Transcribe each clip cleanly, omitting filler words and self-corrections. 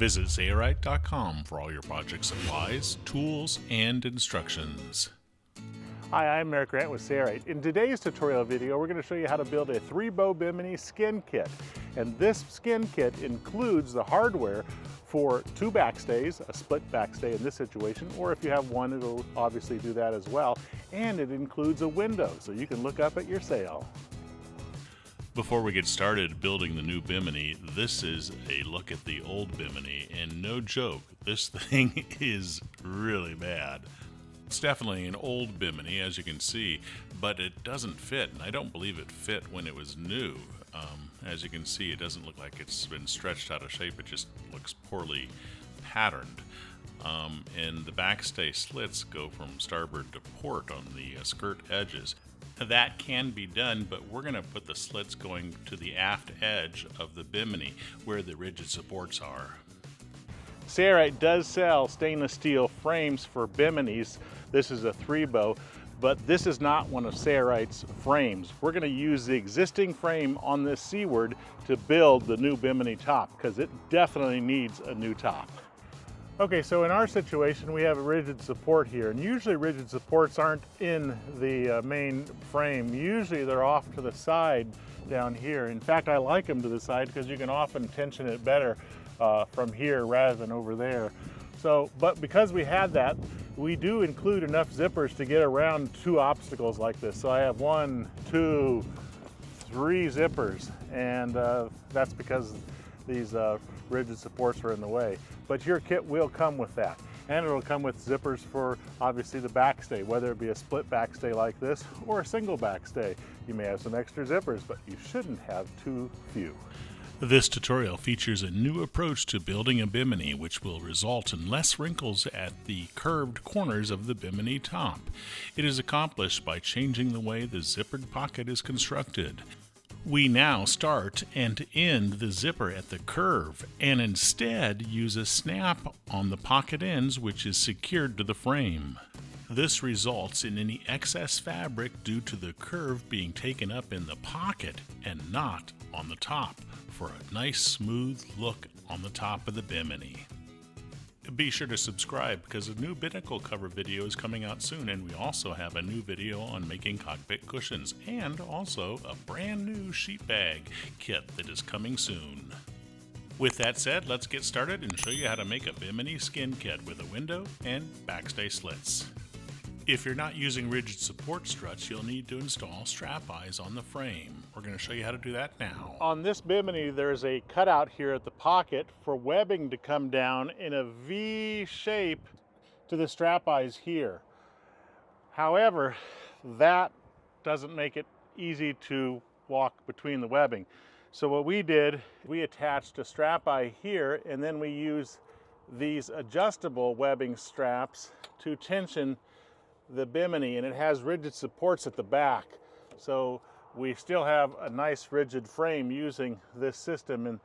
Visit Sailrite.com for all your project supplies, tools, and instructions. Hi, I'm Eric Grant with Sailrite. In today's tutorial video, we're going to show you how to build a 3-bow Bimini Skin Kit. And this skin kit includes the hardware for 2 backstays, a split backstay in this situation, or if you have one, it'll obviously do that as well. And it includes a window, so you can look up at your sail. Before we get started building the new Bimini, this is a look at the old Bimini, and no joke, this thing is really bad. It's definitely an old Bimini, as you can see, but it doesn't fit, and I don't believe it fit when it was new. As you can see, it doesn't look like it's been stretched out of shape, it just looks poorly patterned. And the backstay slits go from starboard to port on the skirt edges. That can be done, but we're going to put the slits going to the aft edge of the Bimini, where the rigid supports are. Sailrite does sell stainless steel frames for Biminis. This is a 3-bow, but this is not one of Sailrite's frames. We're going to use the existing frame on this seaward to build the new Bimini top, because it definitely needs a new top. Okay, so in our situation, we have a rigid support here, and usually rigid supports aren't in the main frame. Usually they're off to the side down here. In fact, I like them to the side because you can often tension it better from here rather than over there. So, but because we had that, we do include enough zippers to get around 2 obstacles like this. So I have 1, 2, 3 zippers, and that's because these rigid supports are in the way. But your kit will come with that. And it'll come with zippers for obviously the backstay, whether it be a split backstay like this or a single backstay. You may have some extra zippers, but you shouldn't have too few. This tutorial features a new approach to building a Bimini, which will result in less wrinkles at the curved corners of the Bimini top. It is accomplished by changing the way the zippered pocket is constructed. We now start and end the zipper at the curve, and instead use a snap on the pocket ends, which is secured to the frame. This results in any excess fabric due to the curve being taken up in the pocket and not on the top, for a nice smooth look on the top of the Bimini. Be sure to subscribe, because a new binnacle cover video is coming out soon, and we also have a new video on making cockpit cushions, and also a brand new sheet bag kit that is coming soon. With that said, let's get started and show you how to make a Bimini Skin Kit with a window and backstay slits. If you're not using rigid support struts, you'll need to install strap eyes on the frame. We're going to show you how to do that now. On this Bimini, there's a cutout here at the pocket for webbing to come down in a V shape to the strap eyes here. However, that doesn't make it easy to walk between the webbing. So what we did, we attached a strap eye here, and then we use these adjustable webbing straps to tension the Bimini, and it has rigid supports at the back. So we still have a nice rigid frame using this system. And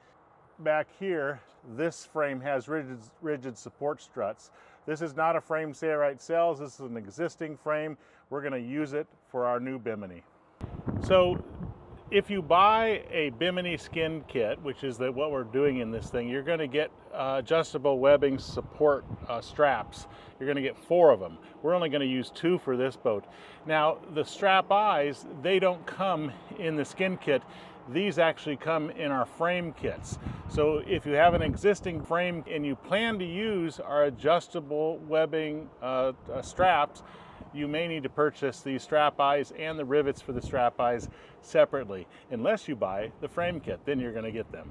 back here, this frame has rigid support struts. This is not a frame Sailrite sells. This is an existing frame. We're going to use it for our new Bimini. So if you buy a Bimini Skin Kit, which is what we're doing in this thing, you're going to get adjustable webbing support straps. You're going to get 4 of them. We're only going to use 2 for this boat. Now, the strap eyes, they don't come in the skin kit. These actually come in our frame kits. So if you have an existing frame and you plan to use our adjustable webbing straps, you may need to purchase these strap eyes and the rivets for the strap eyes separately, unless you buy the frame kit, then you're going to get them.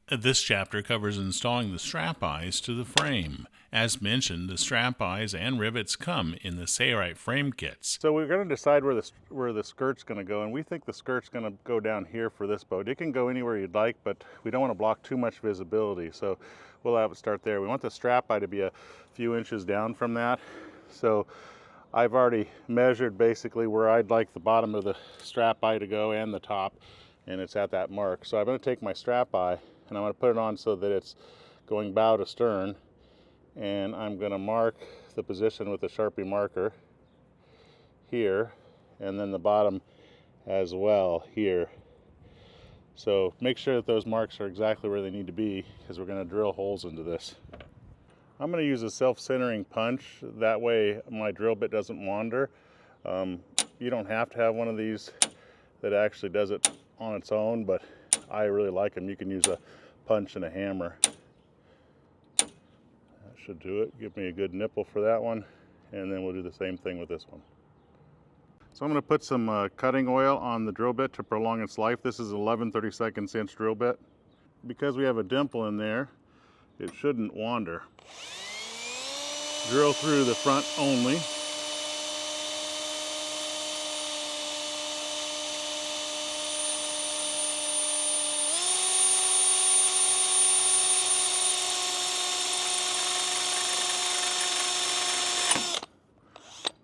This chapter covers installing the strap eyes to the frame. As mentioned, the strap eyes and rivets come in the Sailrite frame kits. So we're going to decide where the skirt's going to go, and we think the skirt's going to go down here for this boat. It can go anywhere you'd like, but we don't want to block too much visibility, so we'll have it start there. We want the strap eye to be a few inches down from that. So I've already measured basically where I'd like the bottom of the strap eye to go and the top, and it's at that mark. So I'm going to take my strap eye and I'm going to put it on so that it's going bow to stern, and I'm going to mark the position with a Sharpie marker here, and then the bottom as well here. So make sure that those marks are exactly where they need to be, because we're going to drill holes into this. I'm going to use a self-centering punch. That way my drill bit doesn't wander. You don't have to have one of these that actually does it on its own, but I really like them. You can use a punch and a hammer. That should do it. Give me a good nipple for that one, and then we'll do the same thing with this one. So I'm going to put some cutting oil on the drill bit to prolong its life. This is 11/32 inch drill bit. Because we have a dimple in there, it shouldn't wander. Drill through the front only.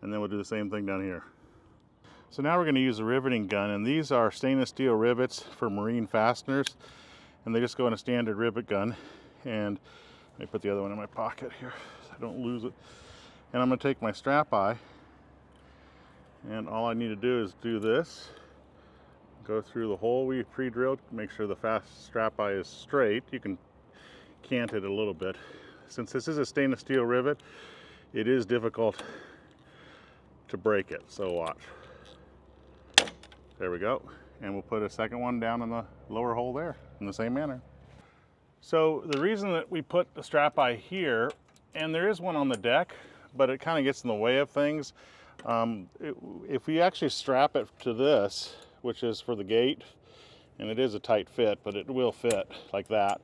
And then we'll do the same thing down here. So now we're going to use a riveting gun, and these are stainless steel rivets for marine fasteners, and they just go in a standard rivet gun. And let me put the other one in my pocket here so I don't lose it. And I'm going to take my strap eye, and all I need to do is do this. Go through the hole we pre-drilled, make sure the strap eye is straight. You can cant it a little bit. Since this is a stainless steel rivet, it is difficult to break it, so watch. There we go. And we'll put a second one down in the lower hole there in the same manner. So the reason that we put the strap eye here, and there is one on the deck, but it kind of gets in the way of things. If we actually strap it to this, which is for the gate, and it is a tight fit, but it will fit like that,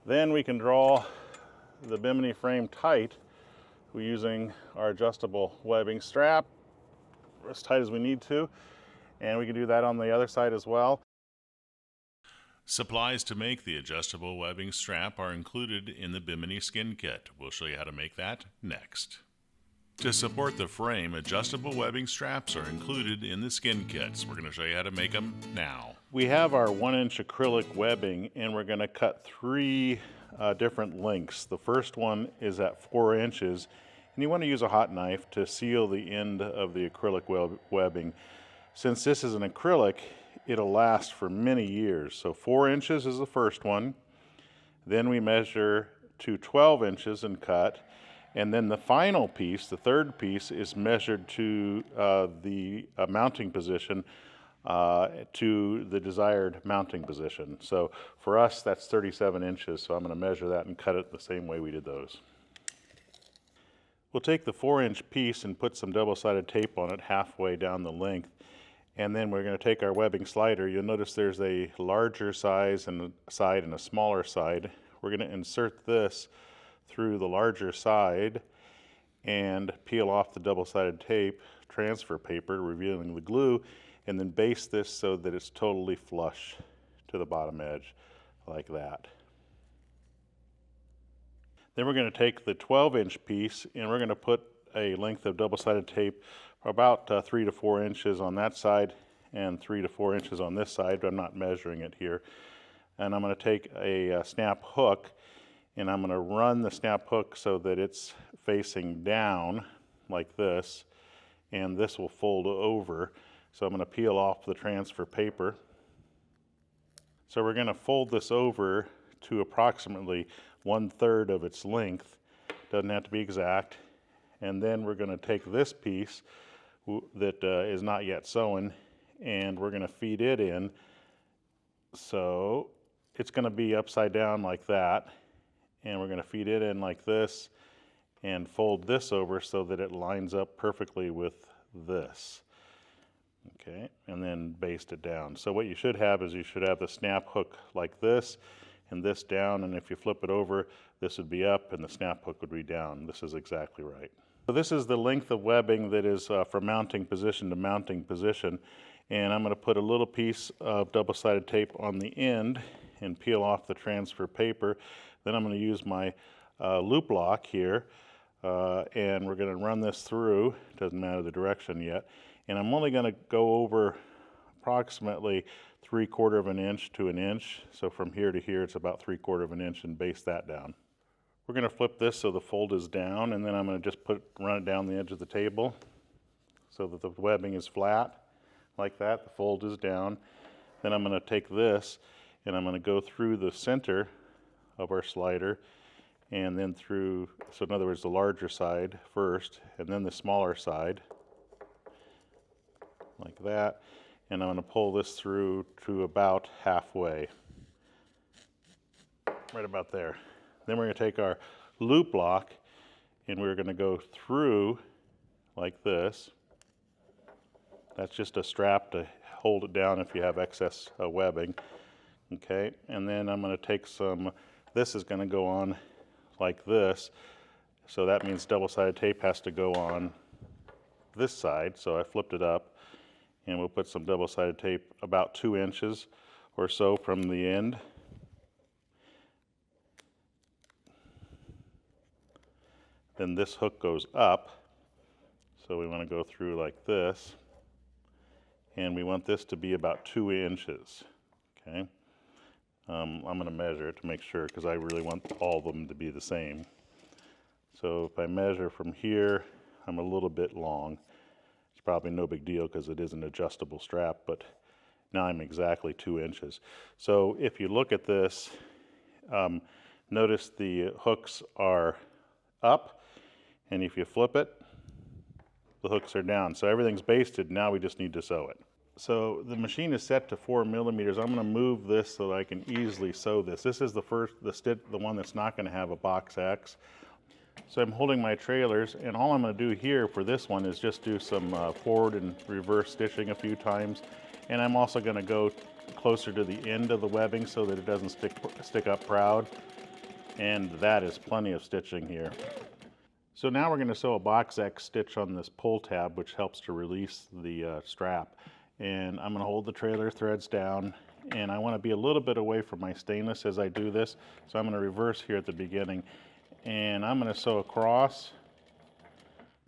then we can draw the Bimini frame tight. We're using our adjustable webbing strap as tight as we need to, and we can do that on the other side as well. Supplies to make the adjustable webbing strap are included in the Bimini Skin Kit. We'll show you how to make that next. To support the frame, adjustable webbing straps are included in the skin kits. We're going to show you how to make them now. We have our 1-inch acrylic webbing, and we're going to cut 3 different lengths. The first one is at 4 inches, and you want to use a hot knife to seal the end of the acrylic webbing. Since this is an acrylic, it'll last for many years. So 4 inches is the first one. Then we measure to 12 inches and cut. And then the final piece, the third piece, is measured to the mounting position, to the desired mounting position. So for us, that's 37 inches. So I'm going to measure that and cut it the same way we did those. We'll take the 4-inch piece and put some double-sided tape on it halfway down the length. And then we're going to take our webbing slider. You'll notice there's a larger size and side and a smaller side. We're going to insert this through the larger side and peel off the double-sided tape, transfer paper, revealing the glue, and then base this so that it's totally flush to the bottom edge, like that. Then we're going to take the 12-inch piece and we're going to put a length of double-sided tape about 3 to 4 inches on that side and 3 to 4 inches on this side, but I'm not measuring it here. And I'm going to take a snap hook, and I'm going to run the snap hook so that it's facing down like this, and this will fold over. So I'm going to peel off the transfer paper. So we're going to fold this over to approximately 1/3 of its length. Doesn't have to be exact. And then we're going to take this piece that is not yet sewn, and we're going to feed it in. So it's going to be upside down like that. And we're going to feed it in like this and fold this over so that it lines up perfectly with this. Okay, and then baste it down. So what you should have is you should have the snap hook like this and this down, and if you flip it over, this would be up and the snap hook would be down. This is exactly right. So this is the length of webbing that is from mounting position to mounting position, and I'm going to put a little piece of double-sided tape on the end and peel off the transfer paper. Then I'm going to use my loop lock here, and we're going to run this through. Doesn't matter the direction yet. And I'm only going to go over approximately 3/4 of an inch to an inch. So from here to here, it's about 3/4 of an inch, and base that down. We're going to flip this so the fold is down, and then I'm going to just run it down the edge of the table so that the webbing is flat like that. The fold is down. Then I'm going to take this and I'm going to go through the center of our slider and then through, so in other words, the larger side first and then the smaller side, like that. And I'm going to pull this through to about halfway, right about there. Then we're going to take our loop lock and we're going to go through like this. That's just a strap to hold it down if you have excess webbing. Okay, and then I'm going to take some, this is going to go on like this, so that means double-sided tape has to go on this side, so I flipped it up, and we'll put some double-sided tape about 2 inches or so from the end. Then this hook goes up, so we want to go through like this, and we want this to be about 2 inches. Okay, I'm going to measure it to make sure because I really want all of them to be the same. So if I measure from here, I'm a little bit long. It's probably no big deal because it is an adjustable strap, but now I'm exactly 2 inches. So if you look at this, notice the hooks are up, and if you flip it, the hooks are down. So everything's basted, now we just need to sew it. So the machine is set to 4 millimeters. I'm going to move this so that I can easily sew this. This is the one that's not going to have a box X. So I'm holding my trailers, and all I'm going to do here for this one is just do some forward and reverse stitching a few times. And I'm also going to go closer to the end of the webbing so that it doesn't stick up proud. And that is plenty of stitching here. So now we're going to sew a box X stitch on this pull tab, which helps to release the strap. And I'm going to hold the trailer threads down, and I want to be a little bit away from my stainless as I do this. So I'm going to reverse here at the beginning, and I'm going to sew across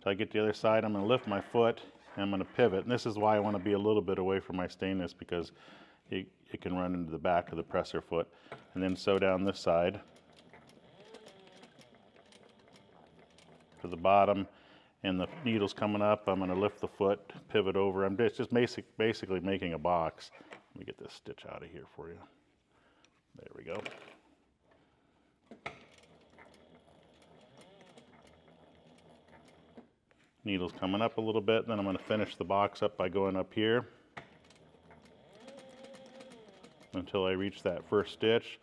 till I get to the other side. I'm going to lift my foot and I'm going to pivot, and this is why I want to be a little bit away from my stainless, because it can run into the back of the presser foot. And then sew down this side to the bottom, and the needle's coming up. I'm going to lift the foot, pivot over. I'm just basically making a box. Let me get this stitch out of here for you. There we go. Needle's coming up a little bit, then I'm going to finish the box up by going up here until I reach that first stitch.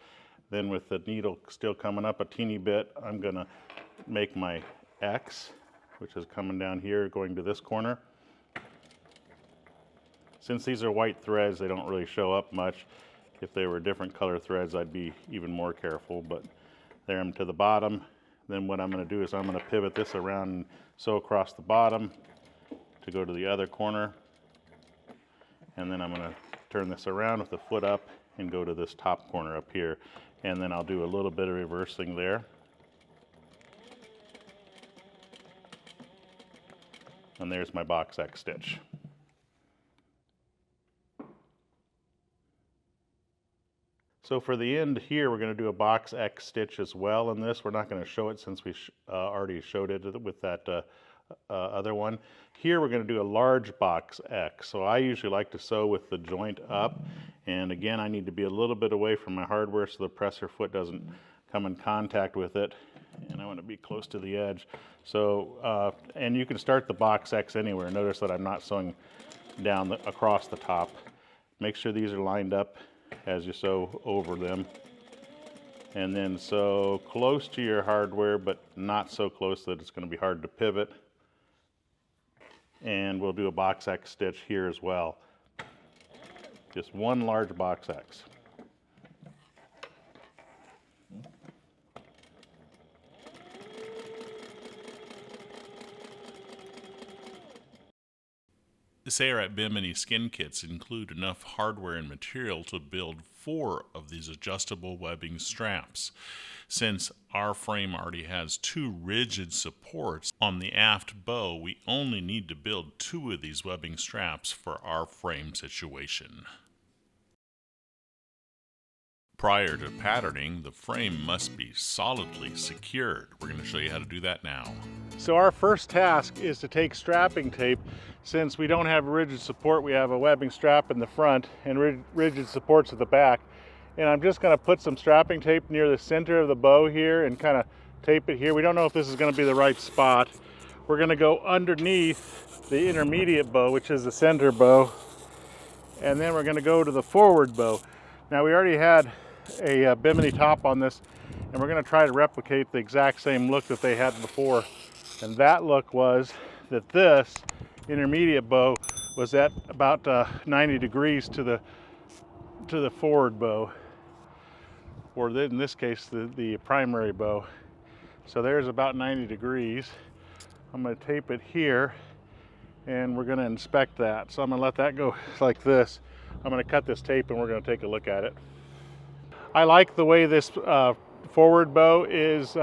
Then with the needle still coming up a teeny bit, I'm going to make my X, which is coming down here going to this corner. Since these are white threads, they don't really show up much. If they were different color threads, I'd be even more careful, but there I'm to the bottom. Then what I'm going to do is I'm going to pivot this around and sew across the bottom to go to the other corner. And then I'm going to turn this around with the foot up and go to this top corner up here. And then I'll do a little bit of reversing there. And there's my box X stitch. So for the end here, we're going to do a box X stitch as well in this. We're not going to show it since we already showed it with that other one. Here we're going to do a large box X. So I usually like to sew with the joint up. And again, I need to be a little bit away from my hardware so the presser foot doesn't come in contact with it. And I want to be close to the edge. So, and you can start the box X anywhere. Notice that I'm not sewing down across the top. Make sure these are lined up as you sew over them. And then sew close to your hardware, but not so close that it's going to be hard to pivot. And we'll do a box X stitch here as well. Just one large box X. The Sailrite Bimini Skin Kits include enough hardware and material to build 4 of these adjustable webbing straps. Since our frame already has 2 rigid supports on the aft bow, we only need to build 2 of these webbing straps for our frame situation. Prior to patterning, the frame must be solidly secured. We're going to show you how to do that now. So our first task is to take strapping tape. Since we don't have rigid support, we have a webbing strap in the front and rigid supports at the back. And I'm just going to put some strapping tape near the center of the bow here and kind of tape it here. We don't know if this is going to be the right spot. We're going to go underneath the intermediate bow, which is the center bow, and then we're going to go to the forward bow. Now, we already had a Bimini top on this, and we're going to try to replicate the exact same look that they had before. And that look was that this intermediate bow was at about 90 degrees to the forward bow, or in this case the primary bow. So there's about 90 degrees. I'm going to tape it here, and we're going to inspect that. So I'm going to let that go like this. I'm going to cut this tape and we're going to take a look at it. I like the way this forward bow is.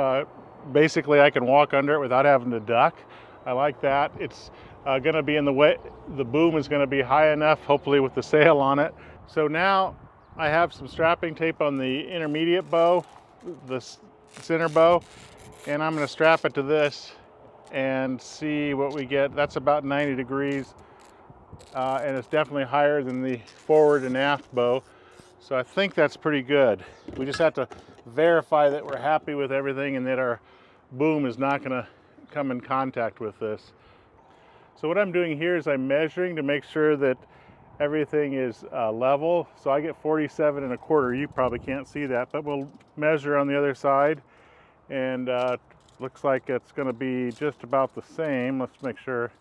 Basically, I can walk under it without having to duck. I like that. It's going to be in the way. The boom is going to be high enough, hopefully with the sail on it. So now I have some strapping tape on the intermediate bow, the center bow, and I'm going to strap it to this and see what we get. That's about 90 degrees, and it's definitely higher than the forward and aft bow. So I think that's pretty good. We just have to verify that we're happy with everything and that our boom is not going to come in contact with this. So what I'm doing here is I'm measuring to make sure that everything is level. So I get 47 1/4. You probably can't see that, but we'll measure on the other side, and looks like it's going to be just about the same. Let's make sure.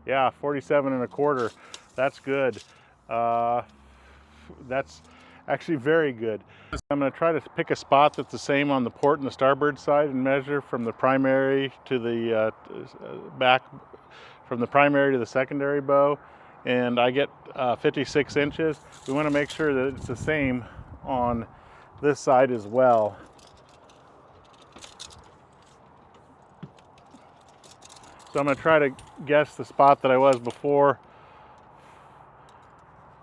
Yeah, 47 1/4. That's good. That's actually very good. I'm going to try to pick a spot that's the same on the port and the starboard side and measure from the primary to the back, from the primary to the secondary bow, and I get 56 inches. We want to make sure that it's the same on this side as well. So I'm going to try to guess the spot that I was before.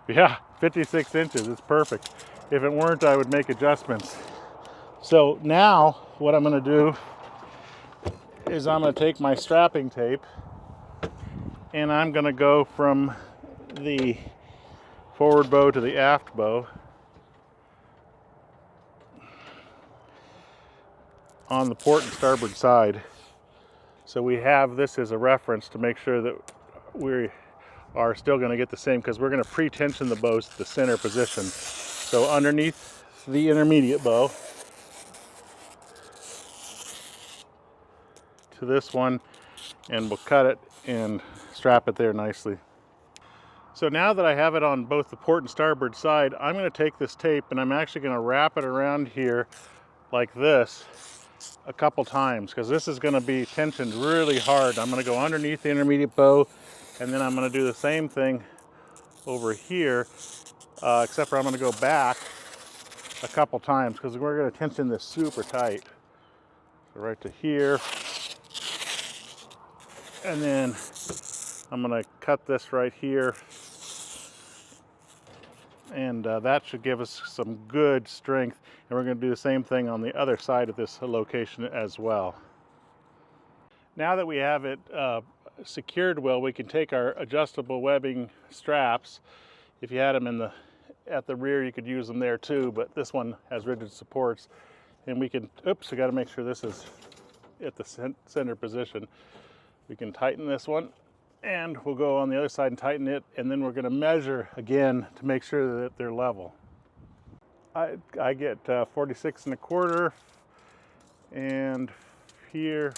Yeah, 56 inches, it's perfect. If it weren't, I would make adjustments. So now what I'm going to do is I'm going to take my strapping tape and I'm going to go from the forward bow to the aft bow on the port and starboard side. So we have this as a reference to make sure that we are still going to get the same, because we're going to pre-tension the bows to the center position. So underneath the intermediate bow to this one, and we'll cut it and strap it there nicely. So now that I have it on both the port and starboard side, I'm going to take this tape and I'm actually going to wrap it around here like this a couple times, because this is going to be tensioned really hard. I'm going to go underneath the intermediate bow, and then I'm going to do the same thing over here, except for I'm going to go back a couple times because we're going to tension this super tight. So right to here, and then I'm going to cut this right here, and that should give us some good strength. And we're going to do the same thing on the other side of this location as well. Now that we have it secured well, we can take our adjustable webbing straps. If you had them at the rear, you could use them there too, but this one has rigid supports, and we can, oops, I got to make sure this is at the center position. We can tighten this one, and we'll go on the other side and tighten it, and then we're going to measure again to make sure that they're level. I get 46 1/4, and here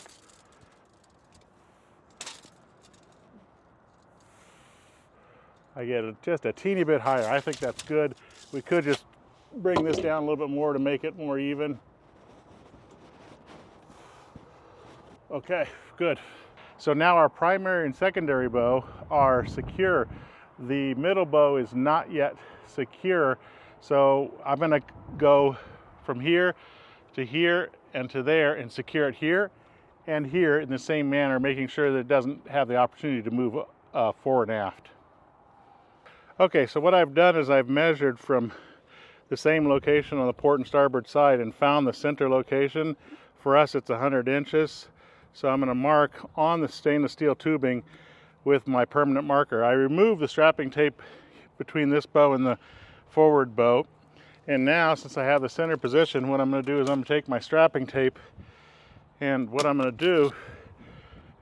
I get just a teeny bit higher. I think that's good. We could just bring this down a little bit more to make it more even. Okay, good. So now our primary and secondary bow are secure. The middle bow is not yet secure. So I'm going to go from here to here and to there and secure it here and here in the same manner, making sure that it doesn't have the opportunity to move forward and aft. Okay, so what I've done is I've measured from the same location on the port and starboard side and found the center location. For us, it's 100 inches. So I'm going to mark on the stainless steel tubing with my permanent marker. I removed the strapping tape between this bow and the forward bow. And now, since I have the center position, what I'm going to do is I'm going to take my strapping tape, and what I'm going to do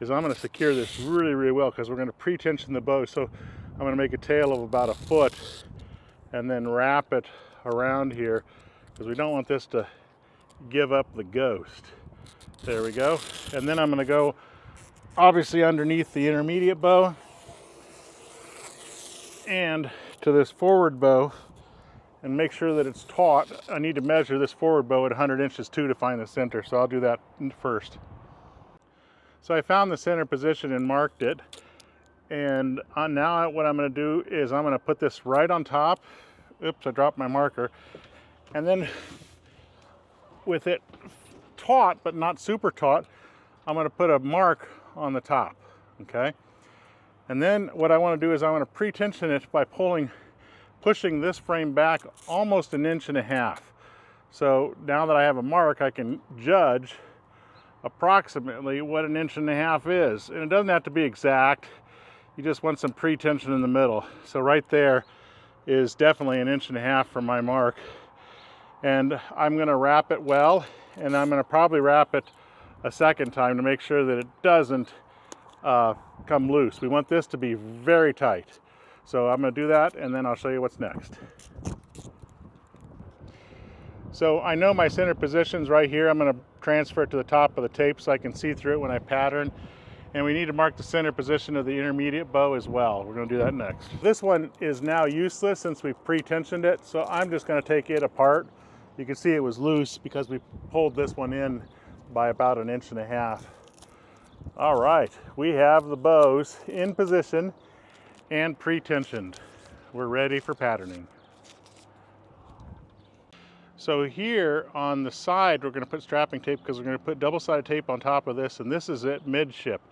is I'm going to secure this really, really well, because we're going to pre-tension the bow. So I'm going to make a tail of about 1 foot and then wrap it around here, because we don't want this to give up the ghost. There we go. And then I'm going to go obviously underneath the intermediate bow and to this forward bow and make sure that it's taut. I need to measure this forward bow at 100 inches too to find the center, so I'll do that first. So I found the center position and marked it, and now what I'm going to do is I'm going to put this right on top. Oops, I dropped my marker. And then with it taut but not super taut, I'm going to put a mark on the top, okay? And then what I want to do is I want to pre-tension it by pushing this frame back almost 1.5 inches. So now that I have a mark, I can judge approximately what 1.5 inches is. And it doesn't have to be exact. You just want some pre-tension in the middle. So right there is definitely 1.5 inches from my mark. And I'm going to wrap it well, and I'm going to probably wrap it a second time to make sure that it doesn't come loose. We want this to be very tight. So I'm going to do that, and then I'll show you what's next. So I know my center position's right here. I'm going to transfer it to the top of the tape so I can see through it when I pattern. And we need to mark the center position of the intermediate bow as well. We're going to do that next. This one is now useless since we've pre-tensioned it, so I'm just going to take it apart. You can see it was loose because we pulled this one in by about 1.5 inches. All right, we have the bows in position and pre-tensioned. We're ready for patterning. So here on the side, we're going to put strapping tape because we're going to put double-sided tape on top of this, and this is it midship.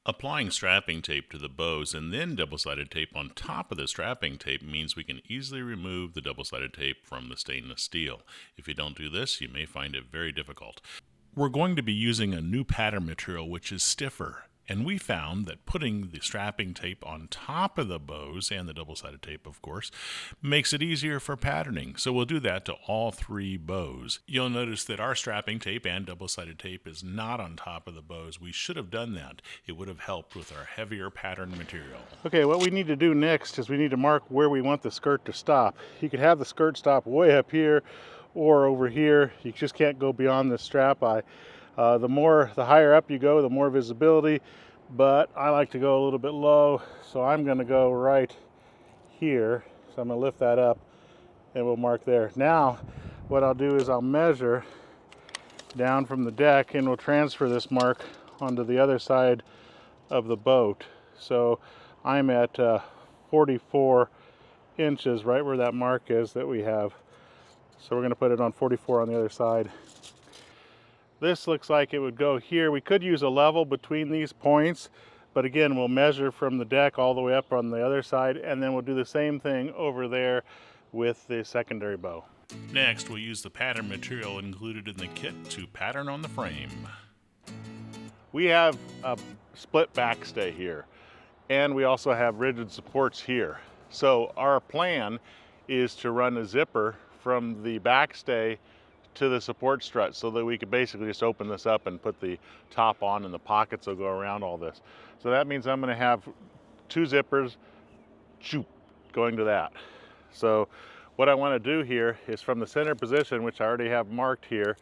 Applying strapping tape to the bows and then double-sided tape on top of the strapping tape means we can easily remove the double-sided tape from the stainless steel. If you don't do this, you may find it very difficult. We're going to be using a new pattern material which is stiffer, and we found that putting the strapping tape on top of the bows, and the double-sided tape of course, makes it easier for patterning. So we'll do that to all 3 bows. You'll notice that our strapping tape and double-sided tape is not on top of the bows. We should have done that. It would have helped with our heavier pattern material. Okay, what we need to do next is we need to mark where we want the skirt to stop. You could have the skirt stop way up here or over here. You just can't go beyond the strap eye. The higher up you go, the more visibility, but I like to go a little bit low, so I'm going to go right here. So I'm going to lift that up and we'll mark there. Now what I'll do is I'll measure down from the deck and we'll transfer this mark onto the other side of the boat. So I'm at 44 inches, right where that mark is that we have. So we're going to put it on 44 on the other side. This looks like it would go here. We could use a level between these points, but again, we'll measure from the deck all the way up on the other side, and then we'll do the same thing over there with the secondary bow. Next, we'll use the pattern material included in the kit to pattern on the frame. We have a split backstay here, and we also have rigid supports here. So our plan is to run a zipper from the backstay to the support strut so that we could basically just open this up and put the top on, and the pockets will go around all this. So that means I'm going to have 2 zippers going to that. So what I want to do here is from the center position, which I already have marked here,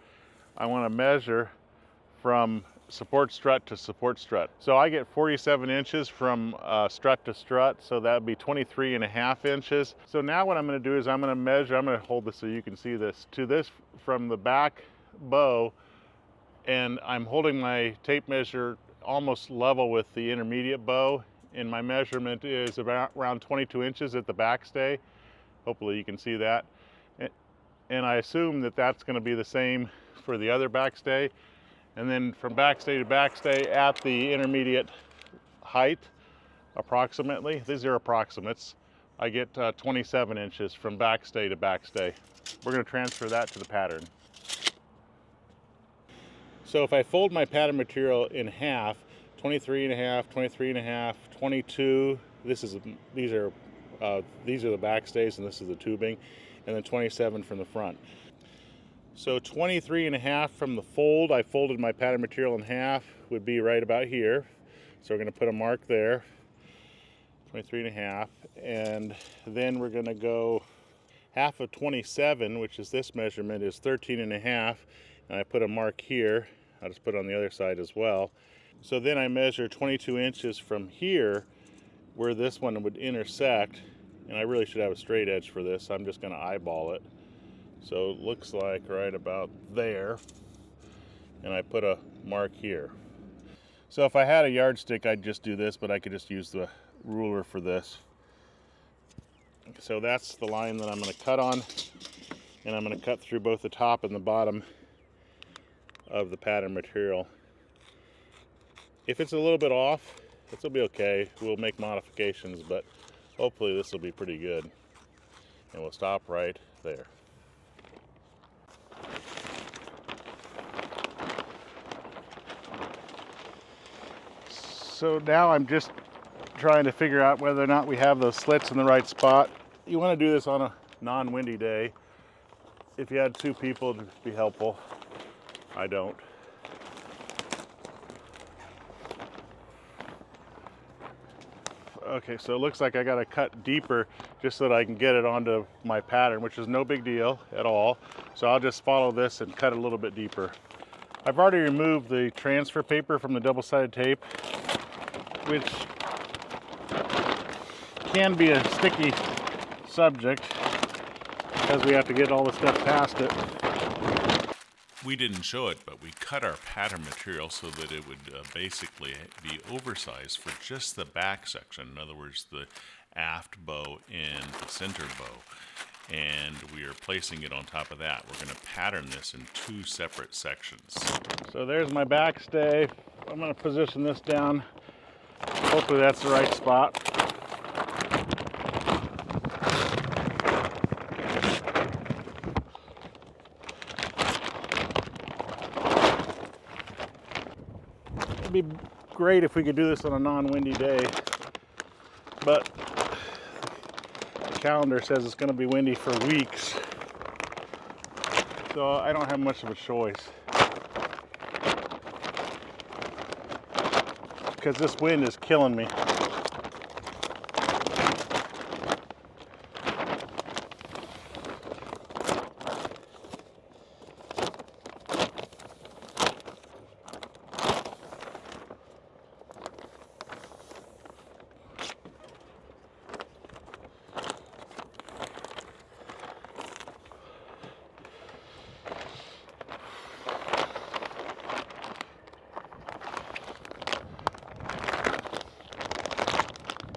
I want to measure from support strut to support strut. So I get 47 inches from strut to strut, so that would be 23.5 inches. So now what I'm going to do is I'm going to measure, I'm going to hold this so you can see this, to this from the back bow, and I'm holding my tape measure almost level with the intermediate bow, and my measurement is around 22 inches at the backstay. Hopefully you can see that. And I assume that that's going to be the same for the other backstay. And then from backstay to backstay at the intermediate height, approximately. These are approximates. I get 27 inches from backstay to backstay. We're going to transfer that to the pattern. So if I fold my pattern material in half, 23 and a half, 23 and a half, 22, these are the backstays and this is the tubing, and then 27 from the front. So 23 and a half from the fold, I folded my pattern material in half, would be right about here. So we're going to put a mark there, 23 and a half, and then we're going to go half of 27, which is this measurement, is 13 and a half, and I put a mark here. I'll just put it on the other side as well. So then I measure 22 inches from here where this one would intersect, and I really should have a straight edge for this. I'm just going to eyeball it. So it looks like right about there, and I put a mark here. So if I had a yardstick, I'd just do this, but I could just use the ruler for this. So that's the line that I'm going to cut on, and I'm going to cut through both the top and the bottom of the pattern material. If it's a little bit off, this will be okay. We'll make modifications, but hopefully this will be pretty good. And we'll stop right there. So now I'm just trying to figure out whether or not we have those slits in the right spot. You want to do this on a non-windy day. If you had 2 people, it'd be helpful. I don't. Okay, so it looks like I got to cut deeper just so that I can get it onto my pattern, which is no big deal at all. So I'll just follow this and cut a little bit deeper. I've already removed the transfer paper from the double-sided tape, which can be a sticky subject because we have to get all the stuff past it. We didn't show it, but we cut our pattern material so that it would basically be oversized for just the back section. In other words, the aft bow and the center bow. And we are placing it on top of that. We're going to pattern this in 2 separate sections. So there's my backstay. I'm going to position this down. Hopefully that's the right spot. It'd be great if we could do this on a non-windy day, but the calendar says it's going to be windy for weeks, so I don't have much of a choice because this wind is killing me.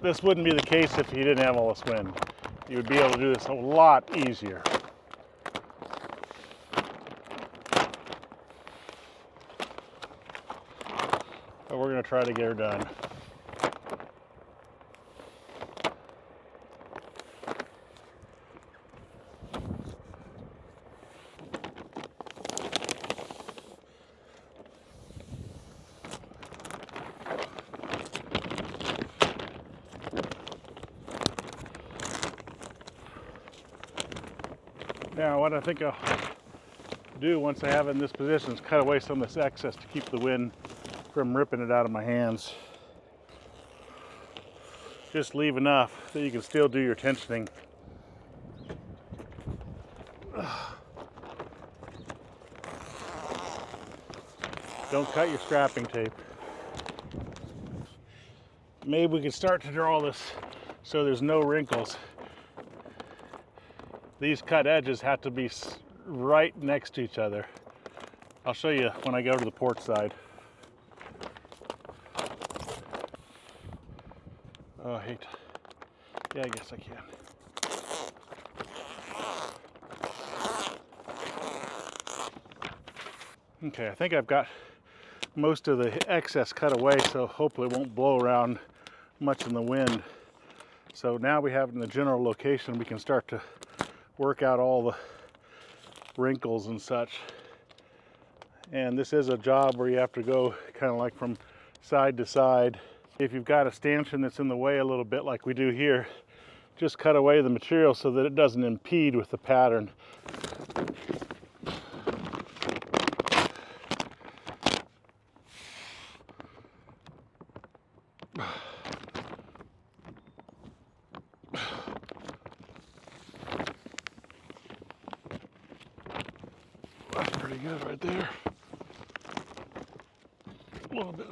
This wouldn't be the case if you didn't have all this wind. You would be able to do this a lot easier. But we're going to try to get her done. Now what I think I'll do once I have it in this position is cut away some of this excess to keep the wind from ripping it out of my hands. Just leave enough that you can still do your tensioning. Don't cut your strapping tape. Maybe we can start to draw this so there's no wrinkles. These cut edges have to be right next to each other. I'll show you when I go to the port side. Oh, I hate. Yeah, I guess I can. Okay, I think I've got most of the excess cut away, so hopefully it won't blow around much in the wind. So now we have it in the general location, we can start to work out all the wrinkles and such. And this is a job where you have to go kind of like from side to side. If you've got a stanchion that's in the way a little bit like we do here, just cut away the material so that it doesn't impede with the pattern. That's pretty good right there. A little bit.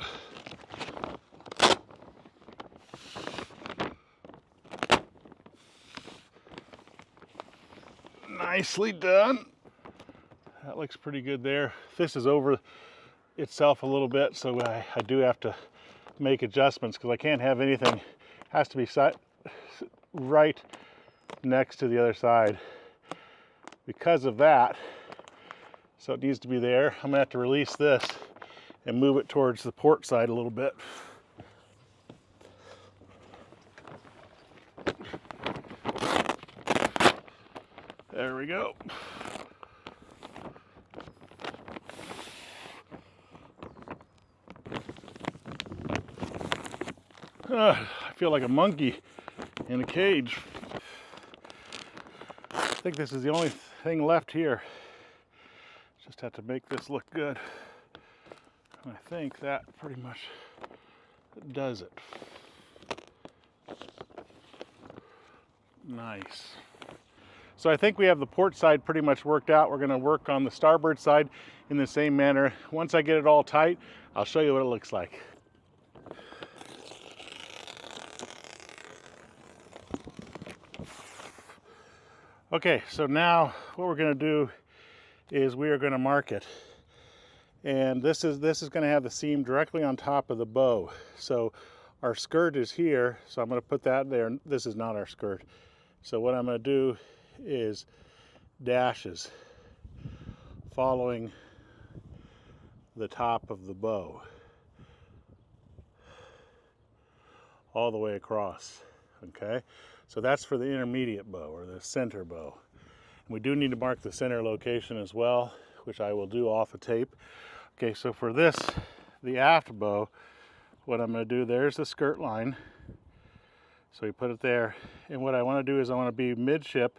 Nicely done. That looks pretty good there. This is over itself a little bit, so I do have to make adjustments because I can't have anything, has to be right next to the other side because of that. So it needs to be there. I'm gonna have to release this and move it towards the port side a little bit. There we go. I feel like a monkey in a cage. I think this is the only thing left here. Just have to make this look good. And I think that pretty much does it. Nice. So I think we have the port side pretty much worked out. We're going to work on the starboard side in the same manner. Once I get it all tight, I'll show you what it looks like. Okay, so now what we're going to do is we are going to mark it. And this is going to have the seam directly on top of the bow. So our skirt is here, so I'm going to put that there. This is not our skirt. So what I'm going to do is dashes following the top of the bow all the way across. Okay, so that's for the intermediate bow or the center bow. We do need to mark the center location as well, which I will do off a tape. Okay, so for this, the aft bow, what I'm going to do, there's the skirt line. So you put it there, and what I want to do is I want to be midship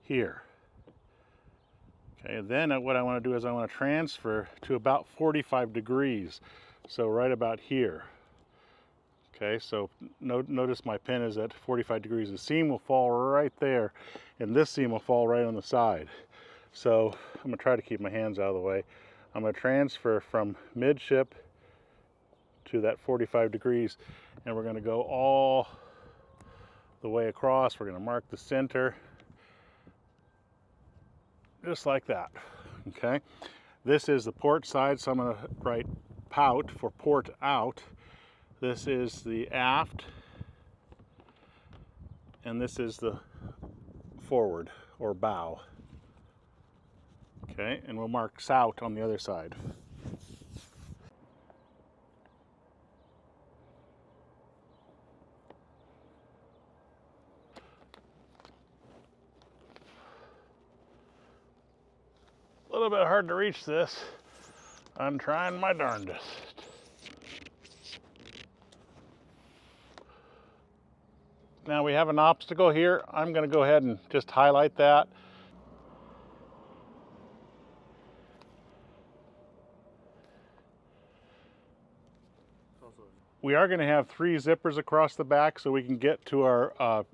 here. Okay, and then what I want to do is I want to transfer to about 45 degrees. So right about here. Okay, so notice my pin is at 45 degrees. The seam will fall right there, and this seam will fall right on the side. So I'm going to try to keep my hands out of the way. I'm going to transfer from midship to that 45 degrees, and we're going to go all the way across. We're going to mark the center, just like that. Okay, this is the port side, so I'm going to write pout for port out. This is the aft, and this is the forward or bow. Okay, and we'll mark sout on the other side. A little bit hard to reach this. I'm trying my darndest. Now we have an obstacle here. I'm going to go ahead and just highlight that. We are going to have 3 zippers across the back so we can get to our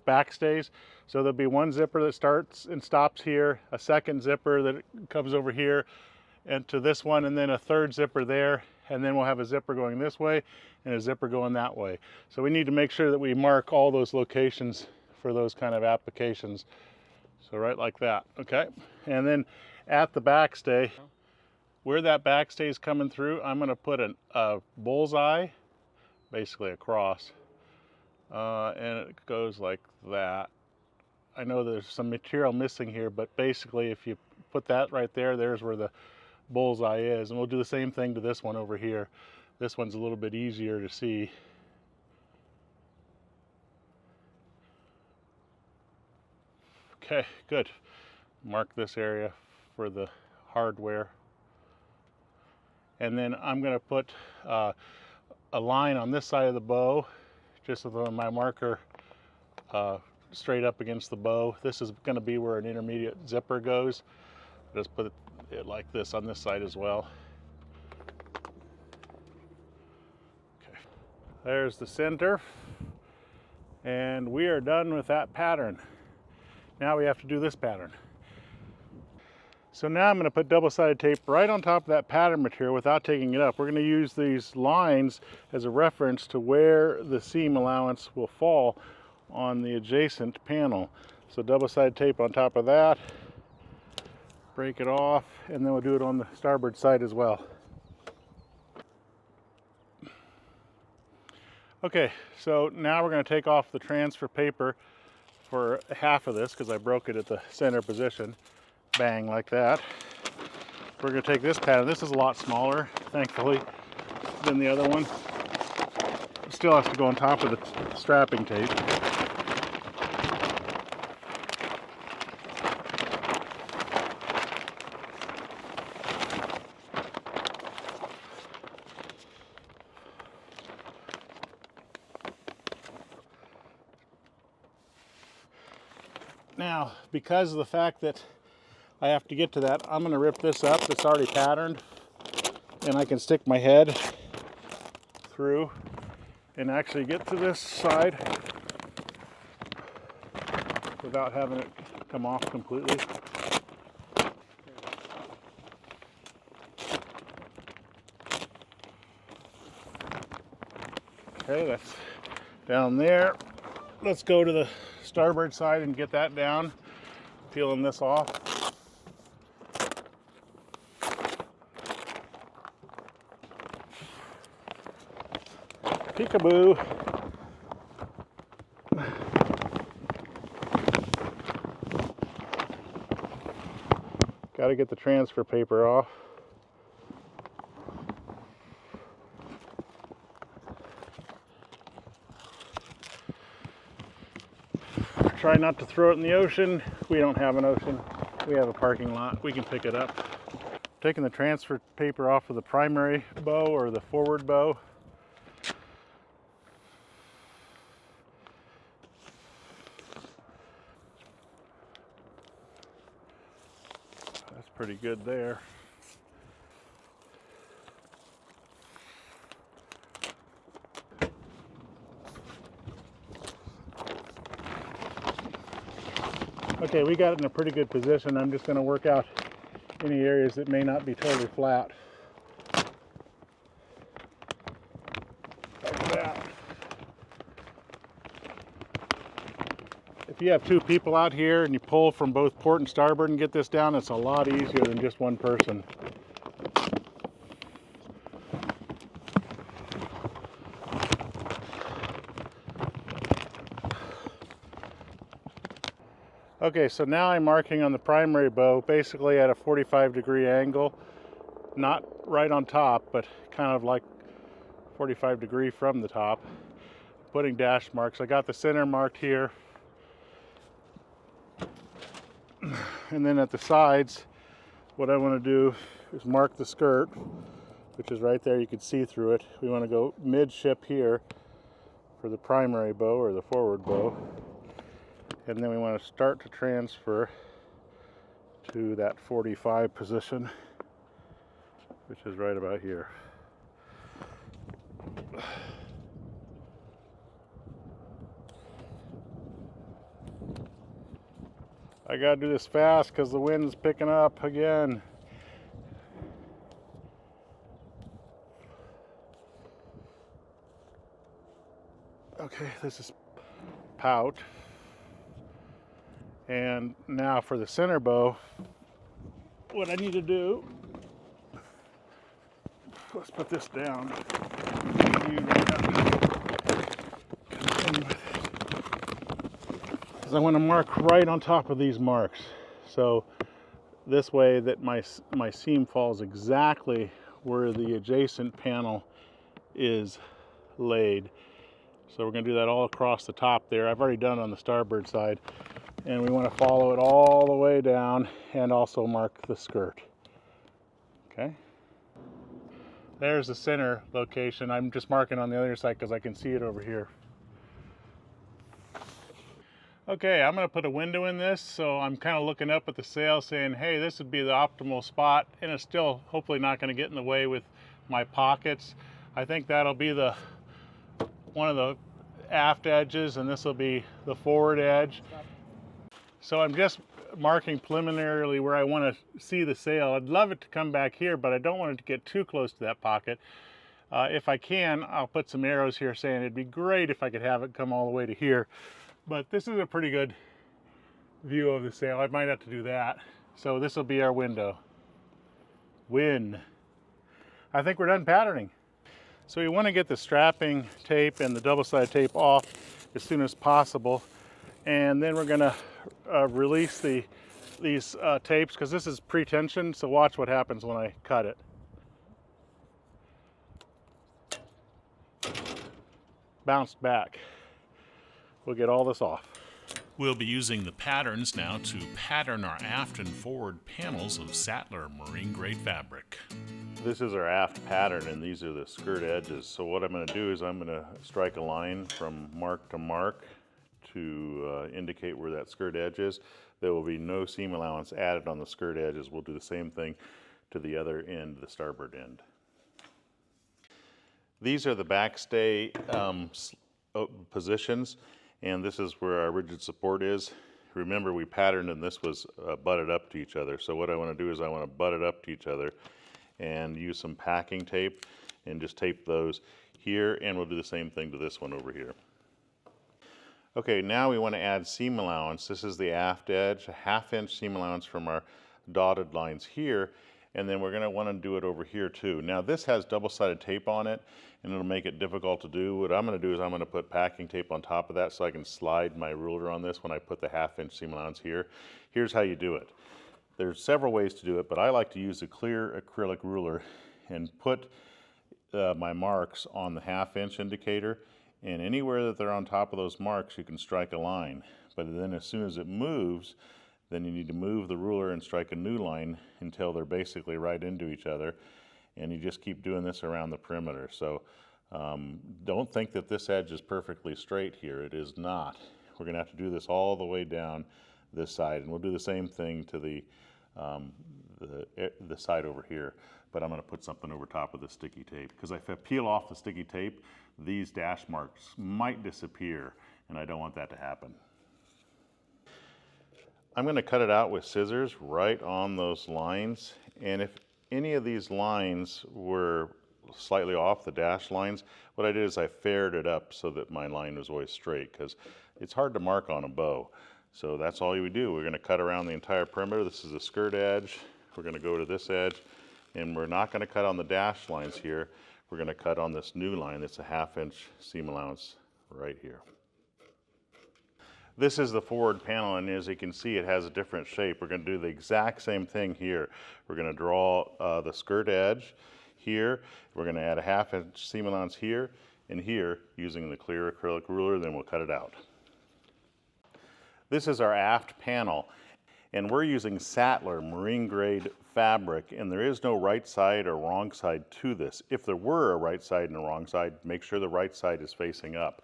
backstays. So there'll be one zipper that starts and stops here, a second zipper that comes over here and to this one, and then a third zipper there, and then we'll have a zipper going this way and a zipper going that way. So we need to make sure that we mark all those locations for those kind of applications. So right like that, okay? And then at the backstay, where that backstay is coming through, I'm gonna put a bullseye, basically across, and it goes like that. I know there's some material missing here, but basically if you put that right there, there's where the bullseye is. And we'll do the same thing to this one over here. This one's a little bit easier to see. Okay, good. Mark this area for the hardware. And then I'm going to put a line on this side of the bow, just with my marker straight up against the bow. This is going to be where an intermediate zipper goes. Just put it like this on this side as well. Okay. There's the center. And we are done with that pattern. Now we have to do this pattern. So now I'm going to put double-sided tape right on top of that pattern material without taking it up. We're going to use these lines as a reference to where the seam allowance will fall on the adjacent panel. So double-sided tape on top of that, break it off, and then we'll do it on the starboard side as well. Okay, so now we're going to take off the transfer paper for half of this because I broke it at the center position. Bang, like that. We're going to take this pattern. This is a lot smaller, thankfully, than the other one. It still has to go on top of the strapping tape. Now, because of the fact that I have to get to that, I'm going to rip this up. It's already patterned, and I can stick my head through and actually get to this side without having it come off completely. Okay, that's down there. Let's go to the starboard side and get that down, peeling this off. Peekaboo. Got to get the transfer paper off. Try not to throw it in the ocean. We don't have an ocean. We have a parking lot. We can pick it up. Taking the transfer paper off of the primary bow or the forward bow. That's pretty good there. Okay, we got it in a pretty good position. I'm just going to work out any areas that may not be totally flat. Like that. If you have two people out here and you pull from both port and starboard and get this down, it's a lot easier than just one person. Okay, so now I'm marking on the primary bow basically at a 45-degree angle, not right on top, but kind of like 45 degree from the top. Putting dash marks. I got the center marked here. And then at the sides, what I want to do is mark the skirt, which is right there. You can see through it. We want to go midship here for the primary bow or the forward bow. And then we want to start to transfer to that 45 position, which is right about here. I gotta do this fast because the wind's picking up again. Okay, this is pout. And now for the center bow, what I need to do, let's put this down. Because I want to mark right on top of these marks. So this way that my seam falls exactly where the adjacent panel is laid. So we're going to do that all across the top there. I've already done it on the starboard side. And we want to follow it all the way down and also mark the skirt. Okay. There's the center location. I'm just marking on the other side because I can see it over here. Okay, I'm going to put a window in this, so I'm kind of looking up at the sail saying, hey, this would be the optimal spot, and it's still hopefully not going to get in the way with my pockets. I think that'll be one of the aft edges, and this will be the forward edge. So I'm just marking preliminarily where I want to see the sail. I'd love it to come back here, but I don't want it to get too close to that pocket. If I can, I'll put some arrows here saying it'd be great if I could have it come all the way to here. But this is a pretty good view of the sail. I might have to do that. So this will be our window. I think we're done patterning. So you want to get the strapping tape and the double-sided tape off as soon as possible. And then we're going to release these tapes because this is pre-tensioned. So watch what happens when I cut it. Bounced back. We'll get all this off. We'll be using the patterns now to pattern our aft and forward panels of Sattler marine grade fabric. This is our aft pattern, and these are the skirt edges. So what I'm going to do is I'm going to strike a line from mark to mark to indicate where that skirt edge is. There will be no seam allowance added on the skirt edges. We'll do the same thing to the other end, the starboard end. These are the backstay positions, and this is where our rigid support is. Remember, we patterned and this was butted up to each other. So what I want to do is I want to butt it up to each other and use some packing tape and just tape those here, and we'll do the same thing to this one over here. Okay, now we want to add seam allowance. This is the aft edge, a 1/2 inch seam allowance from our dotted lines here, and then we're going to want to do it over here too. Now this has double-sided tape on it, and it'll make it difficult to do. What I'm going to do is I'm going to put packing tape on top of that so I can slide my ruler on this when I put the 1/2 inch seam allowance here. Here's how you do it. There's several ways to do it, but I like to use a clear acrylic ruler and put my marks on the 1/2 inch indicator, and anywhere that they're on top of those marks you can strike a line. But then as soon as it moves, then you need to move the ruler and strike a new line until they're basically right into each other, and you just keep doing this around the perimeter. So don't think that this edge is perfectly straight here. It is not. We're going to have to do this all the way down this side, and we'll do the same thing to the side over here. But I'm going to put something over top of the sticky tape, because if I peel off the sticky tape, these dash marks might disappear, and I don't want that to happen. I'm going to cut it out with scissors right on those lines, and if any of these lines were slightly off the dash lines, what I did is I faired it up so that my line was always straight, because it's hard to mark on a bow. So that's all you would do. We're going to cut around the entire perimeter. This is the skirt edge. We're going to go to this edge, and we're not going to cut on the dash lines here. We're going to cut on this new line that's a 1/2 inch seam allowance right here. This is the forward panel, and as you can see, it has a different shape. We're going to do the exact same thing here. We're going to draw the skirt edge here. We're going to add a 1/2 inch seam allowance here and here using the clear acrylic ruler, then we'll cut it out. This is our aft panel, and we're using Sattler marine grade fabric, and there is no right side or wrong side to this. If there were a right side and a wrong side, make sure the right side is facing up.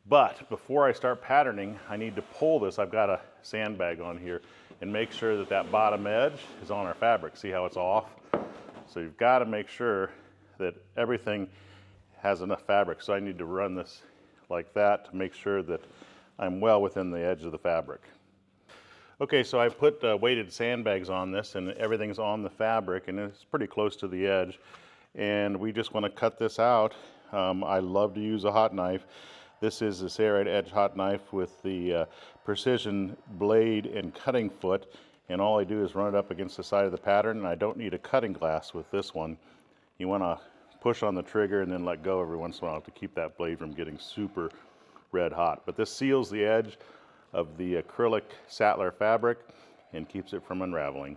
But before I start patterning, I need to pull this. I've got a sandbag on here, and make sure that that bottom edge is on our fabric. See how it's off? So you've got to make sure that everything has enough fabric. So I need to run this like that to make sure that I'm well within the edge of the fabric. Okay, so I put weighted sandbags on this, and everything's on the fabric, and it's pretty close to the edge. And we just want to cut this out. I love to use a hot knife. This is a Sailrite edge hot knife with the precision blade and cutting foot, and all I do is run it up against the side of the pattern, and I don't need a cutting glass with this one. You want to push on the trigger and then let go every once in a while to keep that blade from getting super red hot. But this seals the edge of the acrylic Sattler fabric and keeps it from unraveling.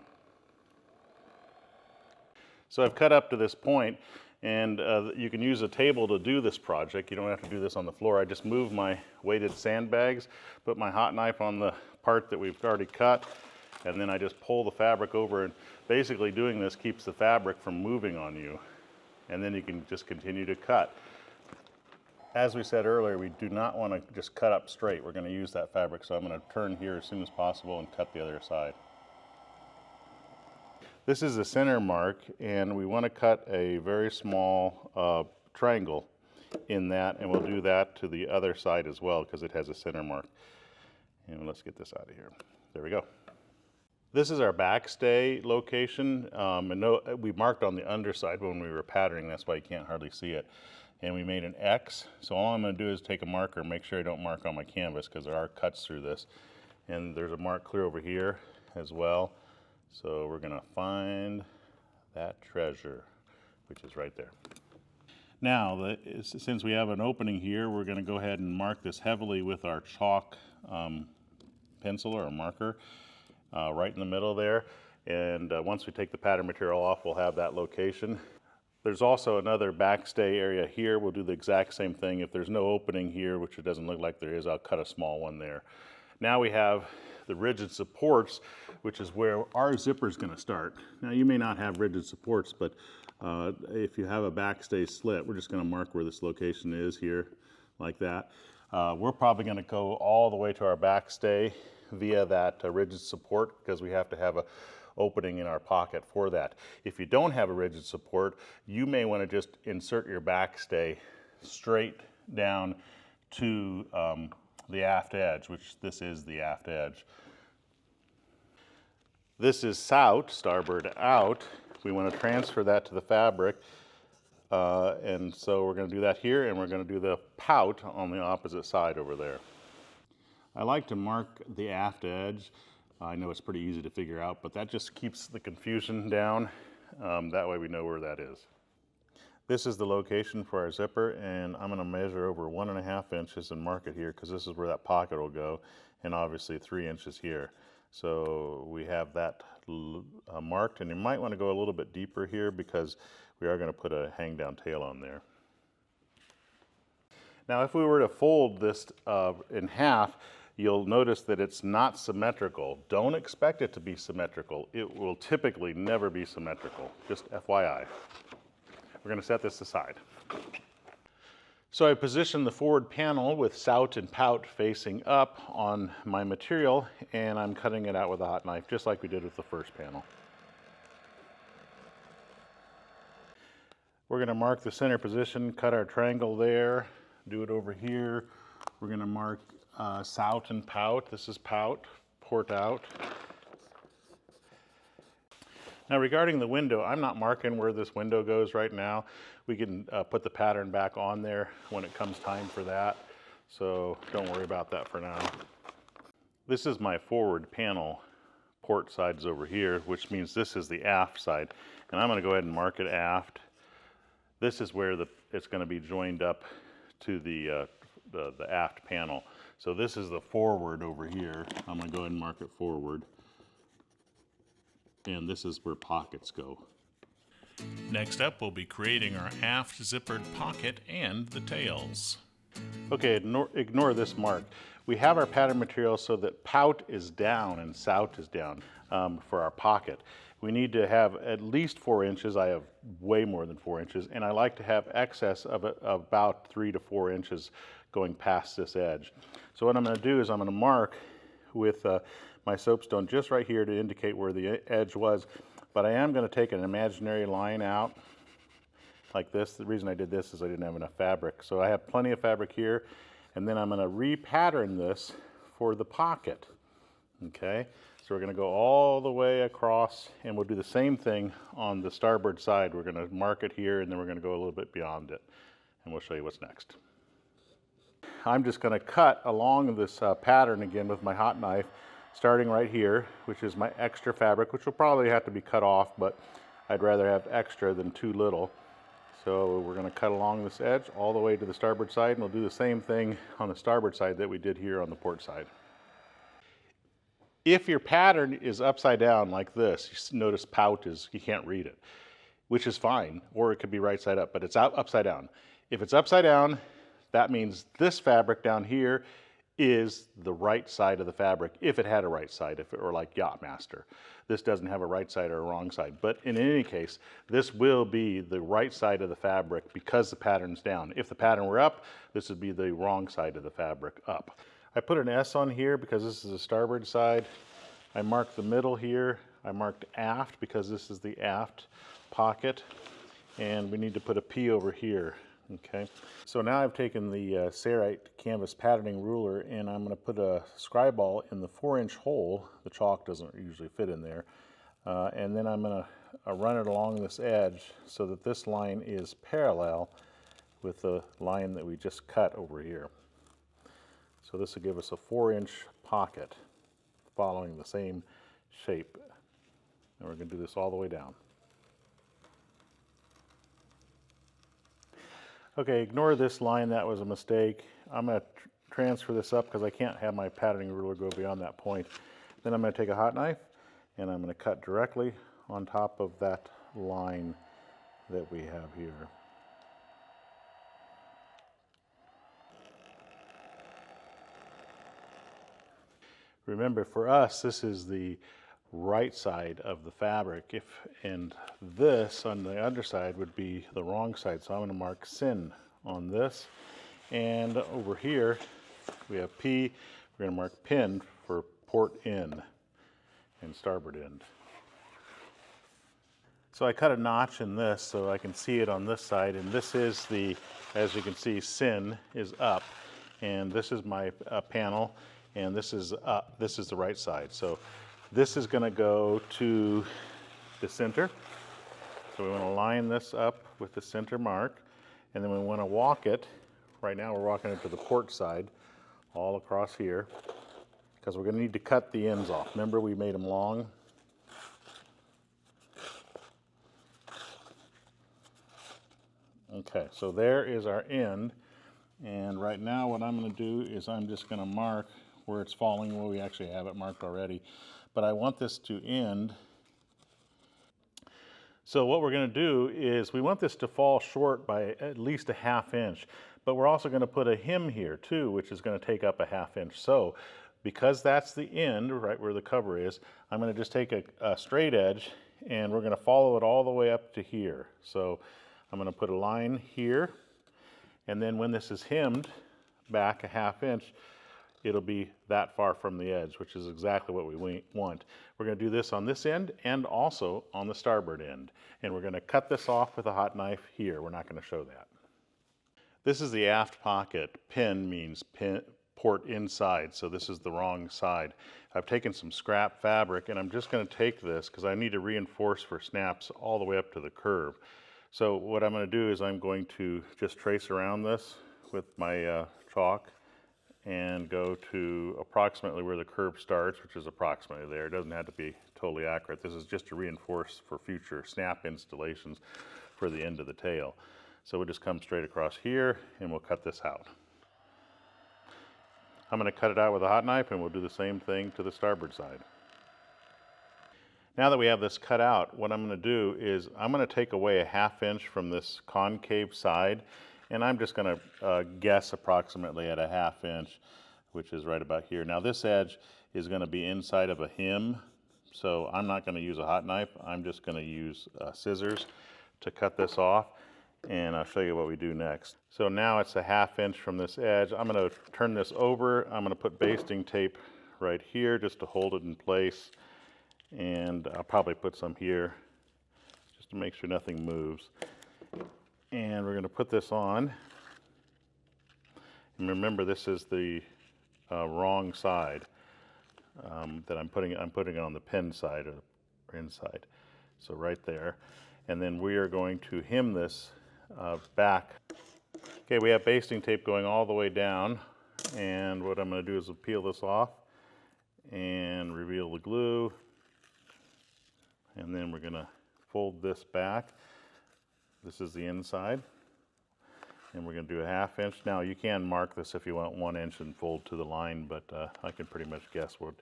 So I've cut up to this point, And you can use a table to do this project. You don't have to do this on the floor. I just move my weighted sandbags, put my hot knife on the part that we've already cut, and then I just pull the fabric over, and basically doing this keeps the fabric from moving on you. And then you can just continue to cut. As we said earlier, we do not want to just cut up straight. We're going to use that fabric, so I'm going to turn here as soon as possible and cut the other side. This is the center mark, and we want to cut a very small triangle in that, and we'll do that to the other side as well because it has a center mark. And let's get this out of here. There we go. This is our backstay location, and we marked on the underside when we were patterning. That's why you can't hardly see it. And we made an X. So all I'm going to do is take a marker and make sure I don't mark on my canvas because there are cuts through this. And there's a mark clear over here as well. So we're going to find that treasure, which is right there. Now, since we have an opening here, we're going to go ahead and mark this heavily with our chalk pencil or a marker right in the middle there. And once we take the pattern material off, we'll have that location. There's also another backstay area here. We'll do the exact same thing. If there's no opening here, which it doesn't look like there is, I'll cut a small one there. Now we have the rigid supports, which is where our zipper is going to start. Now you may not have rigid supports, but if you have a backstay slit, we're just going to mark where this location is here, like that. We're probably going to go all the way to our backstay via that rigid support because we have to have a opening in our pocket for that. If you don't have a rigid support, you may want to just insert your backstay straight down to the aft edge, which this is the aft edge. This is SOUT, starboard out. We want to transfer that to the fabric, and so we're going to do that here, and we're going to do the pout on the opposite side over there. I like to mark the aft edge. I know it's pretty easy to figure out, but that just keeps the confusion down. That way we know where that is. This is the location for our zipper, and I'm going to measure over 1.5 inches and mark it here because this is where that pocket will go, and obviously 3 inches here. So we have that marked, and you might want to go a little bit deeper here because we are going to put a hang down tail on there. Now if we were to fold this in half, you'll notice that it's not symmetrical. Don't expect it to be symmetrical. It will typically never be symmetrical, just FYI. We're going to set this aside. So I positioned the forward panel with SOUT and pout facing up on my material, and I'm cutting it out with a hot knife, just like we did with the first panel. We're going to mark the center position, cut our triangle there, do it over here. We're going to mark SOUT and pout. This is pout, port out. Now regarding the window, I'm not marking where this window goes right now. We can put the pattern back on there when it comes time for that. So don't worry about that for now. This is my forward panel. Port side's over here, which means this is the aft side. And I'm going to go ahead and mark it aft. This is where it's going to be joined up to the aft panel. So this is the forward over here. I'm going to go ahead and mark it forward. And this is where pockets go. Next up, we'll be creating our aft zippered pocket and the tails. Okay, ignore this mark. We have our pattern material so that pout is down and SOUT is down for our pocket. We need to have at least 4 inches. I have way more than 4 inches, and I like to have excess of about 3 to 4 inches going past this edge. So what I'm going to do is I'm going to mark with my soapstone just right here to indicate where the edge was, but I am going to take an imaginary line out like this. The reason I did this is I didn't have enough fabric. So I have plenty of fabric here, and then I'm going to repattern this for the pocket. Okay, so we're going to go all the way across, and we'll do the same thing on the starboard side. We're going to mark it here, and then we're going to go a little bit beyond it, and we'll show you what's next. I'm just going to cut along this pattern again with my hot knife, starting right here, which is my extra fabric, which will probably have to be cut off, but I'd rather have extra than too little. So we're going to cut along this edge all the way to the starboard side, and we'll do the same thing on the starboard side that we did here on the port side. If your pattern is upside down like this, you notice pout is, you can't read it. which is fine, or it could be right side up, but it's upside down. If it's upside down, that means this fabric down here is the right side of the fabric, if it had a right side, if it were like Yachtmaster. This doesn't have a right side or a wrong side, but in any case, this will be the right side of the fabric because the pattern's down. If the pattern were up, this would be the wrong side of the fabric up. I put an S on here because this is the starboard side. I marked the middle here. I marked aft because this is the aft pocket, and we need to put a P over here. Okay, so now I've taken the Sailrite canvas patterning ruler and I'm going to put a scribe ball in the 4-inch hole. The chalk doesn't usually fit in there. And then I'm going to run it along this edge so that this line is parallel with the line that we just cut over here. So this will give us a 4-inch pocket following the same shape. And we're going to do this all the way down. Okay, ignore this line, that was a mistake. I'm going to transfer this up because I can't have my patterning ruler go beyond that point. Then I'm going to take a hot knife and I'm going to cut directly on top of that line that we have here. Remember, for us, this is the right side of the fabric, and this on the underside would be the wrong side. So I'm going to mark sin on this, and over here we have P. We're going to mark pin for port in and starboard end. So I cut a notch in this so I can see it on this side, and this is the, as you can see, sin is up, and this is my panel, and this is up. This is the right side. So this is going to go to the center. So we want to line this up with the center mark, and then we want to walk it. Right now we're walking it to the port side all across here because we're going to need to cut the ends off. Remember, we made them long. Okay, so there is our end, and right now what I'm going to do is I'm just going to mark where it's falling. Well, we actually have it marked already. But I want this to end. So what we're going to do is we want this to fall short by at least a 1/2 inch, but we're also going to put a hem here too, which is going to take up a 1/2 inch. So because that's the end, right where the cover is, I'm going to just take a straight edge and we're going to follow it all the way up to here. So I'm going to put a line here, and then when this is hemmed back a 1/2 inch, it'll be that far from the edge, which is exactly what we want. We're going to do this on this end and also on the starboard end. And we're going to cut this off with a hot knife here. We're not going to show that. This is the aft pocket. Pin means port inside, so this is the wrong side. I've taken some scrap fabric and I'm just going to take this because I need to reinforce for snaps all the way up to the curve. So what I'm going to do is I'm going to just trace around this with my chalk and go to approximately where the curve starts, which is approximately there. It doesn't have to be totally accurate. This is just to reinforce for future snap installations for the end of the tail. So we'll just come straight across here and we'll cut this out. I'm going to cut it out with a hot knife and we'll do the same thing to the starboard side. Now that we have this cut out, what I'm going to do is I'm going to take away a 1/2 inch from this concave side, and I'm just going to guess approximately at a 1/2 inch, which is right about here. Now this edge is going to be inside of a hem, so I'm not going to use a hot knife. I'm just going to use scissors to cut this off, and I'll show you what we do next. So now it's a 1/2 inch from this edge. I'm going to turn this over. I'm going to put basting tape right here just to hold it in place, and I'll probably put some here just to make sure nothing moves. And we're going to put this on, and remember this is the wrong side that I'm putting it on the pin side or inside, so right there. And then we are going to hem this back. Okay, we have basting tape going all the way down, and what I'm going to do is peel this off and reveal the glue, and then we're going to fold this back. This is the inside, and we're going to do a 1/2 inch. Now you can mark this if you want 1 inch and fold to the line, but I can pretty much guess what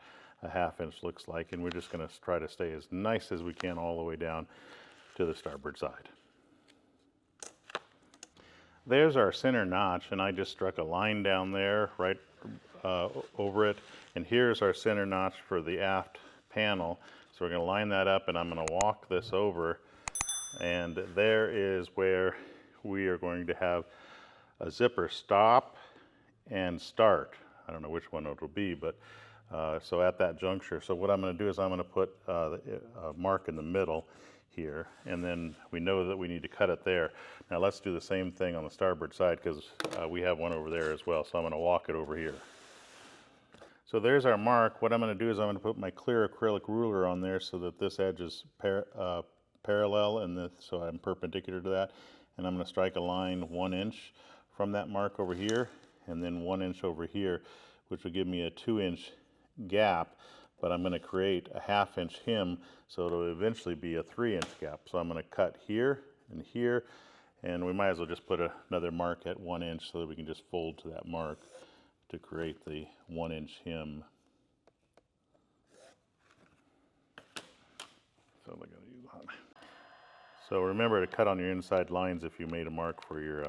a 1/2 inch looks like, and we're just going to try to stay as nice as we can all the way down. to the starboard side. There's our center notch, and I just struck a line down there right over it. And here's our center notch for the aft panel. So we're going to line that up, and I'm going to walk this over, and there is where we are going to have a zipper stop and start. I don't know which one it will be, but so at that juncture. So what I'm going to do is I'm going to put a mark in the middle here, and then we know that we need to cut it there. Now let's do the same thing on the starboard side, because we have one over there as well. So I'm going to walk it over here. So there's our mark. What I'm going to do is I'm going to put my clear acrylic ruler on there so that this edge is parallel, and so I'm perpendicular to that. And I'm going to strike a line 1 inch from that mark over here, and then 1 inch over here, which will give me a 2-inch gap. But I'm going to create a 1/2 inch hem, so it'll eventually be a 3-inch gap. So I'm going to cut here and here, and we might as well just put another mark at 1 inch so that we can just fold to that mark to create the 1-inch hem. So we're going to use that. So remember to cut on your inside lines if you made a mark for your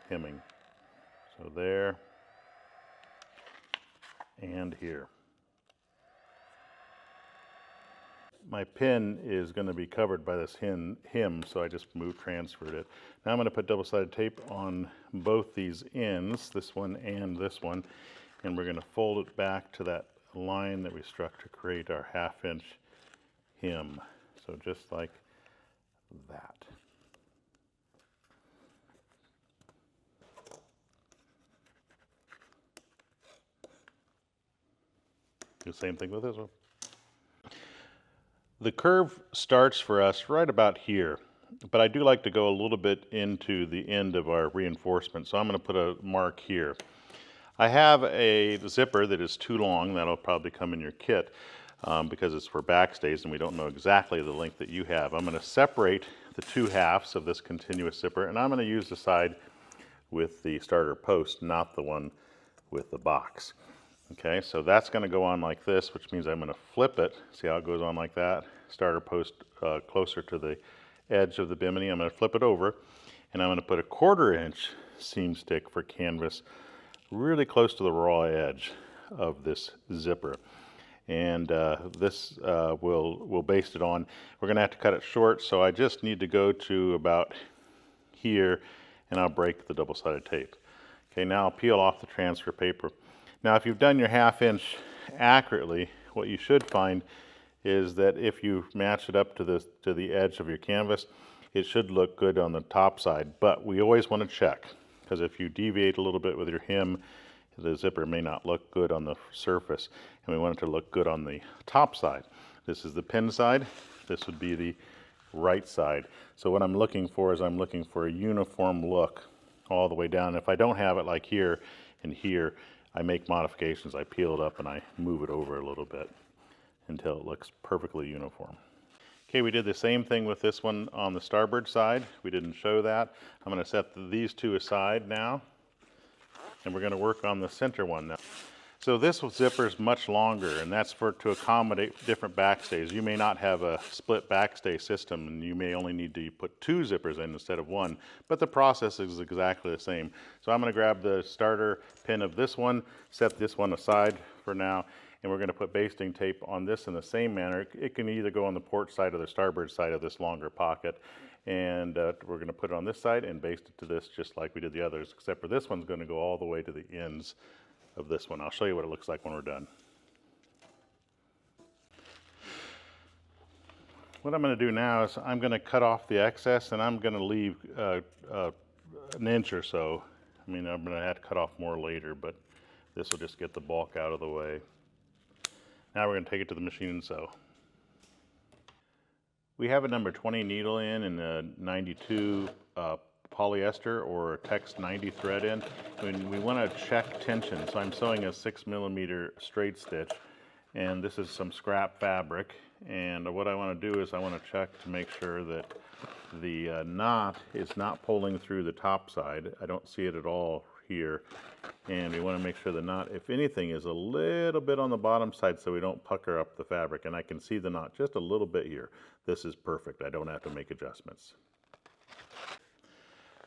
hemming. So there and here. My pin is going to be covered by this hem, so I just transferred it. Now I'm going to put double-sided tape on both these ends, this one and this one, and we're going to fold it back to that line that we struck to create our 1/2 inch hem. So just like that. Do the same thing with this one. The curve starts for us right about here, but I do like to go a little bit into the end of our reinforcement, so I'm going to put a mark here. I have a zipper that is too long. That'll probably come in your kit because it's for backstays and we don't know exactly the length that you have. I'm going to separate the 2 halves of this continuous zipper, and I'm going to use the side with the starter post, not the one with the box. Okay, so that's going to go on like this, which means I'm going to flip it. See how it goes on like that? Starter post closer to the edge of the bimini. I'm going to flip it over, and I'm going to put a 1/4 inch seam stick for canvas really close to the raw edge of this zipper. And this will baste it on. We're going to have to cut it short, so I just need to go to about here, and I'll break the double-sided tape. Okay, now I'll peel off the transfer paper. Now, if you've done your 1/2 inch accurately, what you should find is that if you match it up to the edge of your canvas, it should look good on the top side. But we always want to check, because if you deviate a little bit with your hem, the zipper may not look good on the surface, and we want it to look good on the top side. This is the pin side. This would be the right side. So what I'm looking for is I'm looking for a uniform look all the way down. If I don't have it like here and here, I make modifications. I peel it up and I move it over a little bit until it looks perfectly uniform. Okay, we did the same thing with this one on the starboard side. We didn't show that. I'm going to set these 2 aside now, and we're going to work on the center one now. So this zipper is much longer, and that's to accommodate different backstays. You may not have a split backstay system, and you may only need to put 2 zippers in instead of 1, but the process is exactly the same. So I'm going to grab the starter pin of this one, set this one aside for now, and we're going to put basting tape on this in the same manner. It can either go on the port side or the starboard side of this longer pocket, and we're going to put it on this side and baste it to this just like we did the others, except for this one's going to go all the way to the ends of this one. I'll show you what it looks like when we're done. What I'm going to do now is I'm going to cut off the excess, and I'm going to leave an inch or so. I mean, I'm going to have to cut off more later, but this will just get the bulk out of the way. Now we're going to take it to the machine and sew. We have a number 20 needle in a 92 polyester or a Tex 90 thread in, and we want to check tension. So I'm sewing a 6mm straight stitch, and this is some scrap fabric. And what I want to do is I want to check to make sure that the knot is not pulling through the top side. I don't see it at all here. And we want to make sure the knot, if anything, is a little bit on the bottom side so we don't pucker up the fabric. And I can see the knot just a little bit here. This is perfect. I don't have to make adjustments.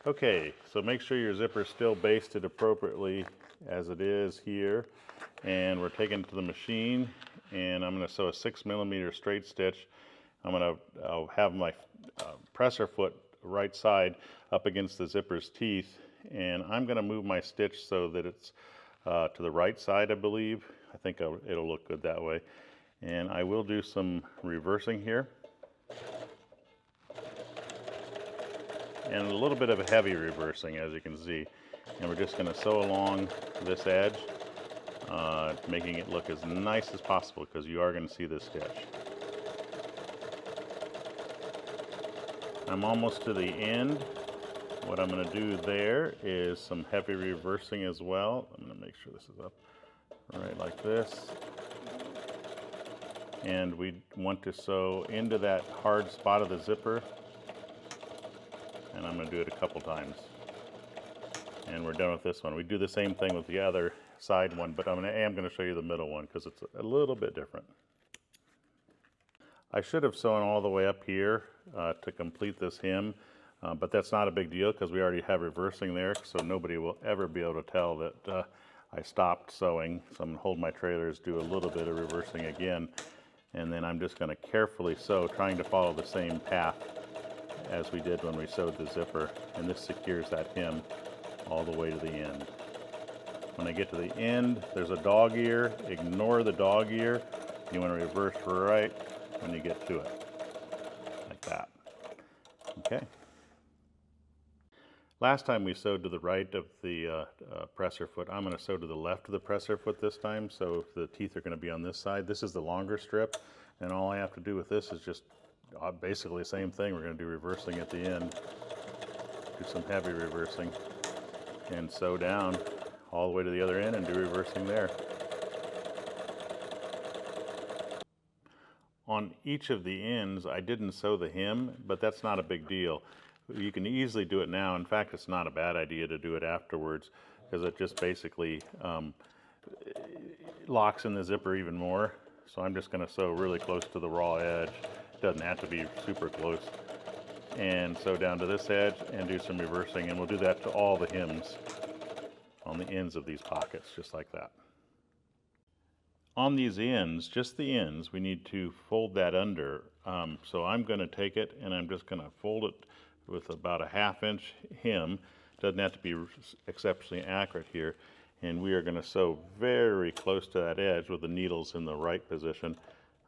Okay, so make sure your zipper is still basted appropriately as it is here. And we're taking it to the machine, and I'm going to sew a 6mm straight stitch. I'll have my presser foot right side up against the zipper's teeth, and I'm going to move my stitch so that it's to the right side, I believe. I think it'll look good that way. And I will do some reversing here. And a little bit of a heavy reversing, as you can see. And we're just going to sew along this edge, making it look as nice as possible, because you are going to see this stitch. I'm almost to the end. What I'm going to do there is some heavy reversing as well. I'm going to make sure this is up right like this. And we want to sew into that hard spot of the zipper. And I'm going to do it a couple times. And we're done with this one. We do the same thing with the other side one, but I am going to show you the middle one because it's a little bit different. I should have sewn all the way up here to complete this hem, but that's not a big deal because we already have reversing there, so nobody will ever be able to tell that I stopped sewing. So I'm going to hold my trailers, do a little bit of reversing again, and then I'm just going to carefully sew, trying to follow the same path as we did when we sewed the zipper, and this secures that hem all the way to the end. When I get to the end, there's a dog ear. Ignore the dog ear. You want to reverse right when you get to it, like that. Okay. Last time we sewed to the right of the presser foot. I'm going to sew to the left of the presser foot this time, so the teeth are going to be on this side. This is the longer strip, and all I have to do with this is just basically the same thing. We're going to do reversing at the end, do some heavy reversing, and sew down all the way to the other end and do reversing there. On each of the ends, I didn't sew the hem, but that's not a big deal. You can easily do it now. In fact, it's not a bad idea to do it afterwards, because it just basically locks in the zipper even more. So I'm just going to sew really close to the raw edge. Doesn't have to be super close, and sew down to this edge and do some reversing, and we'll do that to all the hems on the ends of these pockets, just like that. On these ends, just the ends, we need to fold that under. So I'm going to take it and I'm just going to fold it with about a 1/2 inch hem. Doesn't have to be exceptionally accurate here, and we are going to sew very close to that edge with the needles in the right position.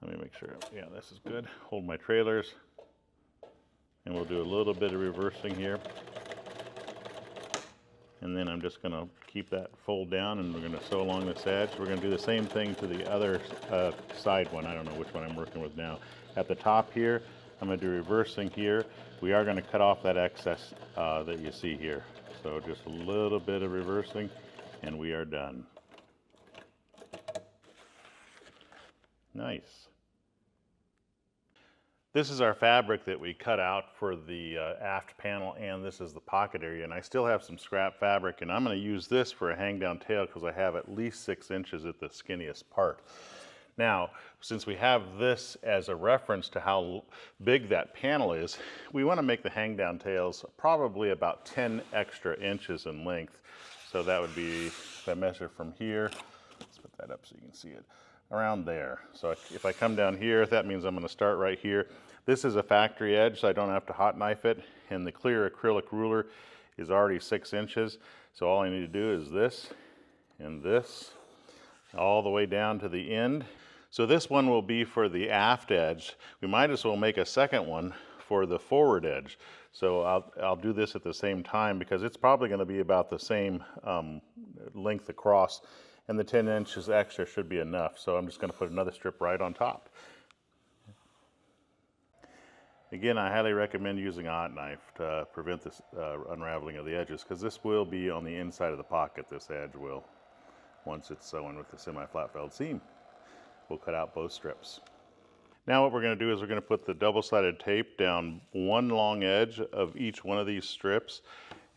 Let me make sure, yeah, this is good. Hold my trailers, and we'll do a little bit of reversing here. And then I'm just going to keep that fold down, and we're going to sew along this edge. We're going to do the same thing to the other side one. I don't know which one I'm working with now. At the top here, I'm going to do reversing here. We are going to cut off that excess that you see here. So just a little bit of reversing, and we are done. Nice. This is our fabric that we cut out for the aft panel, and this is the pocket area. And I still have some scrap fabric, and I'm going to use this for a hang down tail because I have at least 6 inches at the skinniest part. Now, since we have this as a reference to how big that panel is, we want to make the hang down tails probably about 10 extra inches in length. So that would be, if I measure from here, let's put that up so you can see it, around there. So if I come down here, that means I'm going to start right here. This is a factory edge, so I don't have to hot knife it, and the clear acrylic ruler is already 6 inches. So all I need to do is this and this, all the way down to the end. So this one will be for the aft edge. We might as well make a second one for the forward edge. So I'll do this at the same time because it's probably going to be about the same length across, and the 10 inches extra should be enough. So I'm just going to put another strip right on top. Again, I highly recommend using a hot knife to prevent this unraveling of the edges, because this will be on the inside of the pocket, this edge will, once it's sewn with the semi-flat felled seam. We'll cut out both strips. Now what we're going to do is we're going to put the double-sided tape down one long edge of each one of these strips,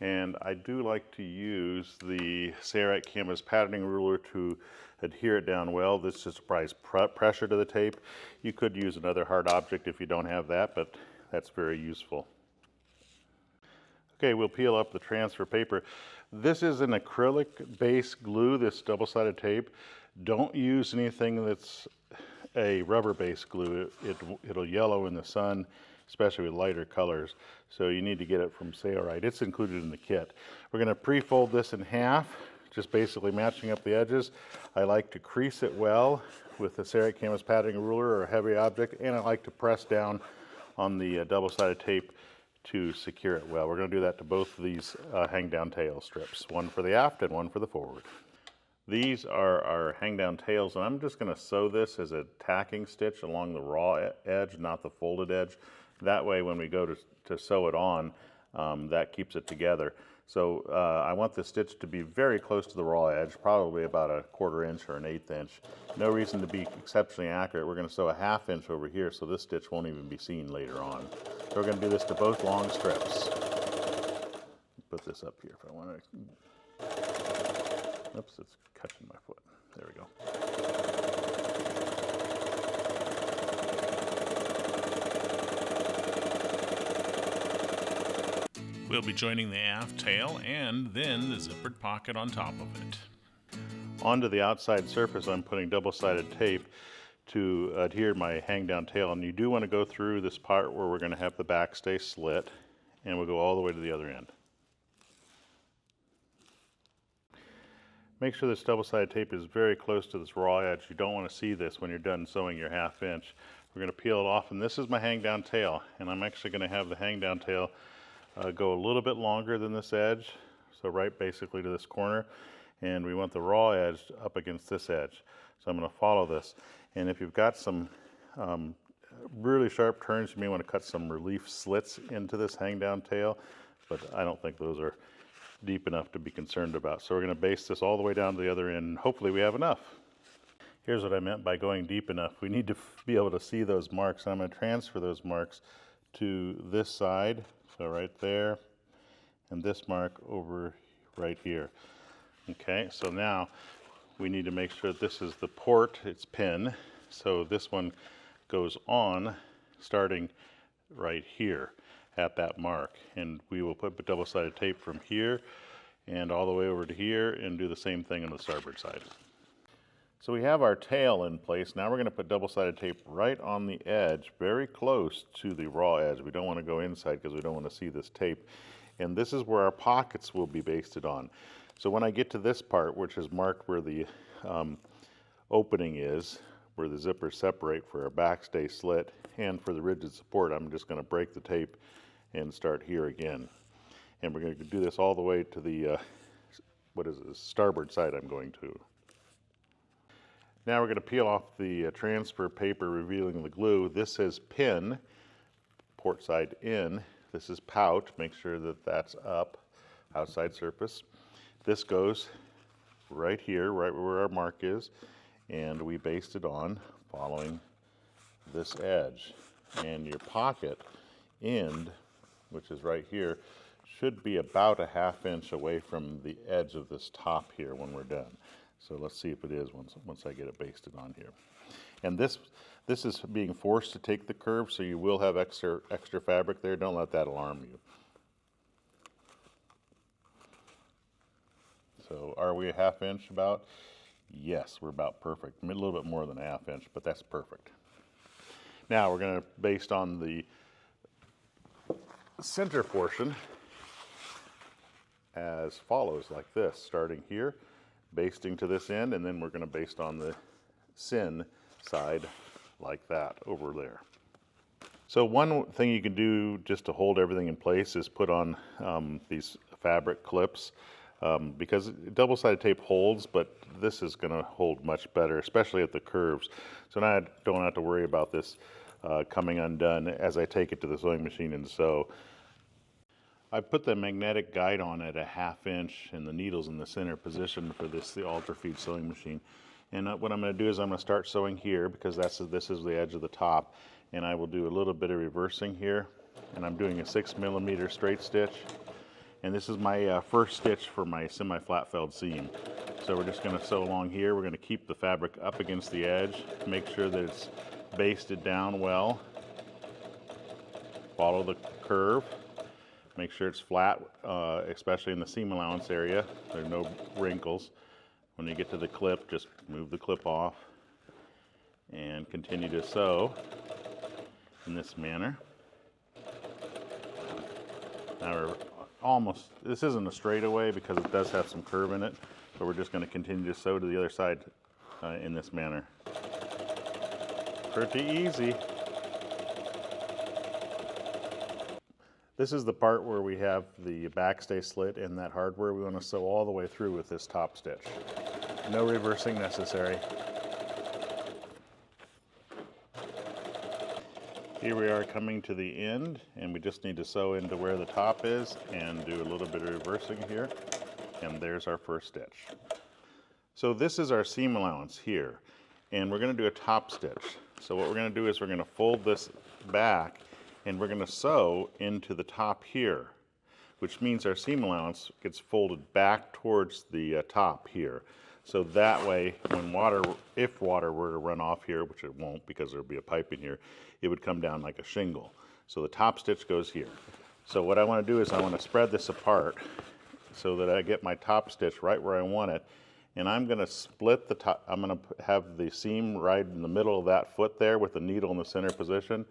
And I do like to use the Sailrite canvas patterning ruler to adhere it down well. This just applies pressure to the tape. You could use another hard object if you don't have that, but that's very useful. Okay, we'll peel up the transfer paper. This is an acrylic base glue, this double-sided tape. Don't use anything that's a rubber-based glue. It'll yellow in the sun, especially with lighter colors. So you need to get it from Sailrite. It's included in the kit. We're going to pre-fold this in half, just basically matching up the edges. I like to crease it well with the Sailrite canvas patterning ruler or a heavy object, and I like to press down on the double-sided tape to secure it well. We're going to do that to both of these hang-down tail strips, one for the aft and one for the forward. These are our hang-down tails, and I'm just going to sew this as a tacking stitch along the raw edge, not the folded edge. That way when we go to sew it on, that keeps it together. So I want the stitch to be very close to the raw edge, probably about a 1/4 inch or an 1/8 inch. No reason to be exceptionally accurate. We're going to sew a 1/2 inch over here, so this stitch won't even be seen later on. So we're going to do this to both long strips. Put this up here if I want to. Oops, it's catching my foot. There we go. We'll be joining the aft tail and then the zippered pocket on top of it. Onto the outside surface, I'm putting double-sided tape to adhere my hang-down tail, and you do want to go through this part where we're going to have the backstay slit, and we'll go all the way to the other end. Make sure this double-sided tape is very close to this raw edge. You don't want to see this when you're done sewing your 1/2 inch. We're going to peel it off, and this is my hang-down tail, and I'm actually going to have the hang-down tail go a little bit longer than this edge, so right basically to this corner, and we want the raw edge up against this edge. So I'm going to follow this, and if you've got some really sharp turns, you may want to cut some relief slits into this hang-down tail, but I don't think those are deep enough to be concerned about. So we're going to base this all the way down to the other end, and hopefully we have enough. Here's what I meant by going deep enough. We need to be able to see those marks, and I'm going to transfer those marks to this side. So right there, and this mark over right here. Okay, so now we need to make sure that this is the port, it's pin. So this one goes on starting right here at that mark. And we will put double-sided tape from here and all the way over to here and do the same thing on the starboard side. So we have our tail in place. Now we're going to put double-sided tape right on the edge, very close to the raw edge. We don't want to go inside because we don't want to see this tape. And this is where our pockets will be basted on. So when I get to this part, which is marked where the opening is, where the zippers separate for our backstay slit and for the rigid support, I'm just going to break the tape and start here again. And we're going to do this all the way to the, starboard side I'm going to. Now we're going to peel off the transfer paper revealing the glue. This says pin, port side in. This is pout, make sure that that's up, outside surface. This goes right here, right where our mark is, and we baste it on following this edge. And your pocket end, which is right here, should be about a 1/2 inch away from the edge of this top here when we're done. So let's see if it is once I get it basted on here. And this is being forced to take the curve, so you will have extra fabric there. Don't let that alarm you. So are we a 1/2 inch about? Yes, we're about perfect. A little bit more than a 1/2 inch, but that's perfect. Now we're going to baste on the center portion as follows, like this, starting here, basting to this end, and then we're going to baste on the sin side like that over there. So one thing you can do just to hold everything in place is put on these fabric clips because double-sided tape holds, but this is going to hold much better, especially at the curves. So now I don't have to worry about this coming undone as I take it to the sewing machine and sew. I put the magnetic guide on at a 1/2 inch and the needle's in the center position for the Ultra Feed sewing machine. And what I'm going to do is I'm going to start sewing here because this is the edge of the top, and I will do a little bit of reversing here, and I'm doing a 6mm straight stitch, And this is my first stitch for my semi-flat felled seam. So we're just going to sew along here. We're going to keep the fabric up against the edge, make sure that it's basted down well. Follow the curve. Make sure it's flat, especially in the seam allowance area. There's no wrinkles. When you get to the clip, just move the clip off and continue to sew in this manner. Now we're almost, this isn't a straightaway because it does have some curve in it, but we're just going to continue to sew to the other side in this manner. Pretty easy. This is the part where we have the backstay slit and that hardware. We want to sew all the way through with this top stitch. No reversing necessary. Here we are coming to the end, and we just need to sew into where the top is and do a little bit of reversing here. And there's our first stitch. So this is our seam allowance here, and we're going to do a top stitch. So what we're going to do is we're going to fold this back, and we're going to sew into the top here, which means our seam allowance gets folded back towards the top here. So that way, when if water were to run off here, which it won't because there'll be a pipe in here, it would come down like a shingle. So the top stitch goes here. So what I want to do is I want to spread this apart so that I get my top stitch right where I want it. And I'm going to split the top. I'm going to have the seam right in the middle of that foot there with the needle in the center position.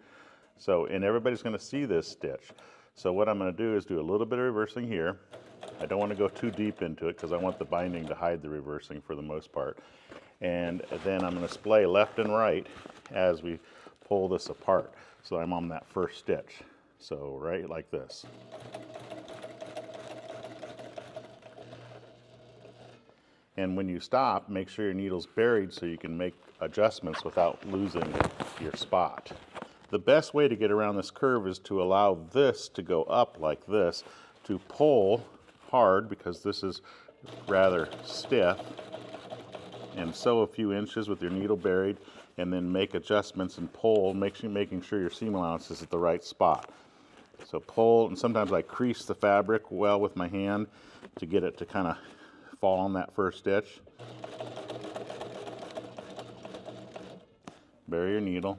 So, and everybody's going to see this stitch. So what I'm going to do is do a little bit of reversing here. I don't want to go too deep into it because I want the binding to hide the reversing for the most part. And then I'm going to splay left and right as we pull this apart. So I'm on that first stitch. So right like this. And when you stop, make sure your needle's buried so you can make adjustments without losing your spot. The best way to get around this curve is to allow this to go up like this, to pull hard because this is rather stiff, and sew a few inches with your needle buried, and then make adjustments and pull, making sure your seam allowance is at the right spot. So pull, and sometimes I crease the fabric well with my hand to get it to kind of fall on that first stitch. Bury your needle.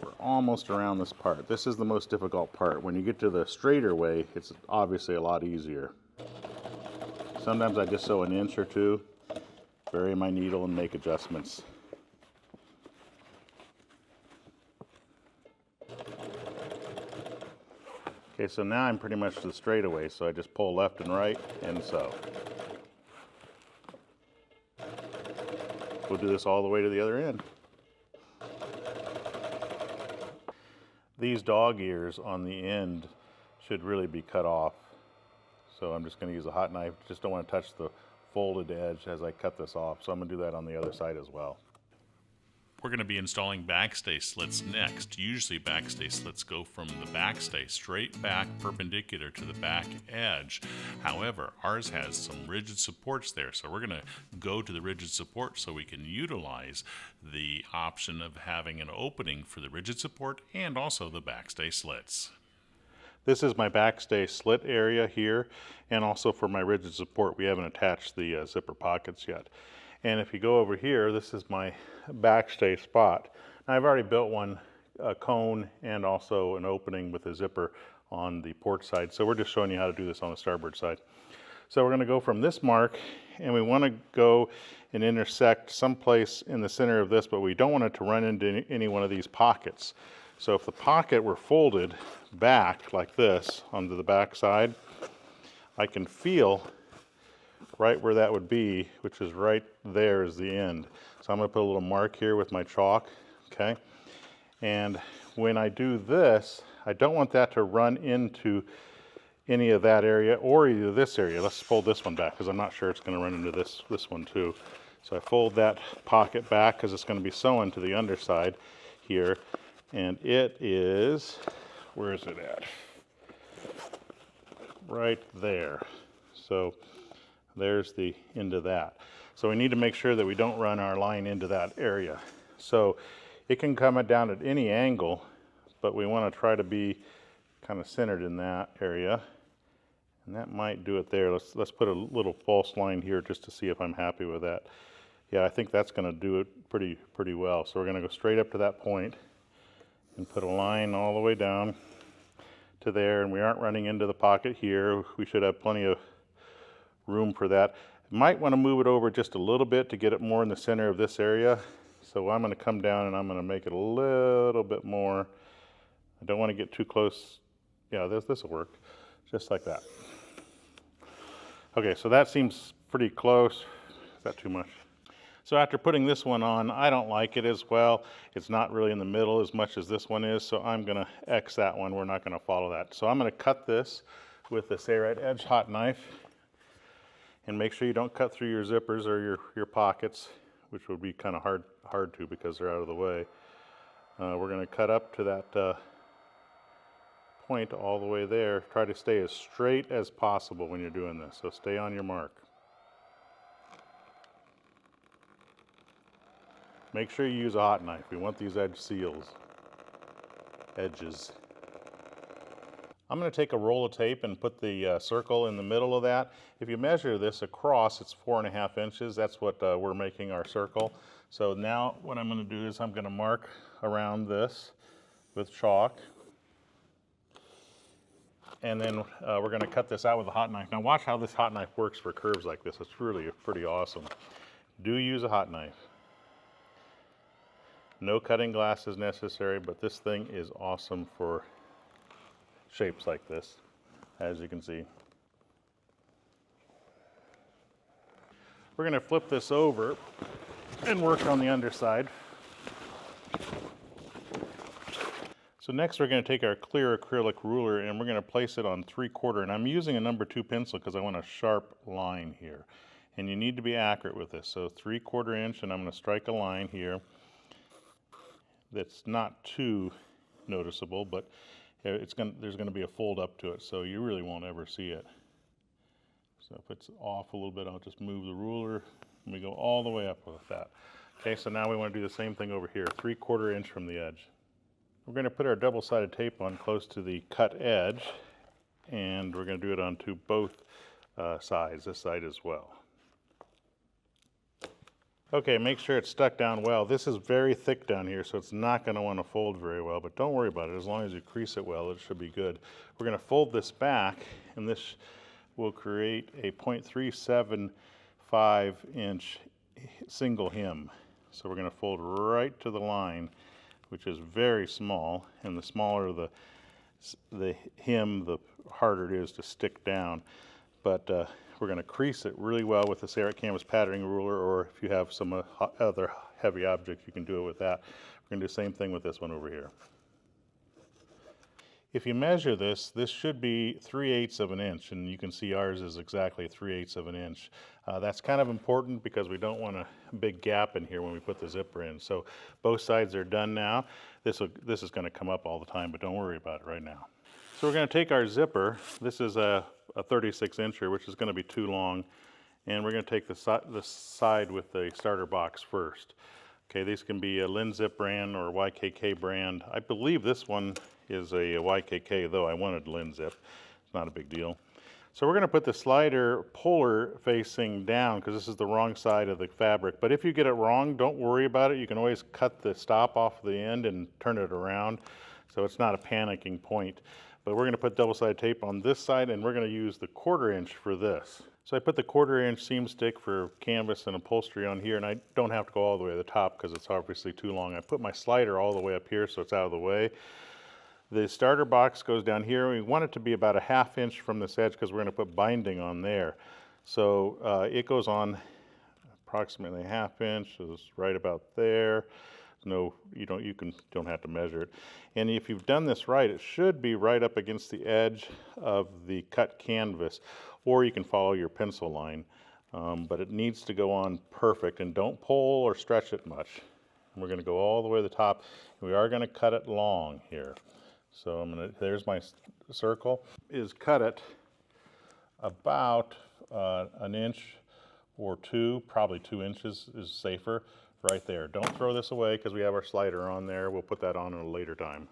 We're almost around this part. This is the most difficult part. When you get to the straighter way, it's obviously a lot easier. Sometimes I just sew an inch or two, bury my needle, and make adjustments. Okay, so now I'm pretty much the straightaway, so I just pull left and right and sew. We'll do this all the way to the other end. These dog ears on the end should really be cut off. So I'm just going to use a hot knife. Just don't want to touch the folded edge as I cut this off. So I'm going to do that on the other side as well. We're going to be installing backstay slits next. Usually backstay slits go from the backstay straight back perpendicular to the back edge. However, ours has some rigid supports there, so we're going to go to the rigid support so we can utilize the option of having an opening for the rigid support and also the backstay slits. This is my backstay slit area here, and also for my rigid support. We haven't attached the zipper pockets yet. And if you go over here, this is my backstay spot. Now, I've already built one, a cone, and also an opening with a zipper on the port side. So we're just showing you how to do this on the starboard side. So we're going to go from this mark, and we want to go and intersect someplace in the center of this, but we don't want it to run into any one of these pockets. So if the pocket were folded back like this onto the back side, I can feel right where that would be, which is right there is the end. So I'm going to put a little mark here with my chalk, okay? And when I do this, I don't want that to run into any of that area or either this area. Let's fold this one back because I'm not sure it's going to run into this one too. So I fold that pocket back because it's going to be sewn to the underside here. And it is, where is it at? Right there. So there's the end of that. So we need to make sure that we don't run our line into that area. So it can come down at any angle, but we want to try to be kind of centered in that area. And that might do it there. Let's put a little false line here just to see if I'm happy with that. Yeah, I think that's going to do it pretty well. So we're going to go straight up to that point and put a line all the way down to there, and we aren't running into the pocket here. We should have plenty of room for that. Might want to move it over just a little bit to get it more in the center of this area. So I'm going to come down and I'm going to make it a little bit more. I don't want to get too close. Yeah, this will work, just like that. Okay, so that seems pretty close. Is that too much? So after putting this one on, I don't like it as well. It's not really in the middle as much as this one is, so I'm going to X that one. We're not going to follow that. So I'm going to cut this with the Sailrite Edge hot knife. And make sure you don't cut through your zippers or your pockets, which would be kind of hard to because they're out of the way. We're going to cut up to that point all the way there. Try to stay as straight as possible when you're doing this, so stay on your mark. Make sure you use a hot knife. We want these edges. I'm going to take a roll of tape and put the circle in the middle of that. If you measure this across, it's 4.5 inches. That's what we're making our circle. So now what I'm going to do is I'm going to mark around this with chalk. And then we're going to cut this out with a hot knife. Now watch how this hot knife works for curves like this. It's really pretty awesome. Do use a hot knife. No cutting glass is necessary, but this thing is awesome for shapes like this, as you can see. We're going to flip this over and work on the underside. So next we're going to take our clear acrylic ruler and we're going to place it on 3/4, and I'm using a number 2 pencil because I want a sharp line here. And you need to be accurate with this. So 3/4 inch, and I'm going to strike a line here that's not too noticeable, but there's going to be a fold up to it, so you really won't ever see it. So if it's off a little bit, I'll just move the ruler and we go all the way up with that. Okay, so now we want to do the same thing over here, 3/4 inch from the edge. We're going to put our double-sided tape on close to the cut edge, and we're going to do it onto both sides, this side as well. Okay, make sure it's stuck down well. This is very thick down here, so it's not going to want to fold very well, but don't worry about it. As long as you crease it well, it should be good. We're going to fold this back, and this will create a 0.375 inch single hem. So we're going to fold right to the line, which is very small, and the smaller the hem, the harder it is to stick down. But we're going to crease it really well with the Sailrite canvas patterning ruler, or if you have some other heavy object, you can do it with that. We're going to do the same thing with this one over here. If you measure this, this should be 3/8 of an inch, and you can see ours is exactly 3/8 of an inch. That's kind of important because we don't want a big gap in here when we put the zipper in. So both sides are done now. This is going to come up all the time, but don't worry about it right now. So we're going to take our zipper. This is a 36 incher, which is going to be too long, and we're going to take the side with the starter box first. Okay, these can be a Linzip brand or YKK brand. I believe this one is a YKK, though I wanted Linzip. It's not a big deal. So we're going to put the slider polar facing down because this is the wrong side of the fabric. But if you get it wrong, don't worry about it. You can always cut the stop off the end and turn it around. So it's not a panicking point. But we're going to put double-sided tape on this side, and we're going to use the 1/4 inch for this. So I put the 1/4 inch seam stick for canvas and upholstery on here, and I don't have to go all the way to the top because it's obviously too long. I put my slider all the way up here so it's out of the way. The starter box goes down here. We want it to be about a 1/2 inch from this edge because we're going to put binding on there. So it goes on approximately a 1/2 inch, so it's right about there. No, you don't have to measure it. And if you've done this right, it should be right up against the edge of the cut canvas, or you can follow your pencil line. But it needs to go on perfect, and don't pull or stretch it much. And we're going to go all the way to the top. We are going to cut it long here. So there's my circle. Is cut it about an inch or two, probably 2 inches is safer. Right there. Don't throw this away because we have our slider on there. We'll put that on at a later time.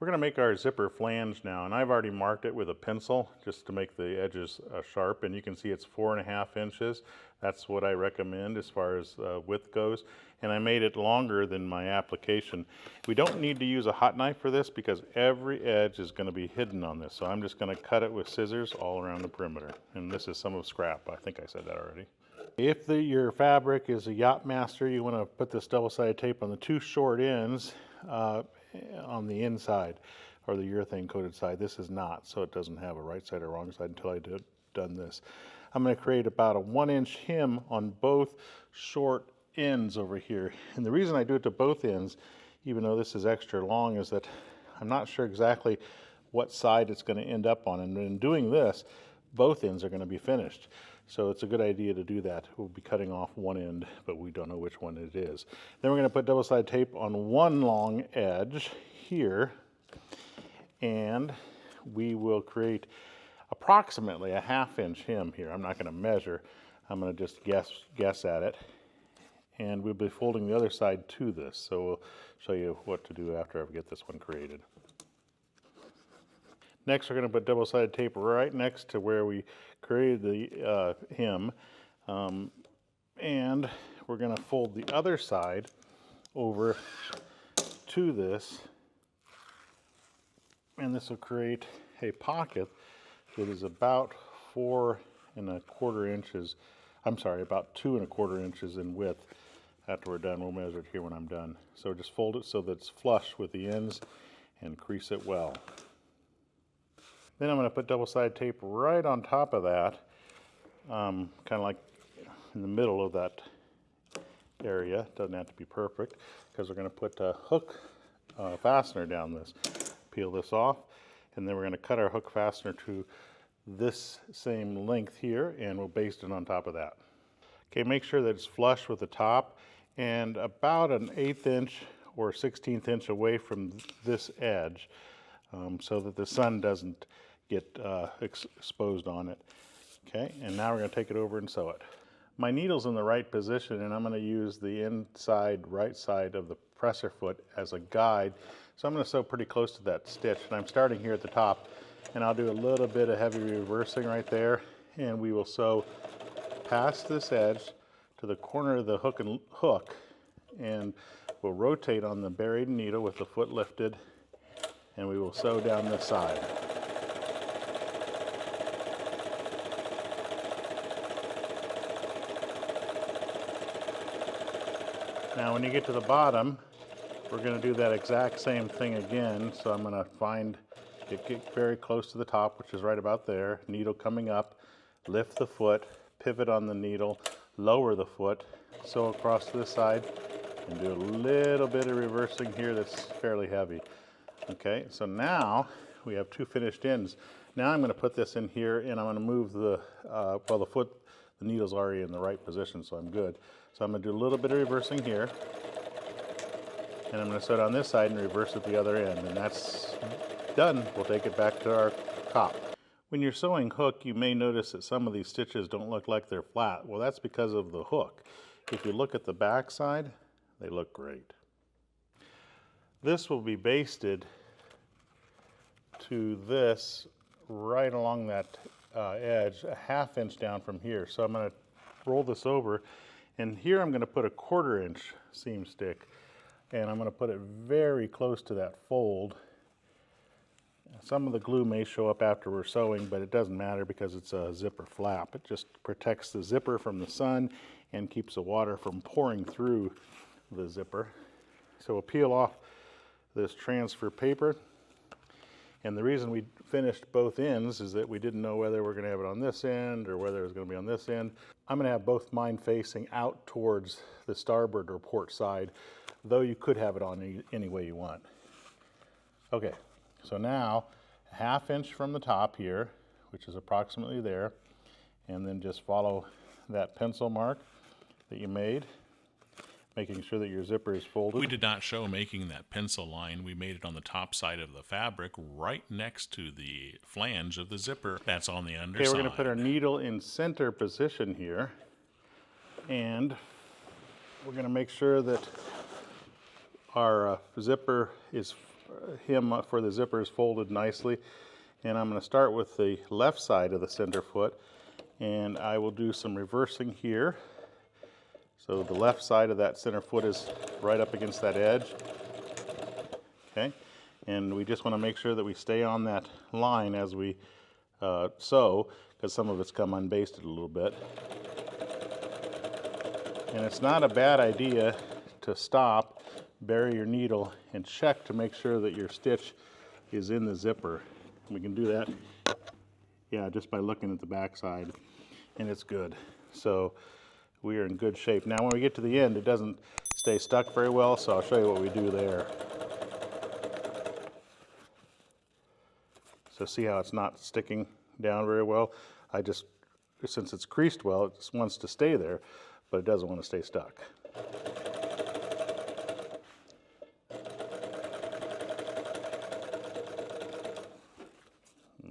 We're going to make our zipper flange now, and I've already marked it with a pencil just to make the edges sharp, and you can see it's 4.5 inches. That's what I recommend as far as width goes, and I made it longer than my application. We don't need to use a hot knife for this because every edge is going to be hidden on this, so I'm just going to cut it with scissors all around the perimeter, and this is some of scrap. I think I said that already. If your fabric is a Yacht Master, you want to put this double-sided tape on the 2 short ends on the inside, or the urethane coated side. This is not, so it doesn't have a right side or wrong side until I done this. I'm going to create about a 1-inch hem on both short ends over here. And the reason I do it to both ends, even though this is extra long, is that I'm not sure exactly what side it's going to end up on. And in doing this, both ends are going to be finished. So it's a good idea to do that. We'll be cutting off one end, but we don't know which one it is. Then we're going to put double-sided tape on one long edge here, and we will create approximately a 1/2 inch hem here. I'm not going to measure. I'm going to just guess at it. And we'll be folding the other side to this. So we'll show you what to do after I get this one created. Next, we're going to put double-sided tape right next to where we created the hem, and we're going to fold the other side over to this, and this will create a pocket that is about 4¼ inches. I'm sorry, about 2¼ inches in width. After we're done, we'll measure it here when I'm done. So just fold it so that it's flush with the ends and crease it well. Then I'm going to put double-sided tape right on top of that, kind of like in the middle of that area. Doesn't have to be perfect because we're going to put a hook fastener down this. Peel this off, and then we're going to cut our hook fastener to this same length here, and we'll baste it on top of that. Okay, make sure that it's flush with the top and about an 1/8 inch or 1/16 inch away from this edge, so that the sun doesn't get exposed on it. Okay, and now we're going to take it over and sew it. My needle's in the right position, and I'm going to use the inside right side of the presser foot as a guide. So I'm going to sew pretty close to that stitch, and I'm starting here at the top, and I'll do a little bit of heavy reversing right there, and we will sew past this edge to the corner of the hook, and we'll rotate on the buried needle with the foot lifted, and we will sew down this side. Now when you get to the bottom, we're going to do that exact same thing again. So I'm going to get very close to the top, which is right about there, needle coming up, lift the foot, pivot on the needle, lower the foot, sew across to this side, and do a little bit of reversing here that's fairly heavy. Okay, so now we have 2 finished ends. Now I'm going to put this in here, and I'm going to move the the needle's already in the right position, so I'm good. So I'm going to do a little bit of reversing here, and I'm going to sew it on this side and reverse at the other end, and that's done. We'll take it back to our top. When you're sewing hook, you may notice that some of these stitches don't look like they're flat. Well, that's because of the hook. If you look at the back side, they look great. This will be basted to this right along that edge, a 1/2 inch down from here. So I'm going to roll this over, and here I'm going to put a 1/4 inch seam stick, and I'm going to put it very close to that fold. Some of the glue may show up after we're sewing, but it doesn't matter because it's a zipper flap. It just protects the zipper from the sun and keeps the water from pouring through the zipper. So we'll peel off this transfer paper. And the reason we finished both ends is that we didn't know whether we're going to have it on this end or whether it was going to be on this end. I'm going to have both mine facing out towards the starboard or port side, though you could have it on any way you want. Okay, so now a 1/2 inch from the top here, which is approximately there, and then just follow that pencil mark that you made, making sure that your zipper is folded. We did not show making that pencil line. We made it on the top side of the fabric right next to the flange of the zipper. That's on the underside. Okay, we're going to put our needle in center position here, and we're going to make sure that our zipper is hem for the zipper is folded nicely. And I'm going to start with the left side of the center foot, and I will do some reversing here. So the left side of that center foot is right up against that edge. Okay, and we just want to make sure that we stay on that line as we sew, because some of it's come unbasted a little bit. And it's not a bad idea to stop, bury your needle, and check to make sure that your stitch is in the zipper. We can do that, yeah, just by looking at the back side, and it's good. So we are in good shape. Now when we get to the end, it doesn't stay stuck very well, so I'll show you what we do there. So see how it's not sticking down very well? Since it's creased well, it just wants to stay there, but it doesn't want to stay stuck.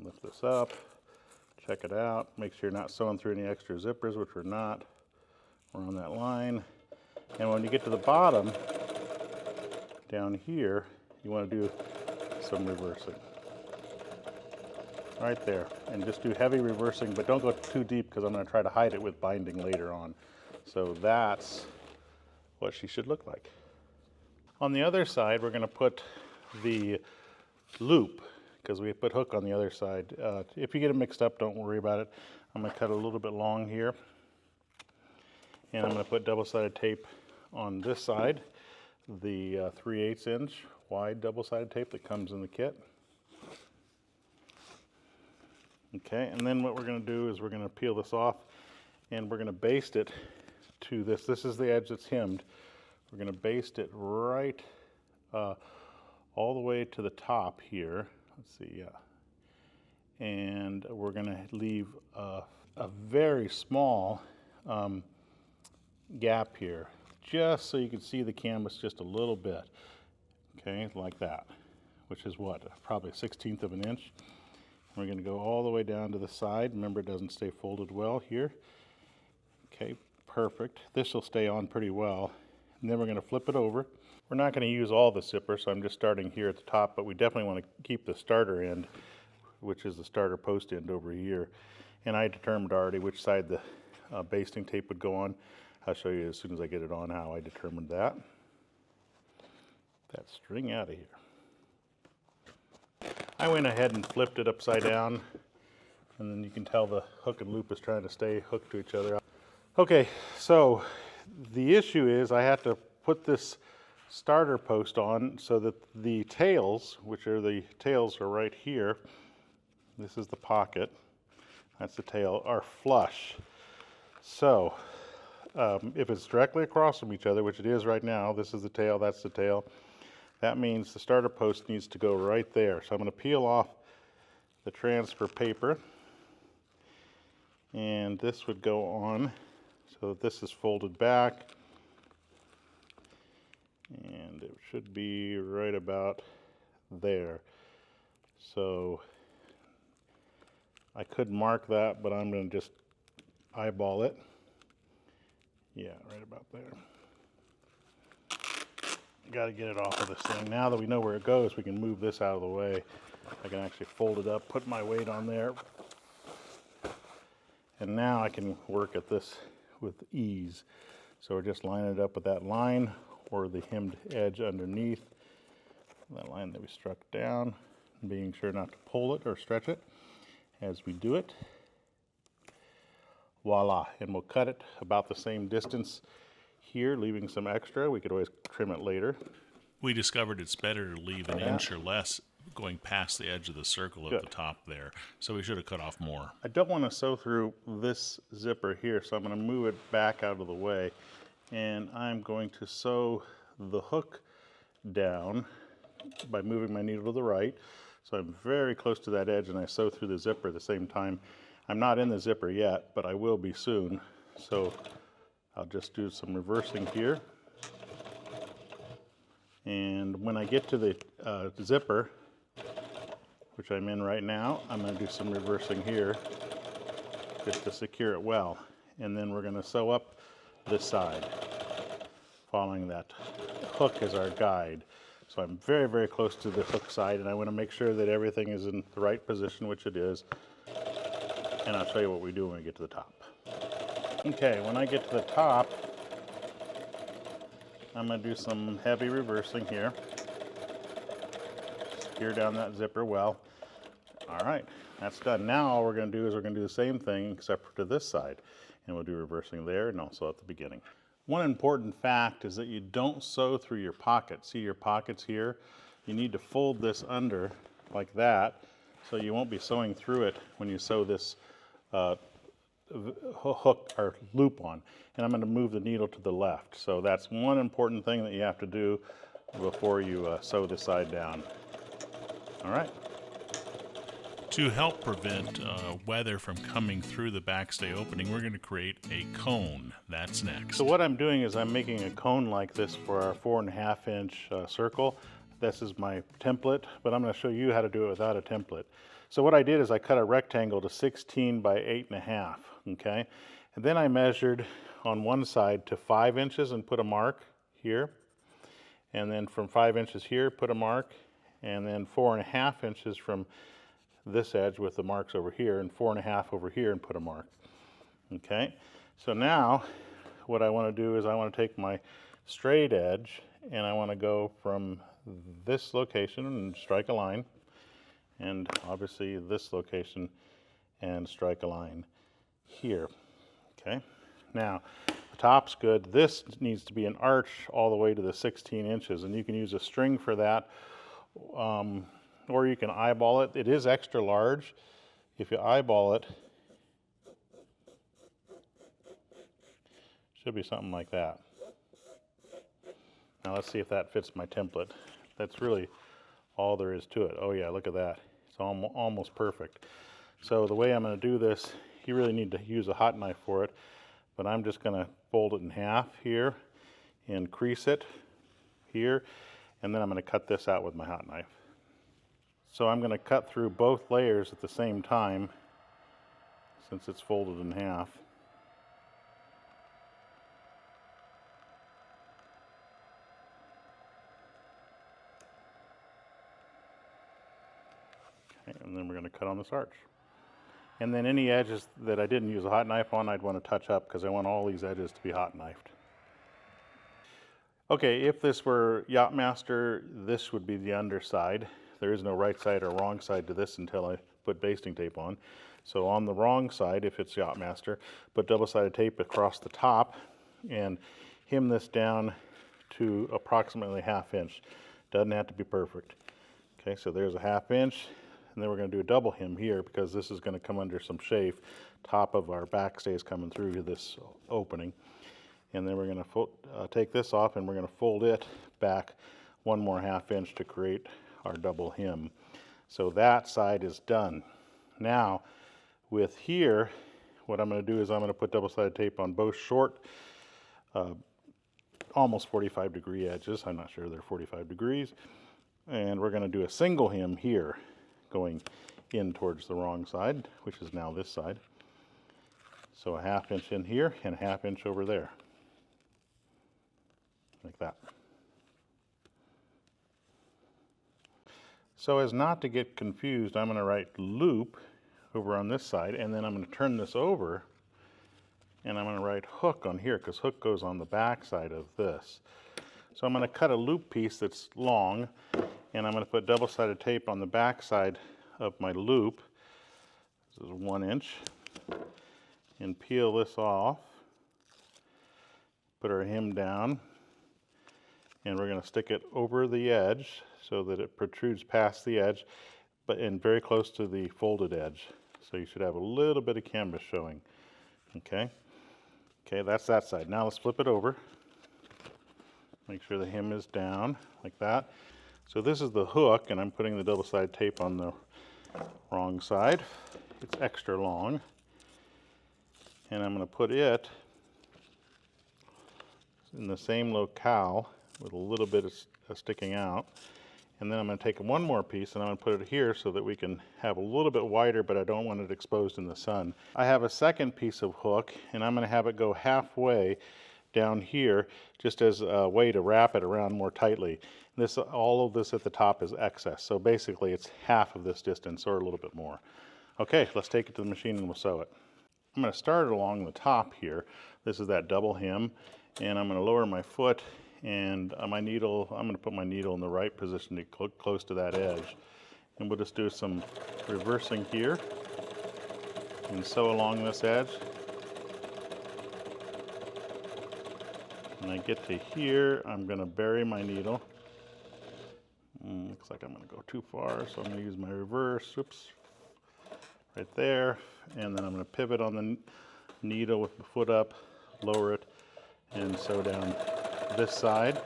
Lift this up, check it out, make sure you're not sewing through any extra zippers, which we're not. We're on that line. And when you get to the bottom, down here, you want to do some reversing. Right there, and just do heavy reversing, but don't go too deep because I'm going to try to hide it with binding later on. So that's what she should look like. On the other side, we're going to put the loop, because we put hook on the other side. If you get it mixed up, don't worry about it. I'm going to cut a little bit long here, and I'm going to put double-sided tape on this side, the 3/8 inch wide double-sided tape that comes in the kit. Okay, and then what we're going to do is we're going to peel this off, and we're going to baste it to this. This is the edge that's hemmed. We're going to baste it right all the way to the top here. Let's see, yeah. And we're going to leave a very small gap here, just so you can see the canvas just a little bit. Okay, like that, which is what, probably a 1/16 of an inch. We're going to go all the way down to the side. Remember, it doesn't stay folded well here. Okay, perfect. This will stay on pretty well. And then we're going to flip it over. We're not going to use all the zipper, so I'm just starting here at the top, but we definitely want to keep the starter end, which is the starter post end over here. And I determined already which side the basting tape would go on. I'll show you as soon as I get it on how I determined that. That string out of here. I went ahead and flipped it upside down, and then you can tell the hook and loop is trying to stay hooked to each other. Okay, so the issue is I have to put this starter post on so that the tails, which are the tails are right here, this is the pocket, that's the tail, are flush. So if it's directly across from each other, which it is right now, this is the tail, that's the tail, that means the starter post needs to go right there. So I'm going to peel off the transfer paper, and this would go on so that this is folded back, and it should be right about there. So I could mark that, but I'm going to just eyeball it. Yeah, right about there. Got to get it off of this thing. Now that we know where it goes, we can move this out of the way. I can actually fold it up, put my weight on there, and now I can work at this with ease. So we're just lining it up with that line or the hemmed edge underneath, that line that we struck down, being sure not to pull it or stretch it as we do it. Voila, and we'll cut it about the same distance here, leaving some extra. We could always trim it later. We discovered it's better to leave an inch or less going past the edge of the circle at the top there. So we should have cut off more. I don't want to sew through this zipper here, so I'm going to move it back out of the way. And I'm going to sew the hook down by moving my needle to the right. So I'm very close to that edge, and I sew through the zipper at the same time. I'm not in the zipper yet, but I will be soon. So I'll just do some reversing here. And when I get to the zipper, which I'm in right now, I'm going to do some reversing here just to secure it well. And then we're going to sew up this side, following that hook as our guide. So I'm very, very close to the hook side, and I want to make sure that everything is in the right position, which it is. And I'll show you what we do when we get to the top. Okay, when I get to the top, I'm going to do some heavy reversing here. Secure down that zipper well. All right, that's done. Now all we're going to do is we're going to do the same thing except for to this side. And we'll do reversing there and also at the beginning. One important fact is that you don't sew through your pocket. See your pockets here? You need to fold this under like that so you won't be sewing through it when you sew this hook or loop on. And I'm going to move the needle to the left. So that's one important thing that you have to do before you sew this side down. All right. To help prevent weather from coming through the backstay opening, we're going to create a cone. That's next. So what I'm doing is I'm making a cone like this for our 4.5 inch circle. This is my template, but I'm going to show you how to do it without a template. So what I did is I cut a rectangle to 16 by 8.5, okay? And then I measured on one side to 5 inches and put a mark here. And then from 5 inches here, put a mark. And then 4.5 inches from this edge with the marks over here, and 4.5 over here and put a mark. Okay, so now what I want to do is I want to take my straight edge and I want to go from this location and strike a line, and obviously this location and strike a line here. Okay, now the top's good. This needs to be an arch all the way to the 16 inches, and you can use a string for that. Or you can eyeball it. It is extra large. If you eyeball it, should be something like that. Now let's see if that fits my template. That's really all there is to it. Oh yeah, look at that. It's almost perfect. So the way I'm going to do this, you really need to use a hot knife for it, but I'm just going to fold it in half here and crease it here, and then I'm going to cut this out with my hot knife. So I'm going to cut through both layers at the same time since it's folded in half. Okay, and then we're going to cut on this arch. And then any edges that I didn't use a hot knife on, I'd want to touch up because I want all these edges to be hot knifed. Okay, if this were Yachtmaster, this would be the underside. There is no right side or wrong side to this until I put basting tape on. So on the wrong side, if it's Yachtmaster, put double-sided tape across the top and hem this down to approximately 1/2 inch. Doesn't have to be perfect. Okay, so there's a 1/2 inch, and then we're going to do a double hem here because this is going to come under some chafe. Top of our backstay is coming through this opening. And then we're going to take this off and we're going to fold it back one more 1/2 inch to create our double hem. So that side is done. Now with here, what I'm going to do is I'm going to put double-sided tape on both short, almost 45-degree edges. I'm not sure they're 45 degrees. And we're going to do a single hem here going in towards the wrong side, which is now this side. So a 1/2 inch in here and a 1/2 inch over there. Like that. So as not to get confused, I'm going to write loop over on this side, and then I'm going to turn this over, and I'm going to write hook on here, because hook goes on the back side of this. So I'm going to cut a loop piece that's long, and I'm going to put double-sided tape on the back side of my loop. This is 1 inch. And peel this off. Put our hem down. And we're going to stick it over the edge so that it protrudes past the edge, but very close to the folded edge. So you should have a little bit of canvas showing. Okay? Okay, that's that side. Now let's flip it over. Make sure the hem is down like that. So this is the hook, and I'm putting the double-sided tape on the wrong side. It's extra long. And I'm going to put it in the same locale with a little bit of sticking out. And then I'm going to take one more piece and I'm going to put it here so that we can have a little bit wider, but I don't want it exposed in the sun. I have a second piece of hook, and I'm going to have it go halfway down here just as a way to wrap it around more tightly. This, all of this at the top is excess, so basically it's half of this distance or a little bit more. Okay, let's take it to the machine and we'll sew it. I'm going to start along the top here. This is that double hem, and I'm going to lower my foot and my needle, I'm going to put my needle in the right position to close to that edge. And we'll just do some reversing here and sew along this edge. When I get to here, I'm going to bury my needle. Looks like I'm going to go too far, so I'm going to use my reverse. Oops. Right there. And then I'm going to pivot on the needle with the foot up, lower it, and sew down this side.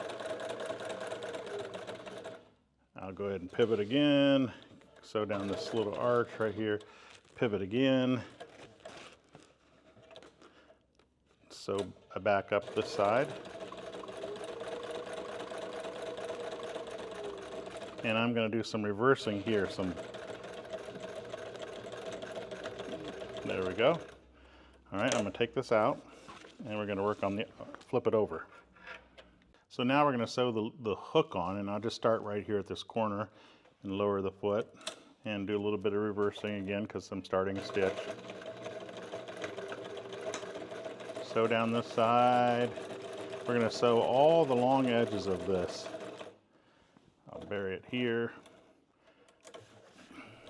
I'll go ahead and pivot again, sew down this little arch right here, pivot again, sew back up this side. And I'm going to do some reversing here, there we go. All right, I'm going to take this out and we're going to work on the, flip it over. So now we're going to sew the hook on, and I'll just start right here at this corner and lower the foot and do a little bit of reversing again because I'm starting a stitch. Sew down this side. We're going to sew all the long edges of this. I'll bury it here.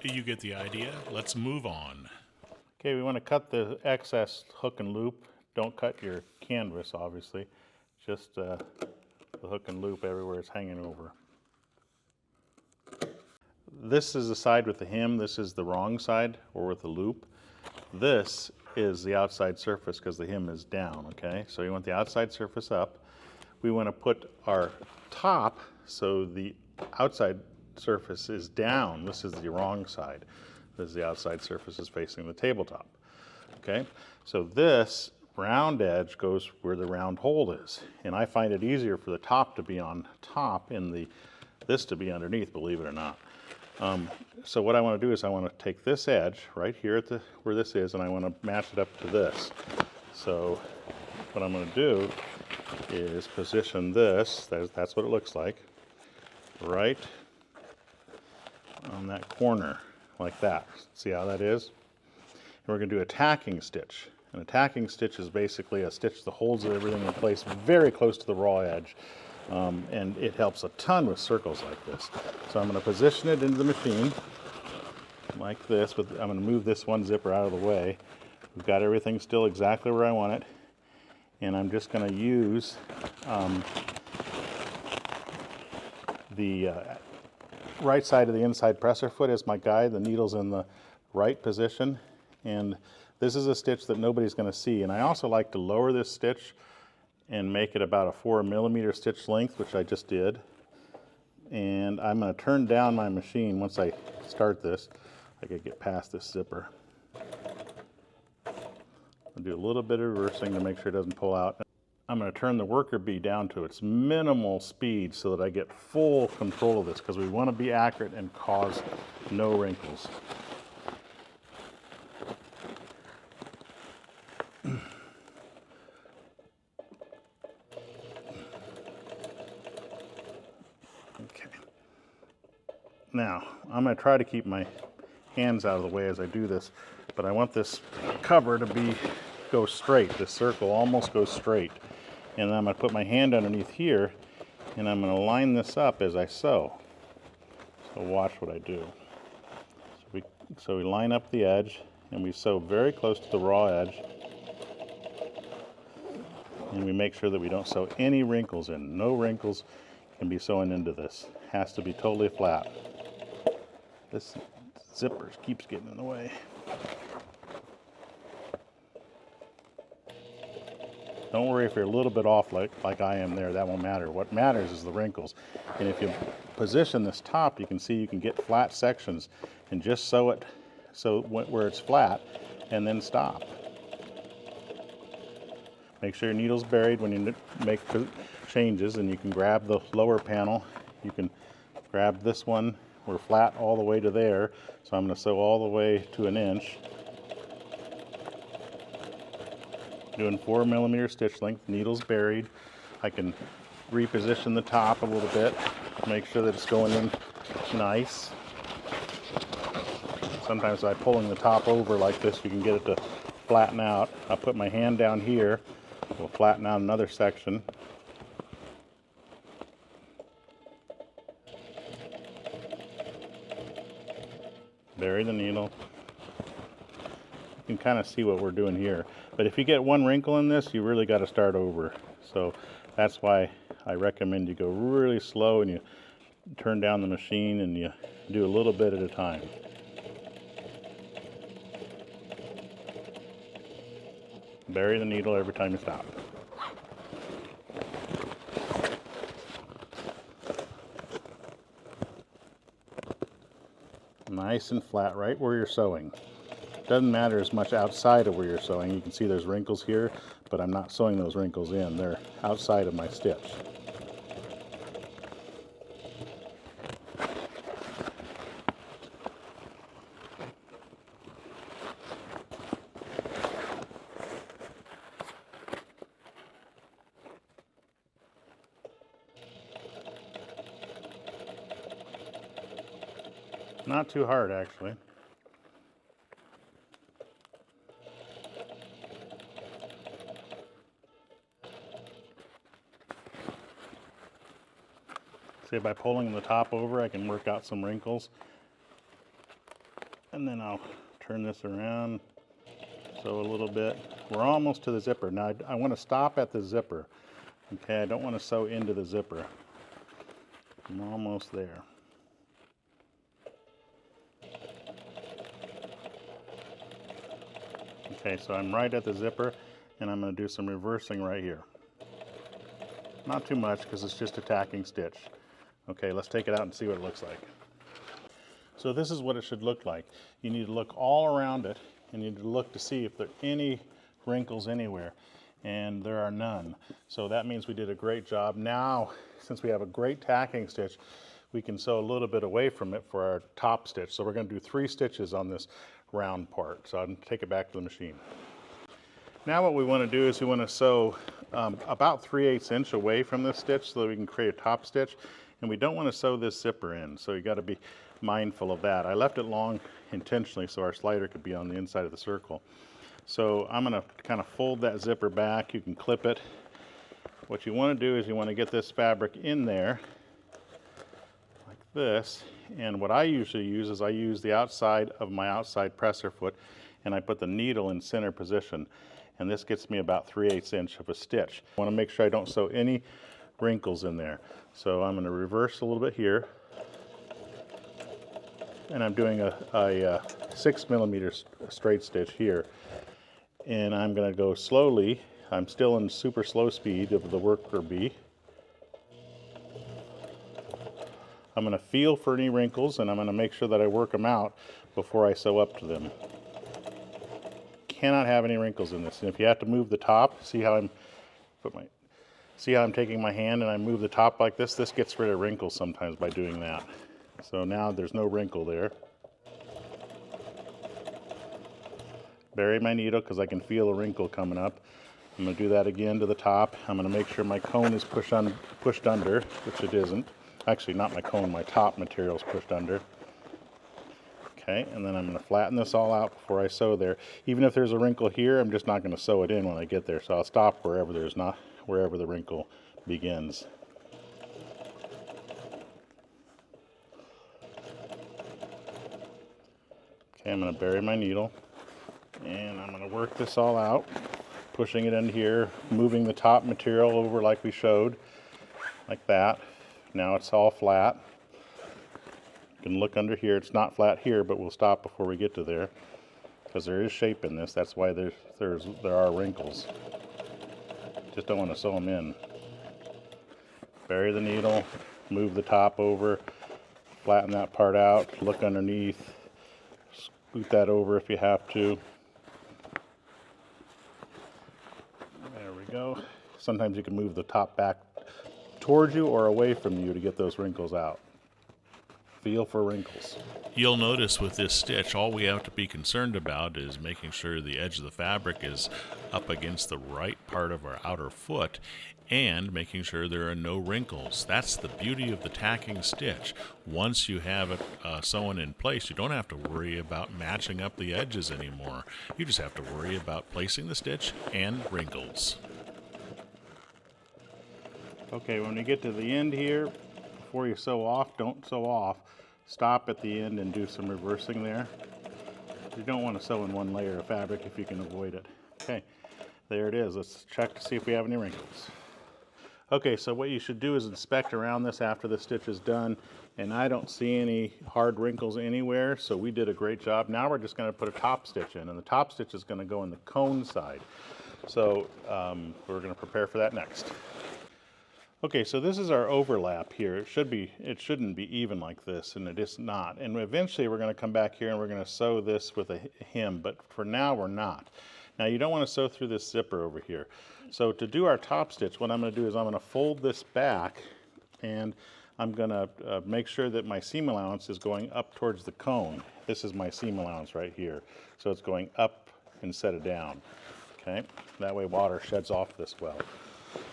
You get the idea. Let's move on. Okay, we want to cut the excess hook and loop. Don't cut your canvas, obviously. Just the hook and loop everywhere it's hanging over. This is the side with the hem. This is the wrong side, or with the loop. This is the outside surface because the hem is down, okay? So you want the outside surface up. We want to put our top so the outside surface is down. This is the wrong side. This is the outside surface is facing the tabletop, okay? So this round edge goes where the round hole is. And I find it easier for the top to be on top and this to be underneath, believe it or not. So what I want to do is I want to take this edge right here at where this is, and I want to match it up to this. So what I'm going to do is position this, that's what it looks like, right on that corner, like that. See how that is? And we're going to do a tacking stitch. And a tacking stitch is basically a stitch that holds everything in place very close to the raw edge. And it helps a ton with circles like this. So I'm going to position it into the machine like this. I'm going to move this one zipper out of the way. We've got everything still exactly where I want it. And I'm just going to use the right side of the inside presser foot as my guide. The needle's in the right position. And this is a stitch that nobody's going to see. And I also like to lower this stitch and make it about a 4 millimeter stitch length, which I just did. And I'm going to turn down my machine once I start this. I could get past this zipper. I'll do a little bit of reversing to make sure it doesn't pull out. I'm going to turn the worker bee down to its minimal speed so that I get full control of this, because we want to be accurate and cause no wrinkles. Now, I'm going to try to keep my hands out of the way as I do this, but I want this cover to go straight. This circle almost goes straight. And then I'm going to put my hand underneath here, and I'm going to line this up as I sew. So watch what I do. So we line up the edge, and we sew very close to the raw edge. And we make sure that we don't sew any wrinkles in. No wrinkles can be sewn into this. Has to be totally flat. This zipper keeps getting in the way. Don't worry if you're a little bit off like I am there, that won't matter. What matters is the wrinkles. And if you position this top, you can see you can get flat sections and just sew it so where it's flat and then stop. Make sure your needle's buried when you make changes, and you can grab the lower panel. You can grab this one. We're flat all the way to there, so I'm going to sew all the way to 1 inch. Doing 4mm stitch length, needle's buried. I can reposition the top a little bit, make sure that it's going in nice. Sometimes by pulling the top over like this, you can get it to flatten out. I'll put my hand down here, we'll flatten out another section. Bury the needle. You can kind of see what we're doing here. But if you get one wrinkle in this, you really got to start over. So that's why I recommend you go really slow and you turn down the machine and you do a little bit at a time. Bury the needle every time you stop. Nice and flat right where you're sewing. Doesn't matter as much outside of where you're sewing. You can see there's wrinkles here, but I'm not sewing those wrinkles in. They're outside of my stitch. Not too hard, actually. See, by pulling the top over, I can work out some wrinkles. And then I'll turn this around, sew a little bit. We're almost to the zipper. Now, I want to stop at the zipper. Okay, I don't want to sew into the zipper. I'm almost there. Okay, so I'm right at the zipper, and I'm going to do some reversing right here. Not too much, because it's just a tacking stitch. Okay, let's take it out and see what it looks like. So this is what it should look like. You need to look all around it, and you need to look to see if there are any wrinkles anywhere, and there are none. So that means we did a great job. Now, since we have a great tacking stitch, we can sew a little bit away from it for our top stitch. So we're going to do 3 stitches on this round part. So I'll take it back to the machine. Now what we want to do is we want to sew about 3/8 inch away from this stitch so that we can create a top stitch. And we don't want to sew this zipper in, so you got to be mindful of that. I left it long intentionally so our slider could be on the inside of the circle. So I'm going to kind of fold that zipper back. You can clip it. What you want to do is you want to get this fabric in there like this. And what I usually use is I use the outside of my outside presser foot and I put the needle in center position. And this gets me about 3/8 inch of a stitch. I want to make sure I don't sew any wrinkles in there. So I'm going to reverse a little bit here. And I'm doing a 6mm straight stitch here. And I'm going to go slowly. I'm still in super slow speed of the worker bee. I'm going to feel for any wrinkles and I'm going to make sure that I work them out before I sew up to them. Cannot have any wrinkles in this. And if you have to move the top, see how I'm taking my hand and I move the top like this? This gets rid of wrinkles sometimes by doing that. So now there's no wrinkle there. Bury my needle because I can feel a wrinkle coming up. I'm going to do that again to the top. I'm going to make sure my cone is pushed under, which it isn't. Actually, not my cone, my top material is pushed under. Okay, and then I'm going to flatten this all out before I sew there. Even if there's a wrinkle here, I'm just not going to sew it in when I get there. So I'll stop wherever the wrinkle begins. Okay, I'm going to bury my needle and I'm going to work this all out, pushing it in here, moving the top material over like we showed, like that. Now it's all flat. You can look under here. It's not flat here, but we'll stop before we get to there because there is shape in this. That's why there are wrinkles. Just don't want to sew them in. Bury the needle, move the top over, flatten that part out, look underneath, scoot that over if you have to. There we go. Sometimes you can move the top back towards you or away from you to get those wrinkles out. feel for wrinkles. You'll notice with this stitch, all we have to be concerned about is making sure the edge of the fabric is up against the right part of our outer foot and making sure there are no wrinkles. That's the beauty of the tacking stitch. Once you have it sewn in place, you don't have to worry about matching up the edges anymore. You just have to worry about placing the stitch and wrinkles. Okay, when we get to the end here, before you sew off, don't sew off. Stop at the end and do some reversing there. You don't want to sew in one layer of fabric if you can avoid it. Okay, there it is. Let's check to see if we have any wrinkles. Okay, so what you should do is inspect around this after the stitch is done, and I don't see any hard wrinkles anywhere, so we did a great job. Now we're just going to put a top stitch in, and the top stitch is going to go in the cone side. So we're going to prepare for that next. Okay, so this is our overlap here. It shouldn't be even like this, and it is not. And eventually we're going to come back here and we're going to sew this with a hem, but for now we're not. Now you don't want to sew through this zipper over here. So to do our top stitch, what I'm going to do is I'm going to fold this back, and I'm going to make sure that my seam allowance is going up towards the cone. This is my seam allowance right here. So it's going up instead of down. Okay, that way water sheds off this well.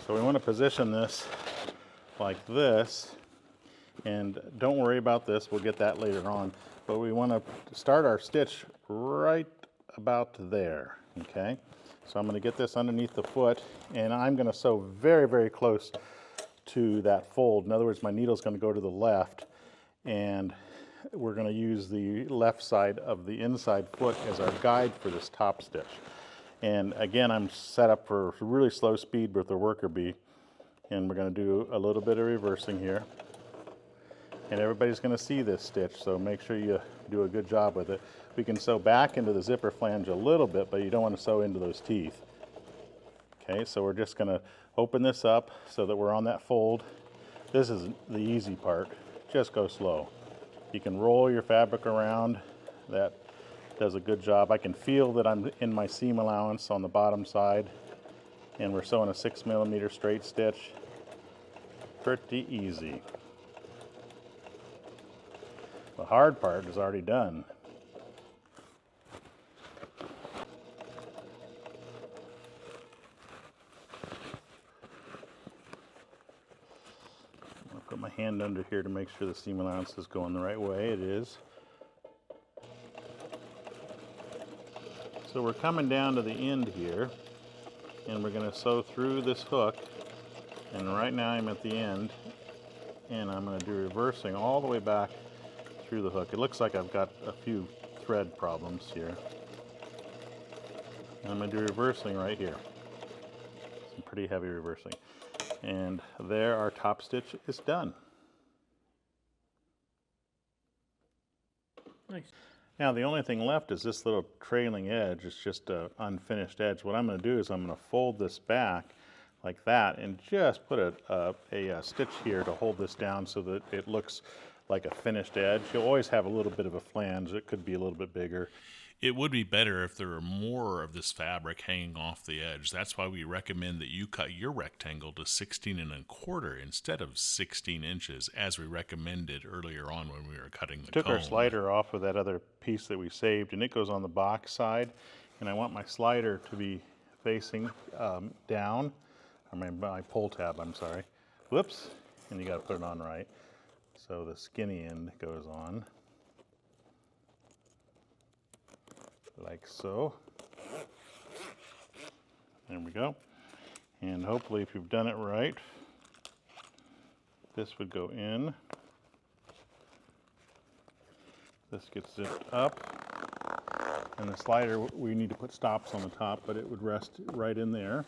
So we want to position this like this, and don't worry about this, we'll get that later on, but we want to start our stitch right about there, okay? So I'm going to get this underneath the foot, and I'm going to sew very, very close to that fold. In other words, my needle is going to go to the left, and we're going to use the left side of the inside foot as our guide for this top stitch. And again, I'm set up for really slow speed with the worker bee, and we're going to do a little bit of reversing here. And everybody's going to see this stitch, so make sure you do a good job with it. We can sew back into the zipper flange a little bit, but you don't want to sew into those teeth. Okay, so we're just going to open this up so that we're on that fold. This is the easy part. Just go slow. You can roll your fabric around. That does a good job. I can feel that I'm in my seam allowance on the bottom side, and we're sewing a 6mm straight stitch. Pretty easy. The hard part is already done. I'll put my hand under here to make sure the seam allowance is going the right way. It is. So we're coming down to the end here, and we're going to sew through this hook, and right now I'm at the end, and I'm going to do reversing all the way back through the hook. It looks like I've got a few thread problems here. And I'm going to do reversing right here. Some pretty heavy reversing. And there our top stitch is done. Nice. Now the only thing left is this little trailing edge. It's just an unfinished edge. What I'm going to do is I'm going to fold this back like that and just put a stitch here to hold this down so that it looks like a finished edge. You'll always have a little bit of a flange. It could be a little bit bigger. It would be better if there were more of this fabric hanging off the edge. That's why we recommend that you cut your rectangle to 16 1/4 instead of 16 inches, as we recommended earlier on when we were cutting the Took cone. our slider off of that other piece that we saved, and it goes on the box side, and I want my slider to be facing down, or my pull tab, I'm sorry. Whoops, and you got to put it on right. So the skinny end goes on. Like so. There we go. And hopefully if you've done it right, this would go in. This gets zipped up. And the slider, we need to put stops on the top, but it would rest right in there,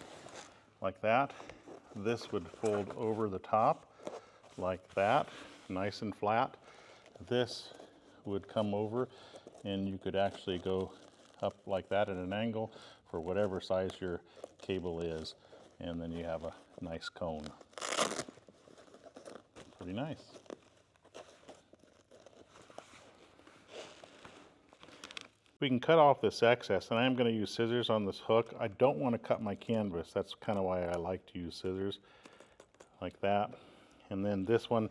like that. This would fold over the top, like that, nice and flat. This would come over, and you could actually go up like that at an angle for whatever size your cable is, and then you have a nice cone. Pretty nice. We can cut off this excess, and I'm going to use scissors on this hook. I don't want to cut my canvas. That's kind of why I like to use scissors, like that. And then this one,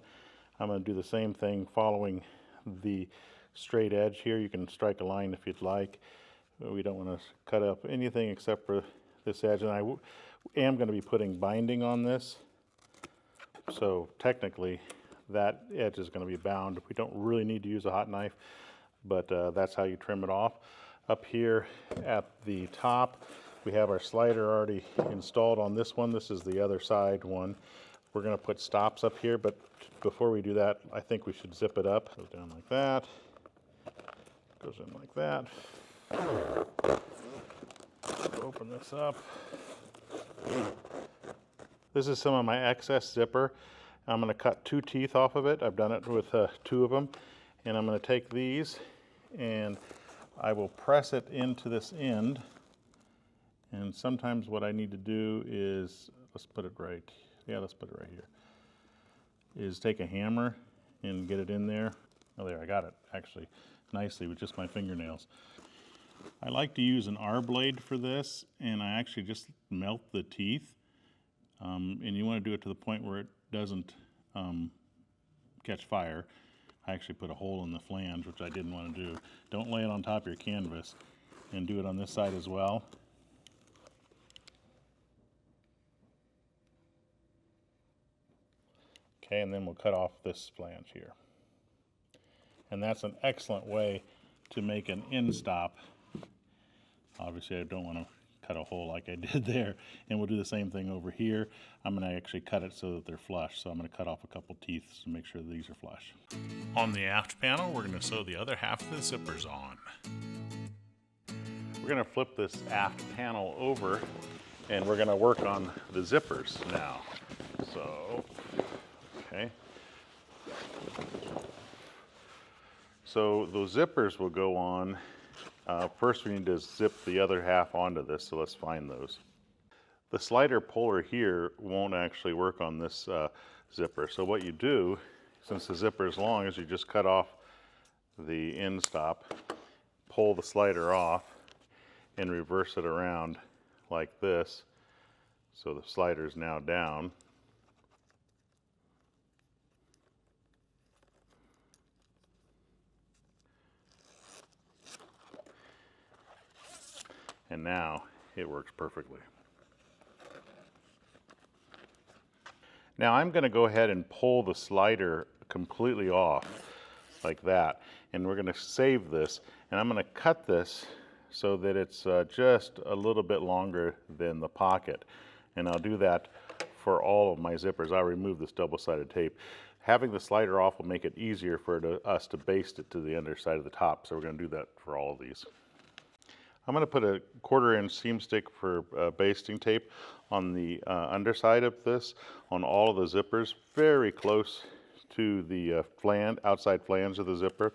I'm going to do the same thing, following the straight edge here. You can strike a line if you'd like. We don't want to cut up anything except for this edge, and I am going to be putting binding on this, so technically that edge is going to be bound. We don't really need to use a hot knife, but that's how you trim it off. Up here at the top, we have our slider already installed on this one. This is the other side one. We're going to put stops up here, but before we do that, I think we should zip it up. Goes down like that, goes in like that. Open this up. This is some of my excess zipper. I'm going to cut 2 teeth off of it. I've done it with 2 of them. And I'm going to take these and I will press it into this end. And sometimes what I need to do is, let's put it right here, is take a hammer and get it in there. Oh, there, I got it actually nicely with just my fingernails. I like to use an R blade for this, and I actually just melt the teeth. And you want to do it to the point where it doesn't catch fire. I actually put a hole in the flange, which I didn't want to do. Don't lay it on top of your canvas, and do it on this side as well. Okay, and then we'll cut off this flange here. And that's an excellent way to make an end stop. Obviously, I don't want to cut a hole like I did there. And we'll do the same thing over here. I'm going to actually cut it so that they're flush. So I'm going to cut off a couple teeth to make sure these are flush. On the aft panel, we're going to sew the other half of the zippers on. We're going to flip this aft panel over, and we're going to work on the zippers now. So, okay. So those zippers will go on. First we need to zip the other half onto this, so let's find those. The slider puller here won't actually work on this zipper. So what you do, since the zipper is long, is you just cut off the end stop, pull the slider off, and reverse it around like this. So the slider is now down. And now it works perfectly. Now I'm going to go ahead and pull the slider completely off like that, and we're going to save this, and I'm going to cut this so that it's just a little bit longer than the pocket, and I'll do that for all of my zippers. I'll remove this double-sided tape. Having the slider off will make it easier for us to baste it to the underside of the top, so we're going to do that for all of these. I'm going to put a 1/4-inch seam stick for basting tape on the underside of this, on all of the zippers, very close to the outside flange of the zipper.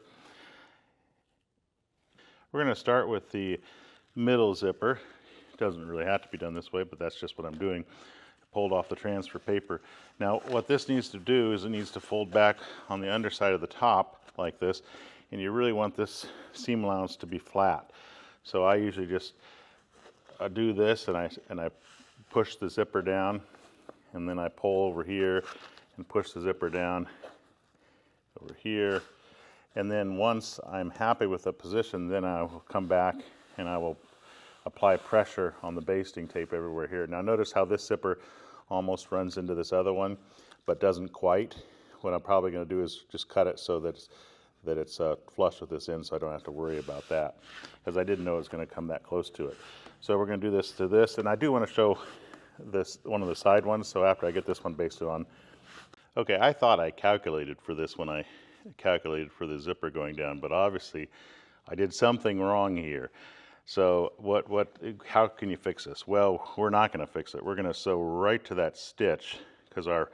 We're going to start with the middle zipper. It doesn't really have to be done this way, but that's just what I'm doing. Pulled off the transfer paper. Now what this needs to do is it needs to fold back on the underside of the top like this, and you really want this seam allowance to be flat. So I usually just do this, and I push the zipper down, and then I pull over here and push the zipper down over here. And then once I'm happy with the position, then I will come back and I will apply pressure on the basting tape everywhere here. Now notice how this zipper almost runs into this other one, but doesn't quite. What I'm probably going to do is just cut it so that it's flush with this end, so I don't have to worry about that, because I didn't know it was going to come that close to it. So we're going to do this to this, and I do want to show this one of the side ones, so after I get this one basted on. Okay, I thought I calculated for this when I calculated for the zipper going down, but obviously I did something wrong here. So how can you fix this? Well, we're not going to fix it. We're going to sew right to that stitch, because our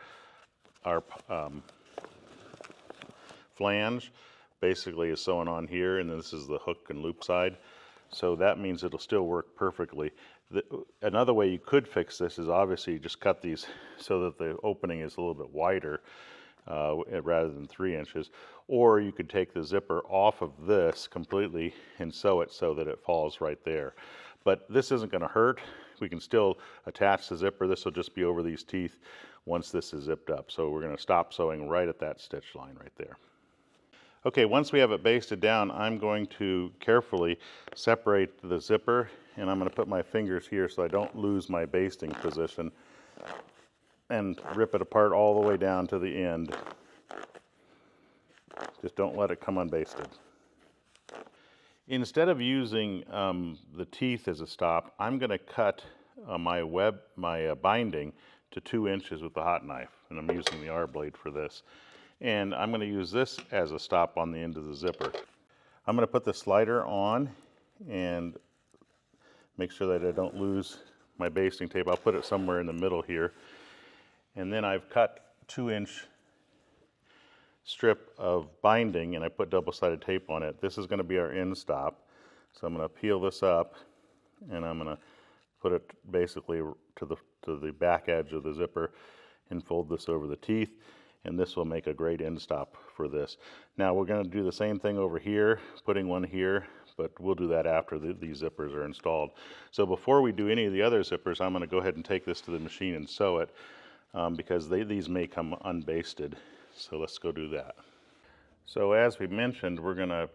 flange basically is sewn on here, and this is the hook and loop side. So that means it'll still work perfectly. Another way you could fix this is obviously just cut these so that the opening is a little bit wider rather than 3 inches. Or you could take the zipper off of this completely and sew it so that it falls right there. But this isn't going to hurt. We can still attach the zipper. This will just be over these teeth once this is zipped up. So we're going to stop sewing right at that stitch line right there. Okay, once we have it basted down, I'm going to carefully separate the zipper, and I'm going to put my fingers here so I don't lose my basting position, and rip it apart all the way down to the end. Just don't let it come unbasted. Instead of using the teeth as a stop, I'm going to cut my binding to 2 inches with the hot knife, and I'm using the R blade for this. And I'm going to use this as a stop on the end of the zipper. I'm going to put the slider on and make sure that I don't lose my basting tape. I'll put it somewhere in the middle here. And then I've cut 2-inch strip of binding and I put double-sided tape on it. This is going to be our end stop. So I'm going to peel this up and I'm going to put it basically to the back edge of the zipper and fold this over the teeth. And this will make a great end stop for this. Now we're going to do the same thing over here, putting one here, but we'll do that after these zippers are installed. So before we do any of the other zippers, I'm going to go ahead and take this to the machine and sew it because these may come unbasted. So let's go do that. So as we mentioned, we're going to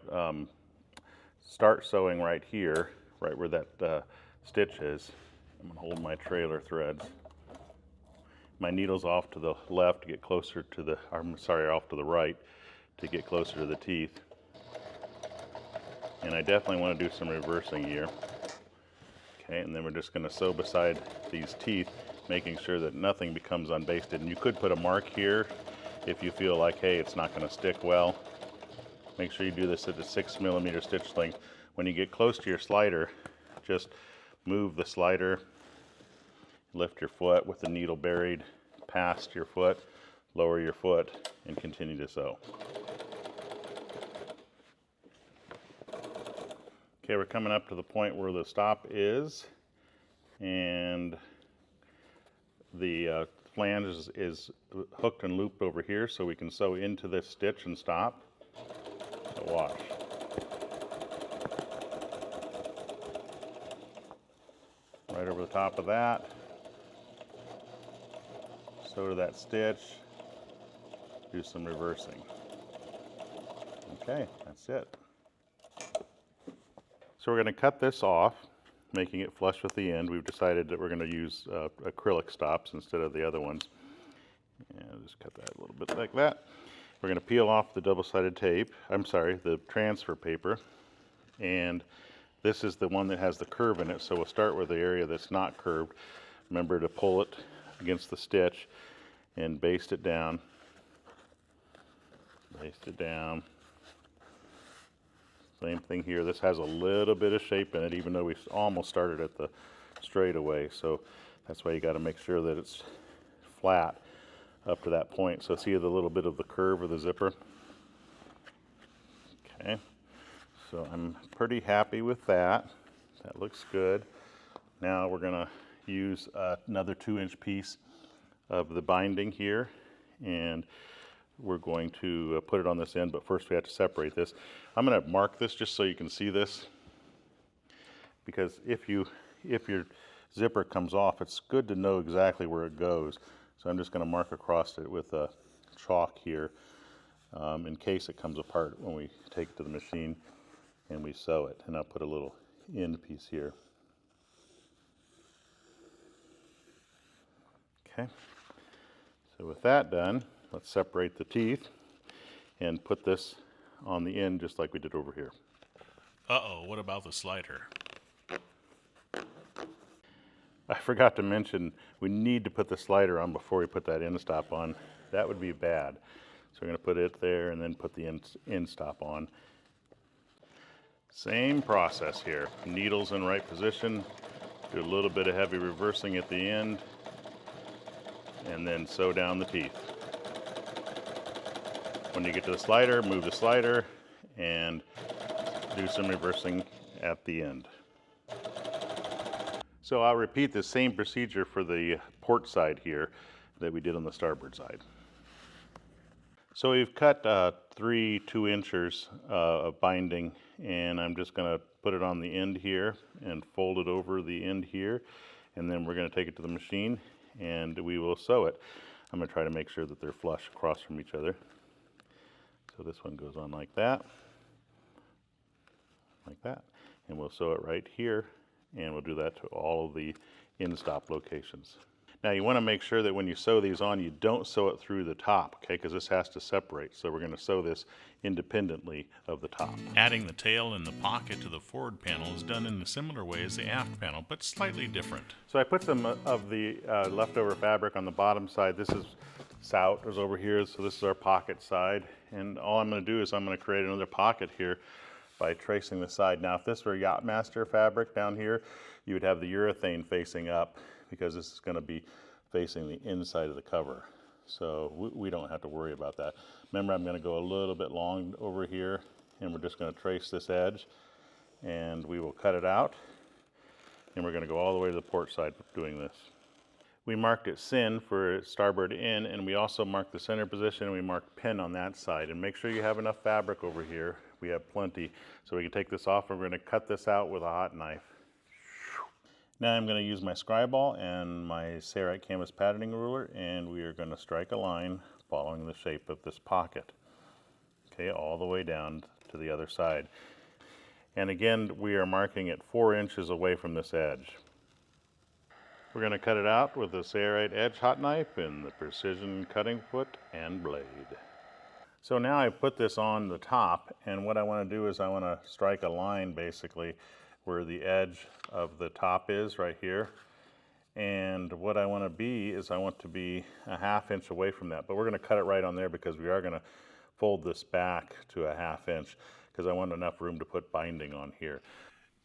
start sewing right here, right where that stitch is. I'm going to hold my trailer threads. My needle's off to the left to get closer to the, off to the right to get closer to the teeth. And I definitely want to do some reversing here. Okay, and then we're just going to sew beside these teeth, making sure that nothing becomes unbasted. And you could put a mark here if you feel like, hey, it's not going to stick well. Make sure you do this at a 6mm stitch length. When you get close to your slider, just move the slider, lift your foot with the needle buried past your foot, lower your foot, and continue to sew. Okay, we're coming up to the point where the stop is, and the flange is hooked and looped over here, so we can sew into this stitch and stop. So watch. Right over the top of that. Sew to that stitch. Do some reversing. Okay, that's it. So we're going to cut this off, making it flush with the end. We've decided that we're going to use acrylic stops instead of the other ones. And just cut that a little bit like that. We're going to peel off the double-sided tape, the transfer paper. And this is the one that has the curve in it, so we'll start with the area that's not curved. Remember to pull it against the stitch and baste it down. Baste it down. Same thing here. This has a little bit of shape in it, even though we almost started at the straightaway. So that's why you got to make sure that it's flat up to that point. So see the little bit of the curve of the zipper? Okay. So I'm pretty happy with that. That looks good. Now we're going to use another 2-inch piece of the binding here, and we're going to put it on this end, but first we have to separate this. I'm going to mark this just so you can see this, because if your zipper comes off, it's good to know exactly where it goes. So I'm just going to mark across it with a chalk here in case it comes apart when we take it to the machine and we sew it. And I'll put a little end piece here. Okay. So with that done, let's separate the teeth and put this on the end just like we did over here. Uh-oh, what about the slider? I forgot to mention we need to put the slider on before we put that end stop on. That would be bad. So we're going to put it there and then put the end stop on. Same process here. Needles in right position. Do a little bit of heavy reversing at the end. And then sew down the teeth. When you get to the slider, move the slider and do some reversing at the end. So I'll repeat the same procedure for the port side here that we did on the starboard side. So we've cut 3 2-inchers of binding, and I'm just going to put it on the end here and fold it over the end here, and then we're going to take it to the machine and we will sew it. I'm going to try to make sure that they're flush across from each other. So this one goes on like that, and we'll sew it right here, and we'll do that to all of the in-stop locations. Now you want to make sure that when you sew these on, you don't sew it through the top, okay, because this has to separate. So we're going to sew this independently of the top. Adding the tail and the pocket to the forward panel is done in a similar way as the aft panel, but slightly different. So I put some of the leftover fabric on the bottom side. This is Sout is over here, so this is our pocket side. And all I'm going to do is I'm going to create another pocket here by tracing the side. Now if this were Yachtmaster fabric down here, you would have the urethane facing up, because this is going to be facing the inside of the cover. So we don't have to worry about that. Remember, I'm going to go a little bit long over here, and we're just going to trace this edge, and we will cut it out, and we're going to go all the way to the port side doing this. We marked it sin for starboard in, and we also marked the center position, and we marked pin on that side. And make sure you have enough fabric over here. We have plenty. So we can take this off, and we're going to cut this out with a hot knife. Now I'm going to use my scribe ball and my Sailrite canvas patterning ruler, and we are going to strike a line following the shape of this pocket. Okay, all the way down to the other side. And again, we are marking it 4 inches away from this edge. We're going to cut it out with the Sailrite edge hot knife and the precision cutting foot and blade. So now I put this on the top, and what I want to do is I want to strike a line basically where the edge of the top is right here. And what I want to be is I want to be a 1/2 inch away from that, but we're going to cut it right on there because we are going to fold this back to a 1/2 inch because I want enough room to put binding on here.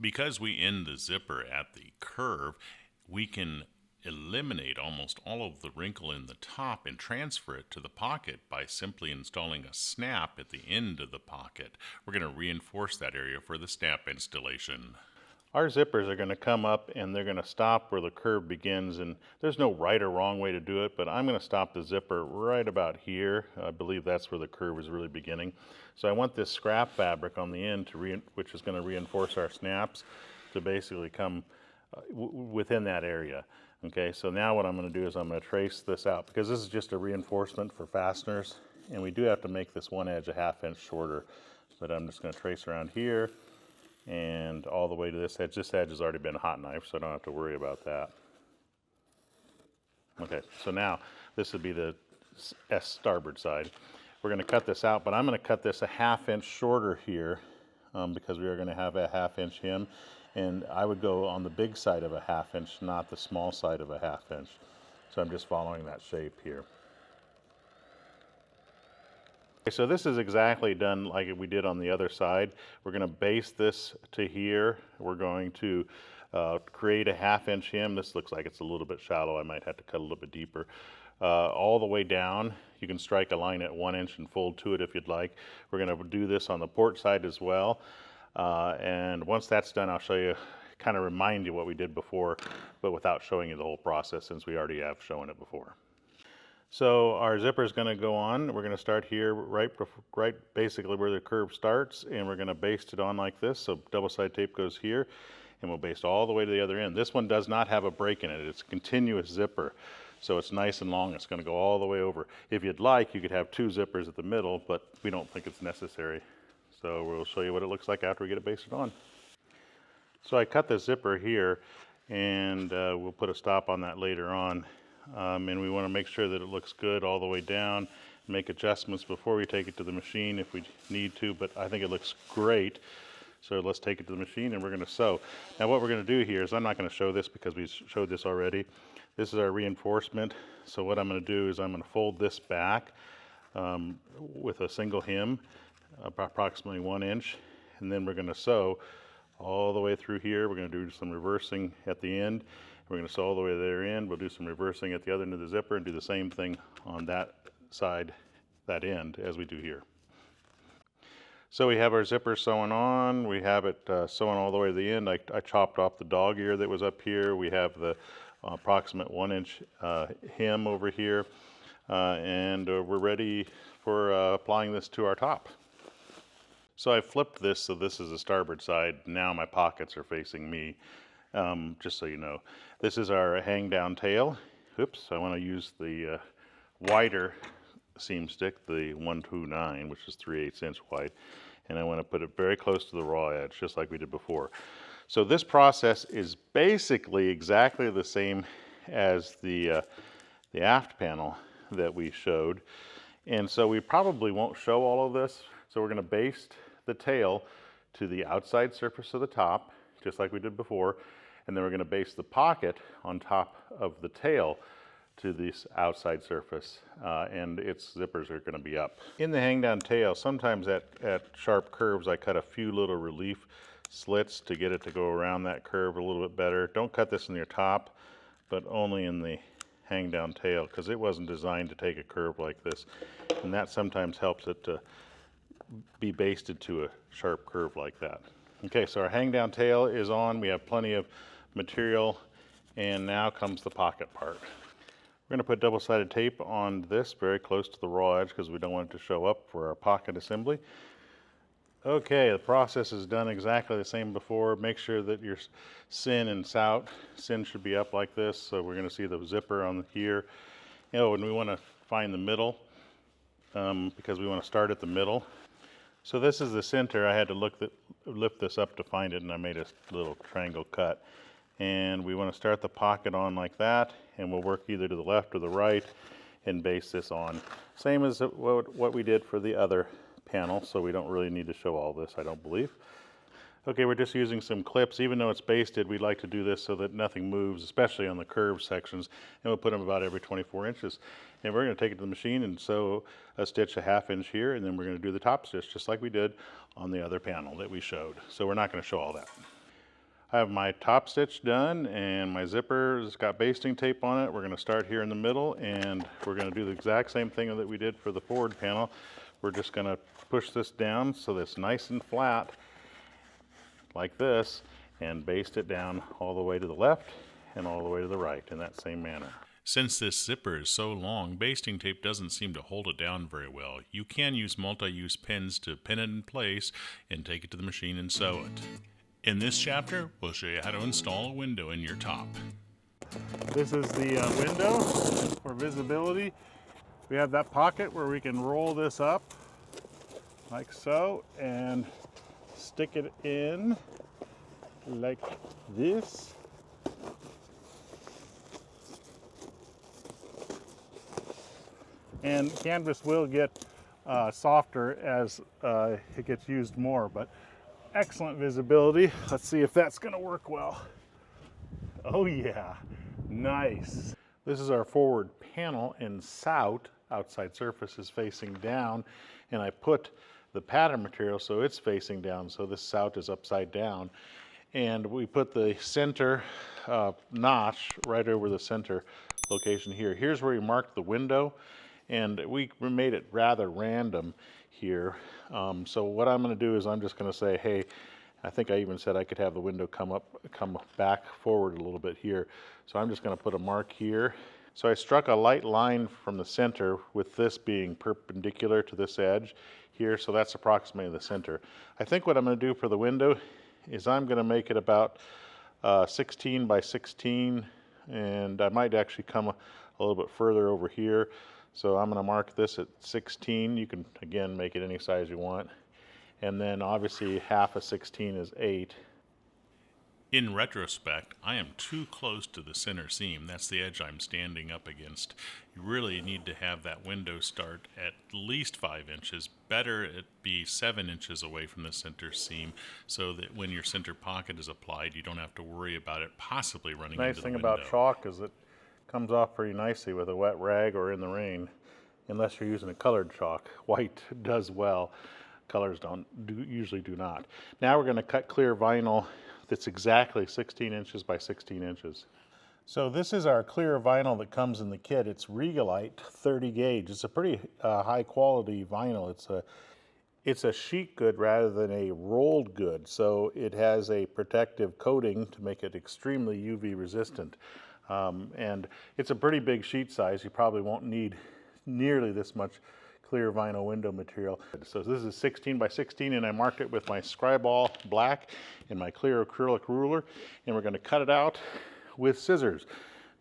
Because we end the zipper at the curve, we can eliminate almost all of the wrinkle in the top and transfer it to the pocket by simply installing a snap at the end of the pocket. We're going to reinforce that area for the snap installation. Our zippers are going to come up and they're going to stop where the curve begins, and there's no right or wrong way to do it, but I'm going to stop the zipper right about here. I believe that's where the curve is really beginning. So I want this scrap fabric on the end, which is going to reinforce our snaps, to basically come within that area. Okay, so now what I'm going to do is I'm going to trace this out, because this is just a reinforcement for fasteners, and we do have to make this one edge a 1/2 inch shorter. But I'm just going to trace around here and all the way to this edge. This edge has already been hot knifed, so I don't have to worry about that. Okay, so now this would be the starboard side. We're going to cut this out, but I'm going to cut this a 1/2 inch shorter here because we are going to have a 1/2 inch hem. And I would go on the big side of a 1/2 inch, not the small side of a 1/2 inch. So I'm just following that shape here. Okay, so this is exactly done like we did on the other side. We're going to base this to here. We're going to create a 1/2 inch hem. This looks like it's a little bit shallow. I might have to cut a little bit deeper. All the way down. You can strike a line at 1 inch and fold to it if you'd like. We're going to do this on the port side as well. And once that's done, I'll show you, kind of remind you what we did before, but without showing you the whole process, since we already have shown it before. So our zipper is going to go on. We're going to start here right basically where the curve starts, and we're going to baste it on like this. So double-sided tape goes here, and we'll baste all the way to the other end. This one does not have a break in it. It's a continuous zipper, so it's nice and long. It's going to go all the way over. If you'd like, you could have 2 zippers at the middle, but we don't think it's necessary. So we'll show you what it looks like after we get it basted on. So I cut the zipper here, and we'll put a stop on that later on. And we want to make sure that it looks good all the way down, make adjustments before we take it to the machine if we need to, but I think it looks great. So let's take it to the machine and we're going to sew. Now what we're going to do here is, I'm not going to show this because we showed this already. This is our reinforcement. So what I'm going to do is I'm going to fold this back with a single hem, approximately 1 inch, and then we're going to sew all the way through here. We're going to do some reversing at the end. We're going to sew all the way to the other end. We'll do some reversing at the other end of the zipper and do the same thing on that side, that end, as we do here. So we have our zipper sewn on. We have it sewn all the way to the end. I chopped off the dog ear that was up here. We have the approximate 1 inch hem over here. And we're ready for applying this to our top. So I flipped this so this is the starboard side. Now my pockets are facing me, just so you know. This is our hang down tail. Oops, I want to use the wider seam stick, the 129, which is 3/8 inch wide, and I want to put it very close to the raw edge, just like we did before. So this process is basically exactly the same as the aft panel that we showed, and so we probably won't show all of this. So we're going to baste the tail to the outside surface of the top, just like we did before, and then we're going to baste the pocket on top of the tail to this outside surface, and its zippers are going to be up. In the hang down tail, sometimes at sharp curves I cut a few little relief slits to get it to go around that curve a little bit better. Don't cut this in your top, but only in the hang down tail, because it wasn't designed to take a curve like this, and that sometimes helps it to be basted to a sharp curve like that. Okay, so our hang down tail is on. We have plenty of material, and now comes the pocket part. We're going to put double-sided tape on this very close to the raw edge because we don't want it to show up for our pocket assembly. Okay, the process is done exactly the same before. Make sure that your sin and sout, sin should be up like this, so we're going to see the zipper on here. Oh, and we want to find the middle because we want to start at the middle. So this is the center. I had to lift this up to find it, and I made a little triangle cut. And we want to start the pocket on like that, and we'll work either to the left or the right and base this on. Same as what we did for the other panel, so we don't really need to show all this, I don't believe. Okay, we're just using some clips. Even though it's basted, we like to do this so that nothing moves, especially on the curved sections, and we'll put them about every 24 inches. And we're going to take it to the machine and sew a stitch a 1/2 inch here, and then we're going to do the top stitch just like we did on the other panel that we showed. So we're not going to show all that. I have my top stitch done, and my zipper's got basting tape on it. We're going to start here in the middle, and we're going to do the exact same thing that we did for the forward panel. We're just going to push this down so that it's nice and flat like this, and baste it down all the way to the left and all the way to the right in that same manner. Since this zipper is so long, basting tape doesn't seem to hold it down very well. You can use multi-use pins to pin it in place and take it to the machine and sew it. In this chapter, we'll show you how to install a window in your top. This is the window for visibility. We have that pocket where we can roll this up like so and stick it in like this. And canvas will get softer as it gets used more, but excellent visibility. Let's see if that's going to work well. Oh yeah, nice. This is our forward panel, and sout, outside surface, is facing down, and I put the pattern material so it's facing down, so this sout is upside down. And we put the center notch right over the center location here. Here's where we marked the window, and we made it rather random here. So what I'm going to do is I'm just going to say, hey, I think I even said I could have the window come back forward a little bit here. So I'm just going to put a mark here. So I struck a light line from the center, with this being perpendicular to this edge here, so that's approximately the center. I think what I'm going to do for the window is I'm going to make it about 16 by 16, and I might actually come a little bit further over here. So I'm going to mark this at 16. You can, again, make it any size you want. And then obviously 1/2 of 16 is 8. In retrospect, I am too close to the center seam. That's the edge I'm standing up against. You really need to have that window start at least 5 inches. Better it be 7 inches away from the center seam, so that when your center pocket is applied, you don't have to worry about it possibly running into the window. Nice thing about chalk is it comes off pretty nicely with a wet rag or in the rain, unless you're using a colored chalk. White does well. Colors usually do not. Now we're going to cut clear vinyl that's exactly 16 inches by 16 inches. So this is our clear vinyl that comes in the kit. It's Regalite 30 gauge. It's a pretty high quality vinyl. It's a sheet good rather than a rolled good. So it has a protective coating to make it extremely UV resistant. And it's a pretty big sheet size. You probably won't need nearly this much clear vinyl window material. So this is 16 by 16, and I marked it with my Scriball black and my clear acrylic ruler, and we're going to cut it out with scissors.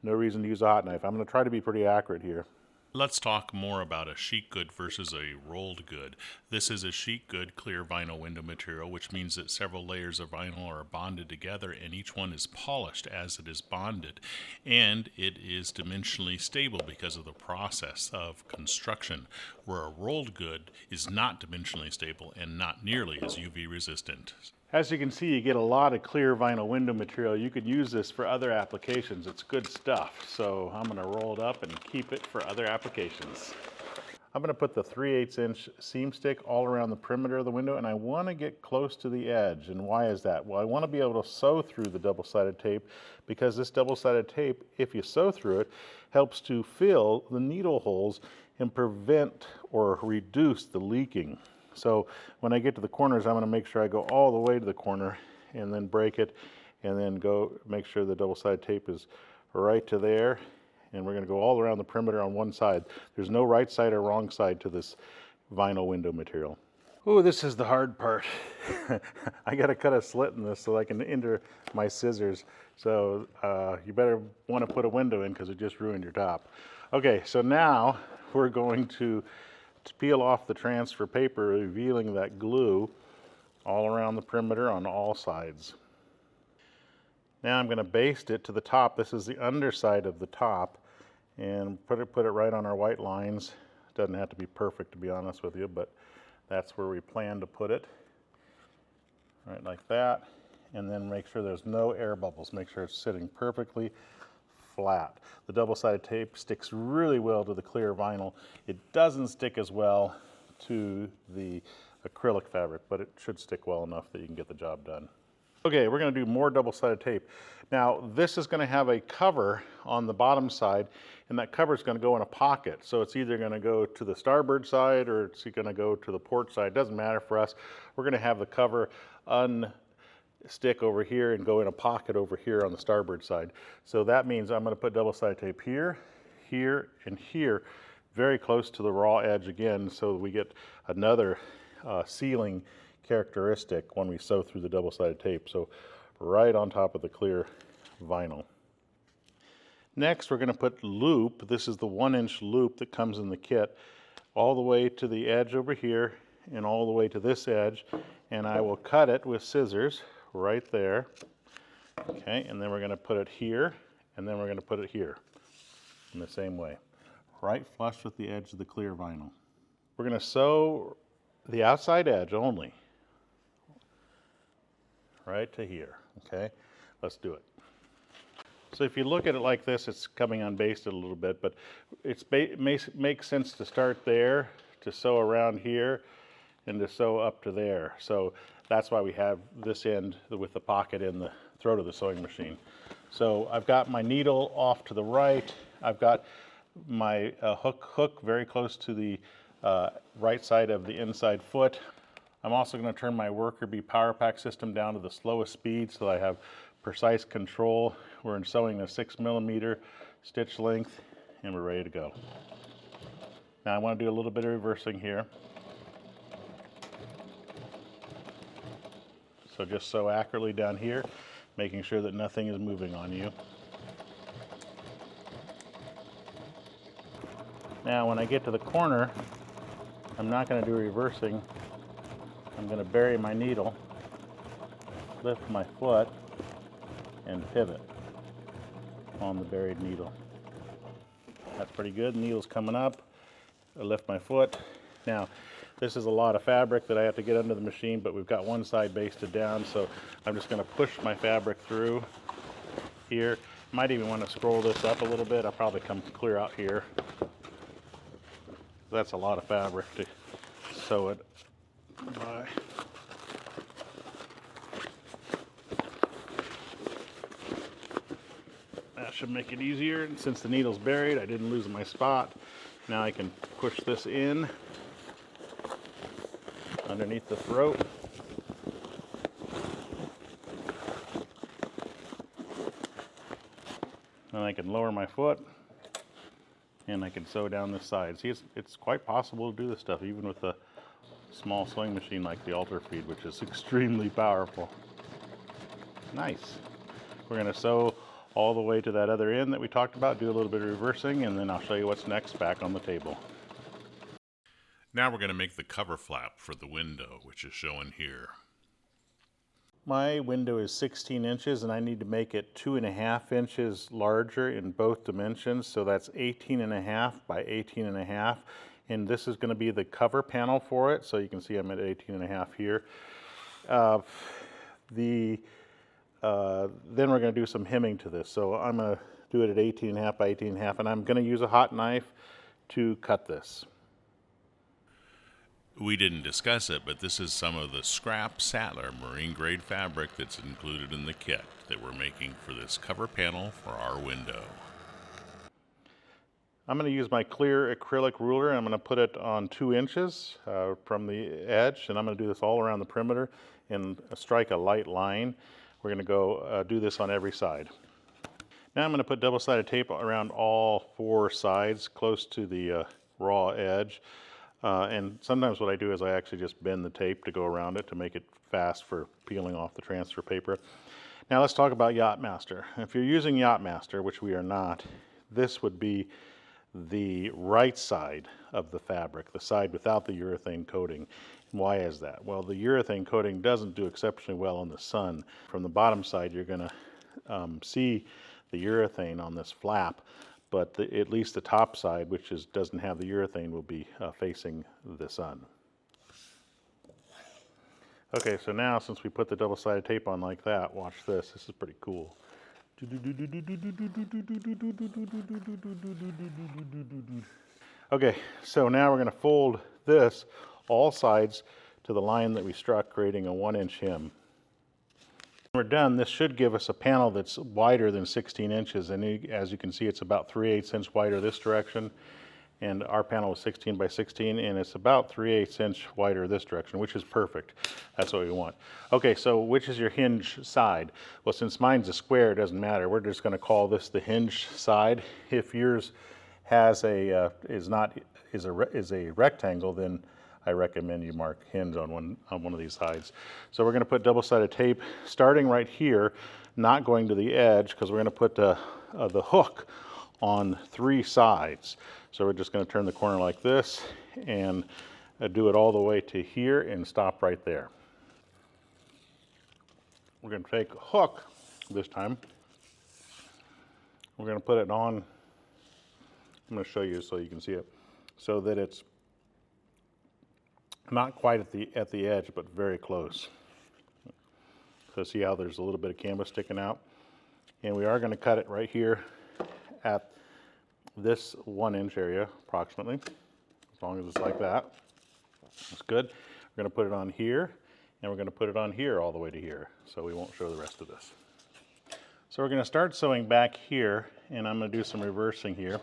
No reason to use a hot knife. I'm going to try to be pretty accurate here. Let's talk more about a sheet good versus a rolled good. This is a sheet good clear vinyl window material, which means that several layers of vinyl are bonded together and each one is polished as it is bonded. And it is dimensionally stable because of the process of construction, where a rolled good is not dimensionally stable and not nearly as UV resistant. As you can see, you get a lot of clear vinyl window material. You could use this for other applications. It's good stuff. So I'm going to roll it up and keep it for other applications. I'm going to put the 3/8 inch seam stick all around the perimeter of the window, and I want to get close to the edge. And why is that? Well, I want to be able to sew through the double-sided tape, because this double-sided tape, if you sew through it, helps to fill the needle holes and prevent or reduce the leaking. So when I get to the corners, I'm going to make sure I go all the way to the corner and then break it, and then go make sure the double-sided tape is right to there. And we're going to go all around the perimeter on one side. There's no right side or wrong side to this vinyl window material. Oh, this is the hard part. I got to cut a slit in this so I can enter my scissors. So you better want to put a window in, because it just ruined your top. Okay, so now we're going to peel off the transfer paper, revealing that glue all around the perimeter on all sides. Now I'm going to baste it to the top. This is the underside of the top, and put it right on our white lines. It doesn't have to be perfect, to be honest with you, but that's where we plan to put it. Right like that. And then make sure there's no air bubbles. Make sure it's sitting perfectly flat. The double-sided tape sticks really well to the clear vinyl. It doesn't stick as well to the acrylic fabric, but it should stick well enough that you can get the job done. Okay, we're going to do more double-sided tape. Now, this is going to have a cover on the bottom side, and that cover is going to go in a pocket. So it's either going to go to the starboard side or it's going to go to the port side. It doesn't matter for us. We're going to have the cover stick over here and go in a pocket over here on the starboard side. So that means I'm going to put double-sided tape here, here, and here, very close to the raw edge again, so that we get another sealing characteristic when we sew through the double-sided tape. So right on top of the clear vinyl. Next, we're going to put loop. This is the 1-inch loop that comes in the kit, all the way to the edge over here and all the way to this edge, and I will cut it with scissors right there. Okay, and then we're going to put it here, and then we're going to put it here in the same way, right flush with the edge of the clear vinyl. We're going to sew the outside edge only right to here. Okay, let's do it. So if you look at it like this, it's coming unbasted a little bit, but it makes sense to start there, to sew around here, and to sew up to there. So that's why we have this end with the pocket in the throat of the sewing machine. So I've got my needle off to the right. I've got my hook very close to the right side of the inside foot. I'm also going to turn my worker bee power pack system down to the slowest speed so I have precise control. We're sewing a 6mm stitch length, and we're ready to go. Now I want to do a little bit of reversing here. So just sew accurately down here, making sure that nothing is moving on you. Now when I get to the corner, I'm not going to do reversing. I'm going to bury my needle, lift my foot, and pivot on the buried needle. That's pretty good. The needle's coming up. I lift my foot. Now, this is a lot of fabric that I have to get under the machine, but we've got one side basted down, so I'm just going to push my fabric through here. Might even want to scroll this up a little bit. I'll probably come clear out here. That's a lot of fabric to sew it by. That should make it easier. And since the needle's buried, I didn't lose my spot. Now I can push this in underneath the throat. And I can lower my foot, and I can sew down this side. See, it's quite possible to do this stuff even with a small sewing machine like the Ultrafeed, which is extremely powerful. Nice. We're going to sew all the way to that other end that we talked about, do a little bit of reversing, and then I'll show you what's next back on the table. Now we're going to make the cover flap for the window, which is shown here. My window is 16 inches and I need to make it 2.5 inches larger in both dimensions. So that's 18.5 by 18.5. And this is going to be the cover panel for it. So you can see I'm at 18.5 here. Then we're going to do some hemming to this. So I'm going to do it at 18.5 by 18.5, and I'm going to use a hot knife to cut this. We didn't discuss it, but this is some of the scrap Sattler marine grade fabric that's included in the kit that we're making for this cover panel for our window. I'm going to use my clear acrylic ruler, and I'm going to put it on 2 inches from the edge, and I'm going to do this all around the perimeter and strike a light line. We're going to go do this on every side. Now I'm going to put double-sided tape around all 4 sides close to the raw edge. And sometimes what I do is I actually just bend the tape to go around it to make it fast for peeling off the transfer paper. Now let's talk about Yachtmaster. If you're using Yachtmaster, which we are not, this would be the right side of the fabric, the side without the urethane coating. And why is that? Well, the urethane coating doesn't do exceptionally well in the sun. From the bottom side, you're going to see the urethane on this flap, but at least the top side, which doesn't have the urethane, will be facing the sun. Okay, so now since we put the double-sided tape on like that, watch this. This is pretty cool. Okay, so now we're going to fold this all sides to the line that we struck, creating a 1-inch hem. When we're done, this should give us a panel that's wider than 16 inches, and as you can see, it's about 3/8 inch wider this direction, and our panel was 16 by 16, and it's about 3/8 inch wider this direction, which is perfect. That's what we want. Okay, so which is your hinge side? Well, since mine's a square, it doesn't matter. We're just going to call this the hinge side. If yours has is a rectangle, then I recommend you mark hinge on one of these sides. So we're going to put double-sided tape starting right here, not going to the edge, because we're going to put the hook on 3 sides. So we're just going to turn the corner like this and do it all the way to here and stop right there. We're going to take a hook this time. We're going to put it on. I'm going to show you so you can see it, so that it's not quite at the edge, but very close. So see how there's a little bit of canvas sticking out? And we are going to cut it right here at this 1-inch area, approximately, as long as it's like that. That's good. We're going to put it on here, and we're going to put it on here all the way to here, so we won't show the rest of this. So we're going to start sewing back here, and I'm going to do some reversing here.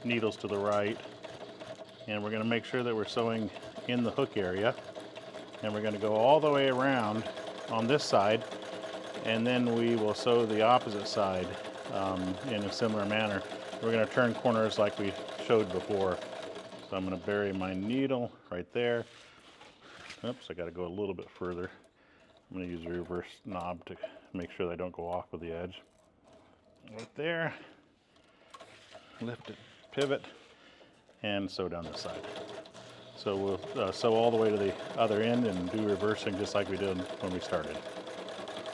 Needles to the right. And we're going to make sure that we're sewing in the hook area, and we're going to go all the way around on this side, and then we will sew the opposite side in a similar manner. We're going to turn corners like we showed before. So I'm going to bury my needle right there. Oops, I got to go a little bit further. I'm going to use the reverse knob to make sure they don't go off with the edge. Right there. Lift it, pivot, and sew down this side. So we'll sew all the way to the other end and do reversing just like we did when we started.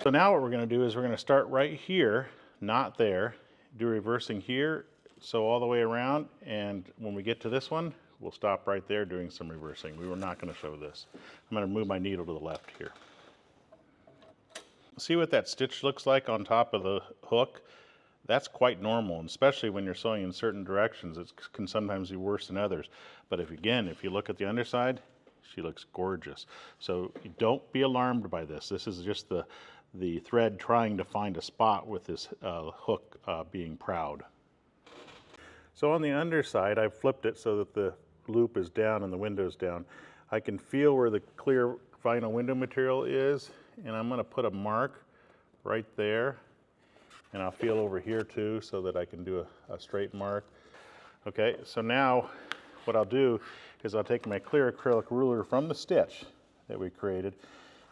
So now what we're going to do is we're going to start right here, not there, do reversing here, sew all the way around, and when we get to this one, we'll stop right there doing some reversing. We were not going to show this. I'm going to move my needle to the left here. See what that stitch looks like on top of the hook? That's quite normal, and especially when you're sewing in certain directions, it can sometimes be worse than others. But if you look at the underside, she looks gorgeous. So don't be alarmed by this. This is just the thread trying to find a spot with this hook being proud. So on the underside, I've flipped it so that the loop is down and the window's down. I can feel where the clear vinyl window material is, and I'm going to put a mark right there. And I'll feel over here too so that I can do a straight mark. Okay, so now what I'll do is I'll take my clear acrylic ruler from the stitch that we created,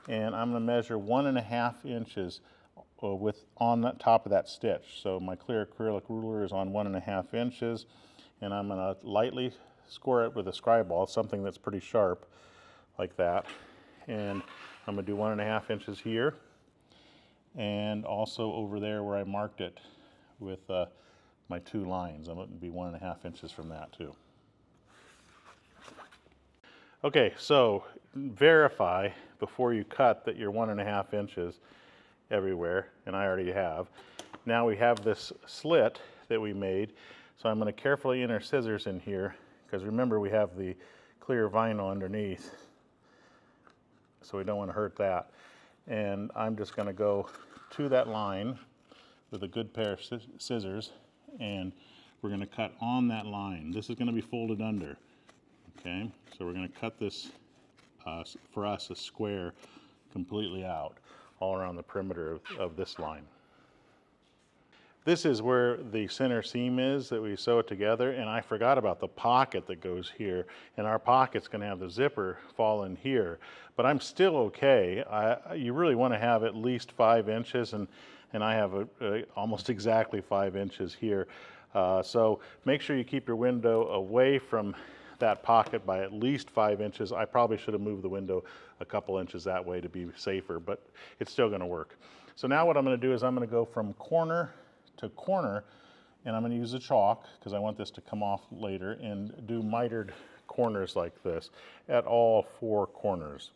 and I'm going to measure 1.5 inches on the top of that stitch. So my clear acrylic ruler is on 1.5 inches, and I'm going to lightly score it with a scribe ball, something that's pretty sharp like that. And I'm going to do 1.5 inches here, and also over there where I marked it with my 2 lines. I'm going to be 1.5 inches from that too. Okay, so verify before you cut that you're 1.5 inches everywhere, and I already have. Now we have this slit that we made, so I'm going to carefully enter scissors in here, because remember we have the clear vinyl underneath, so we don't want to hurt that. And I'm just going to go to that line with a good pair of scissors, and we're going to cut on that line. This is going to be folded under. Okay, so we're going to cut this, for us, a square completely out, all around the perimeter of this line. This is where the center seam is that we sew it together, and I forgot about the pocket that goes here, and our pocket's going to have the zipper fall in here, but I'm still okay. You really want to have at least 5 inches, and I have almost exactly 5 inches here. So make sure you keep your window away from that pocket by at least 5 inches. I probably should have moved the window a couple inches that way to be safer, but it's still going to work. So now what I'm going to do is I'm going to go from corner to corner, and I'm going to use a chalk because I want this to come off later, and do mitered corners like this at all 4 corners.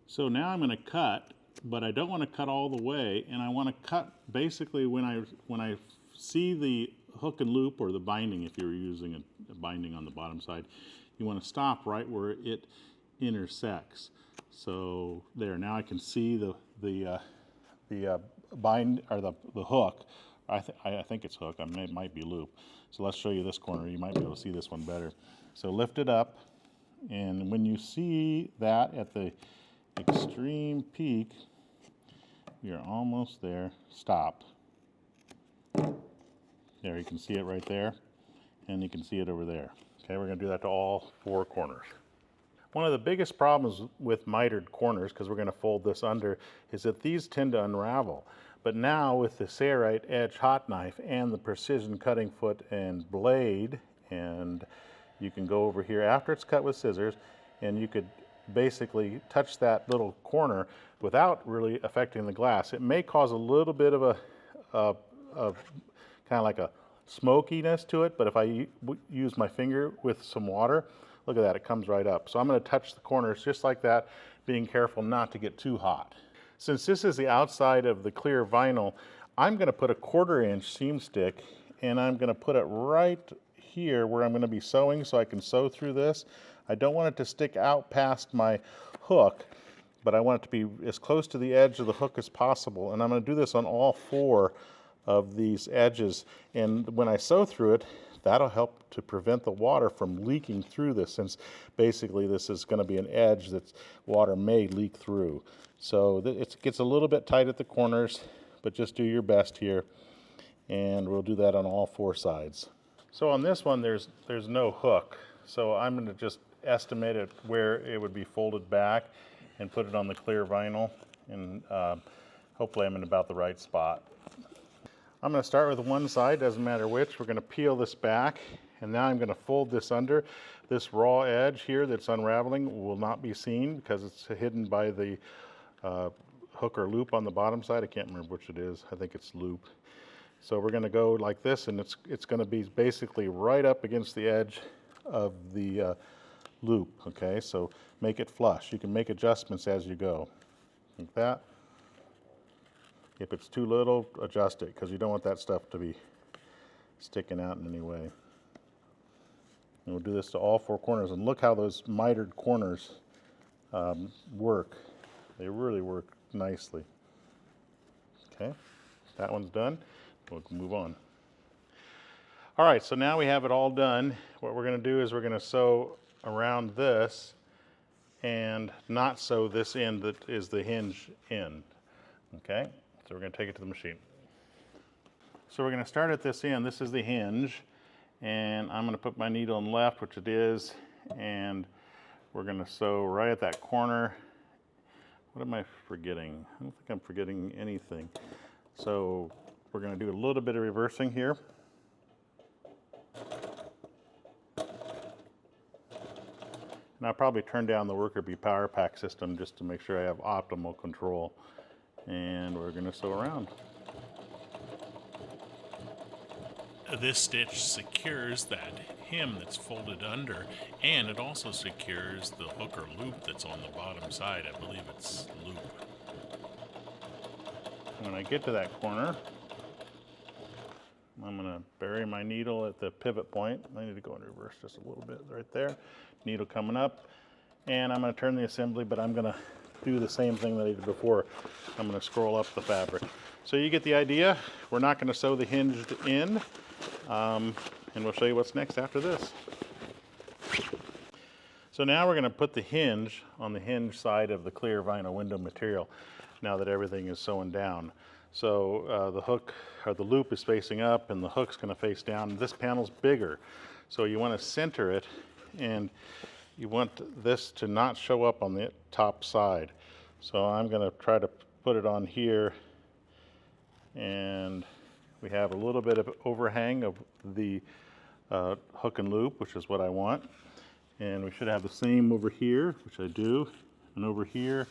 So now I'm going to cut, but I don't want to cut all the way, and I want to cut basically when I see the hook and loop, or the binding if you're using a binding on the bottom side, you want to stop right where it intersects. So there, now I can see the bind, or the hook. I think it's hook. It might be loop. So let's show you this corner. You might be able to see this one better. So lift it up, and when you see that at the extreme peak, you're almost there. Stop. There, you can see it right there, and you can see it over there. Okay, we're going to do that to all 4 corners. One of the biggest problems with mitered corners, because we're going to fold this under, is that these tend to unravel. But now with the Sailrite Edge hot knife and the precision cutting foot and blade, and you can go over here after it's cut with scissors, and you could basically touch that little corner without really affecting the glass. It may cause a little bit of a kind of like a smokiness to it, but if I use my finger with some water, look at that, it comes right up. So I'm going to touch the corners just like that, being careful not to get too hot. Since this is the outside of the clear vinyl, I'm going to put a 1/4 inch seam stick, and I'm going to put it right here where I'm going to be sewing, so I can sew through this. I don't want it to stick out past my hook, but I want it to be as close to the edge of the hook as possible, and I'm going to do this on all 4 of these edges, and when I sew through it, that'll help to prevent the water from leaking through this, since basically this is going to be an edge that water may leak through. So it gets a little bit tight at the corners, but just do your best here, and we'll do that on all 4 sides. So on this one, there's no hook, so I'm going to just estimate it where it would be folded back and put it on the clear vinyl, and hopefully I'm in about the right spot. I'm going to start with one side, doesn't matter which. We're going to peel this back, and now I'm going to fold this under. This raw edge here that's unraveling will not be seen because it's hidden by the hook or loop on the bottom side. I can't remember which it is. I think it's loop. So we're going to go like this, and it's going to be basically right up against the edge of the loop. Okay, so make it flush. You can make adjustments as you go, like that. If it's too little, adjust it, because you don't want that stuff to be sticking out in any way. And we'll do this to all 4 corners, and look how those mitered corners work. They really work nicely. Okay, that one's done. We'll move on. All right, so now we have it all done. What we're going to do is we're going to sew around this and not sew this end that is the hinge end. Okay? So we're going to take it to the machine. So we're going to start at this end. This is the hinge, and I'm going to put my needle on left, which it is, and we're going to sew right at that corner What am I forgetting? I don't think I'm forgetting anything. So we're going to do a little bit of reversing here. And I'll probably turn down the Worker Bee Power Pack system just to make sure I have optimal control. And we're going to sew around. This stitch secures that hem that's folded under, and it also secures the hook or loop that's on the bottom side. I believe it's loop. When I get to that corner, I'm going to bury my needle at the pivot point. I need to go in reverse just a little bit right there. Needle coming up, and I'm going to turn the assembly, but I'm going to do the same thing that I did before. I'm going to scroll up the fabric. So you get the idea. We're not going to sew the hinged in, and we'll show you what's next after this. So now we're going to put the hinge on the hinge side of the clear vinyl window material now that everything is sewn down. So the hook or the loop is facing up and the hook's going to face down. This panel's bigger, so you want to center it, and you want this to not show up on the top side. So I'm going to try to put it on here, and we have a little bit of overhang of the hook and loop, which is what I want. And we should have the same over here, which I do, and over here.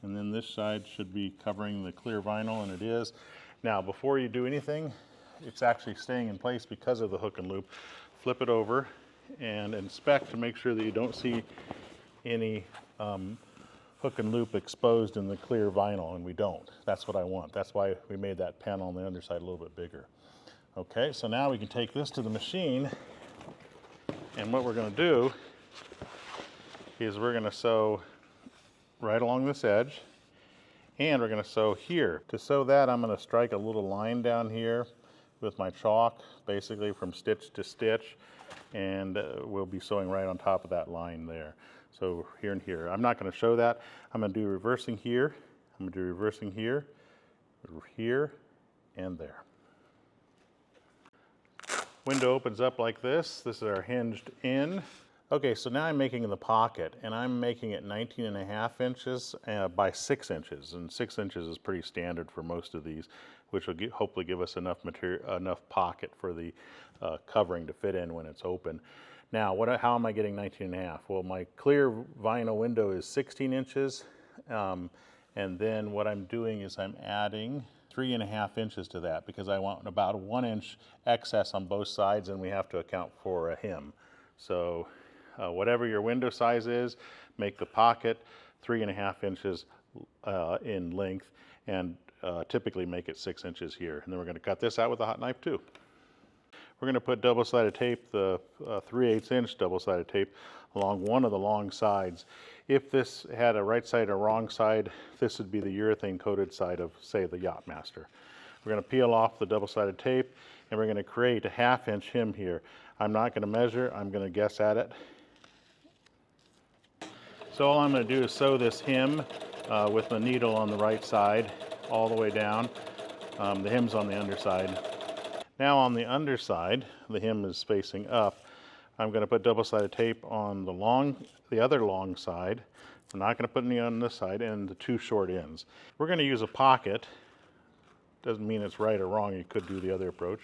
And then this side should be covering the clear vinyl, and it is. Now, before you do anything, it's actually staying in place because of the hook and loop. Flip it over and inspect to make sure that you don't see any hook and loop exposed in the clear vinyl, and we don't. That's what I want. That's why we made that panel on the underside a little bit bigger. Okay, so now we can take this to the machine, and what we're going to do is we're going to sew right along this edge, and we're going to sew here. To sew that, I'm going to strike a little line down here with my chalk, basically from stitch to stitch, and we'll be sewing right on top of that line there. So here and here. I'm not going to show that. I'm going to do reversing here. I'm going to do reversing here, here, and there. Window opens up like this. This is our hinged in. Okay, so now I'm making the pocket, and I'm making it 19.5 inches by 6 inches, and 6 inches is pretty standard for most of these, which will hopefully give us enough material, enough pocket for the covering to fit in when it's open. Now, how am I getting 19.5? Well, my clear vinyl window is 16 inches, and then what I'm doing is I'm adding 3.5 inches to that because I want about a 1 inch excess on both sides, and we have to account for a hem. So whatever your window size is, make the pocket 3.5 inches in length, and typically make it 6 inches here. And then we're going to cut this out with a hot knife too. We're going to put double-sided tape, the 3/8 inch double-sided tape, along one of the long sides. If this had a right side or wrong side, this would be the urethane coated side of, say, the Yachtmaster. We're going to peel off the double-sided tape, and we're going to create a 1/2 inch hem here. I'm not going to measure, I'm going to guess at it. So all I'm going to do is sew this hem with the needle on the right side all the way down. The hem's on the underside. Now on the underside, the hem is facing up. I'm going to put double-sided tape on the other long side. I'm not going to put any on this side, and the 2 short ends. We're going to use a pocket. Doesn't mean it's right or wrong. You could do the other approach.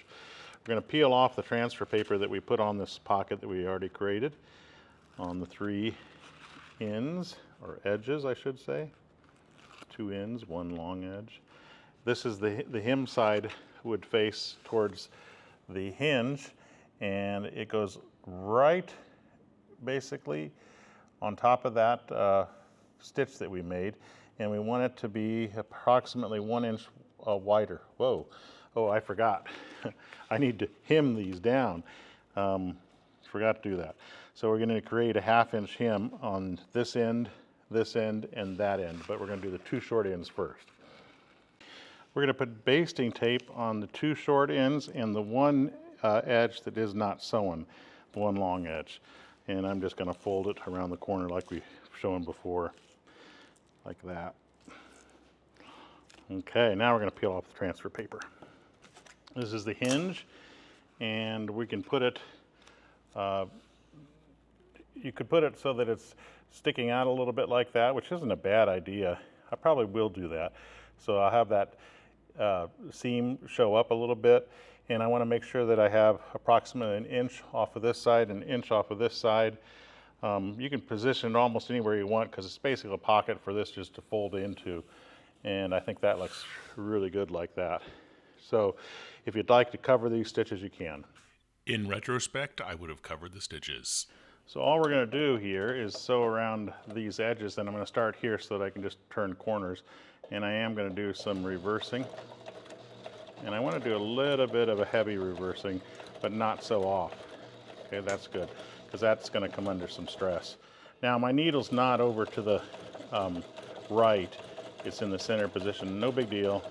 We're going to peel off the transfer paper that we put on this pocket that we already created on the 3 ends, or edges I should say. 2 ends, 1 long edge. This is the hem side would face towards the hinge, and it goes right basically on top of that stitch that we made, and we want it to be approximately 1 inch wider. Whoa, oh, I forgot. I need to hem these down. Forgot to do that. So we're going to create a 1/2 inch hem on this end, and that end, but we're going to do the 2 short ends first. We're going to put basting tape on the 2 short ends and the 1 edge that is not sewn, the 1 long edge. And I'm just going to fold it around the corner like we've shown before, like that. Okay, now we're going to peel off the transfer paper. This is the hinge, and we can put it you could put it so that it's sticking out a little bit like that, which isn't a bad idea. I probably will do that. So I'll have that seam show up a little bit, and I want to make sure that I have approximately an inch off of this side and an inch off of this side. You can position it almost anywhere you want because it's basically a pocket for this just to fold into, and I think that looks really good like that. So if you'd like to cover these stitches, you can. In retrospect, I would have covered the stitches. So all we're going to do here is sew around these edges, and I'm going to start here so that I can just turn corners. And I am going to do some reversing. And I want to do a little bit of a heavy reversing, but not so off. Okay, that's good, because that's going to come under some stress. Now my needle's not over to the right. It's in the center position, no big deal.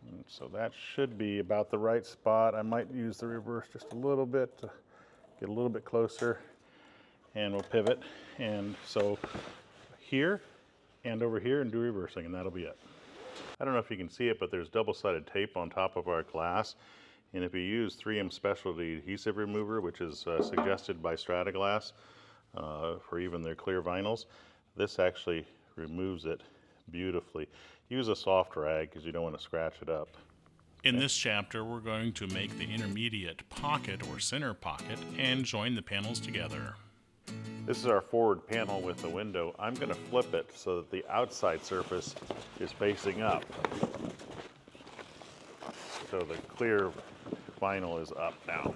And so that should be about the right spot. I might use the reverse just a little bit to get a little bit closer, and we'll pivot. And so here and over here and do reversing, and that'll be it. I don't know if you can see it, but there's double-sided tape on top of our glass. And if you use 3M Specialty Adhesive Remover, which is suggested by Strataglass for even their clear vinyls, this actually removes it beautifully. Use a soft rag because you don't want to scratch it up. In this chapter, we're going to make the intermediate pocket or center pocket and join the panels together. This is our forward panel with the window. I'm going to flip it so that the outside surface is facing up. So the clear vinyl is up now.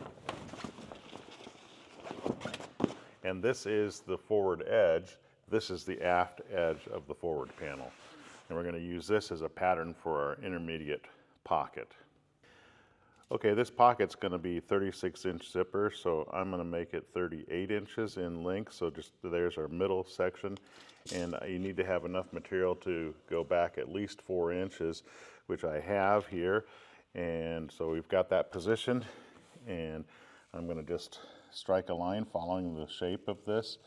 And this is the forward edge. This is the aft edge of the forward panel. And we're going to use this as a pattern for our intermediate pocket. Okay, this pocket's going to be 36-inch zipper, so I'm going to make it 38 inches in length. So just there's our middle section, and you need to have enough material to go back at least 4 inches, which I have here. And so we've got that positioned, and I'm going to just strike a line following the shape of this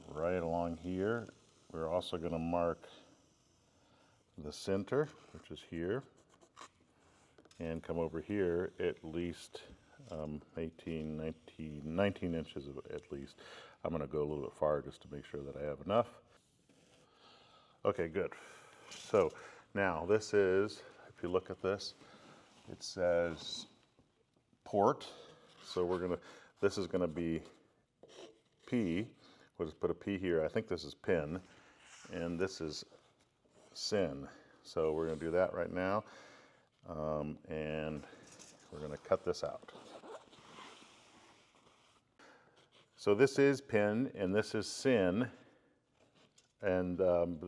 right along here. We're also going to mark the center, which is here, and come over here at least 19 inches at least. I'm going to go a little bit far just to make sure that I have enough. Okay, good. So now this is, if you look at this, it says port. So we're going to, this is going to be P. We'll just put a P here. I think this is pin, and this is sin. So we're going to do that right now. And we're going to cut this out. So this is pin and this is sin. And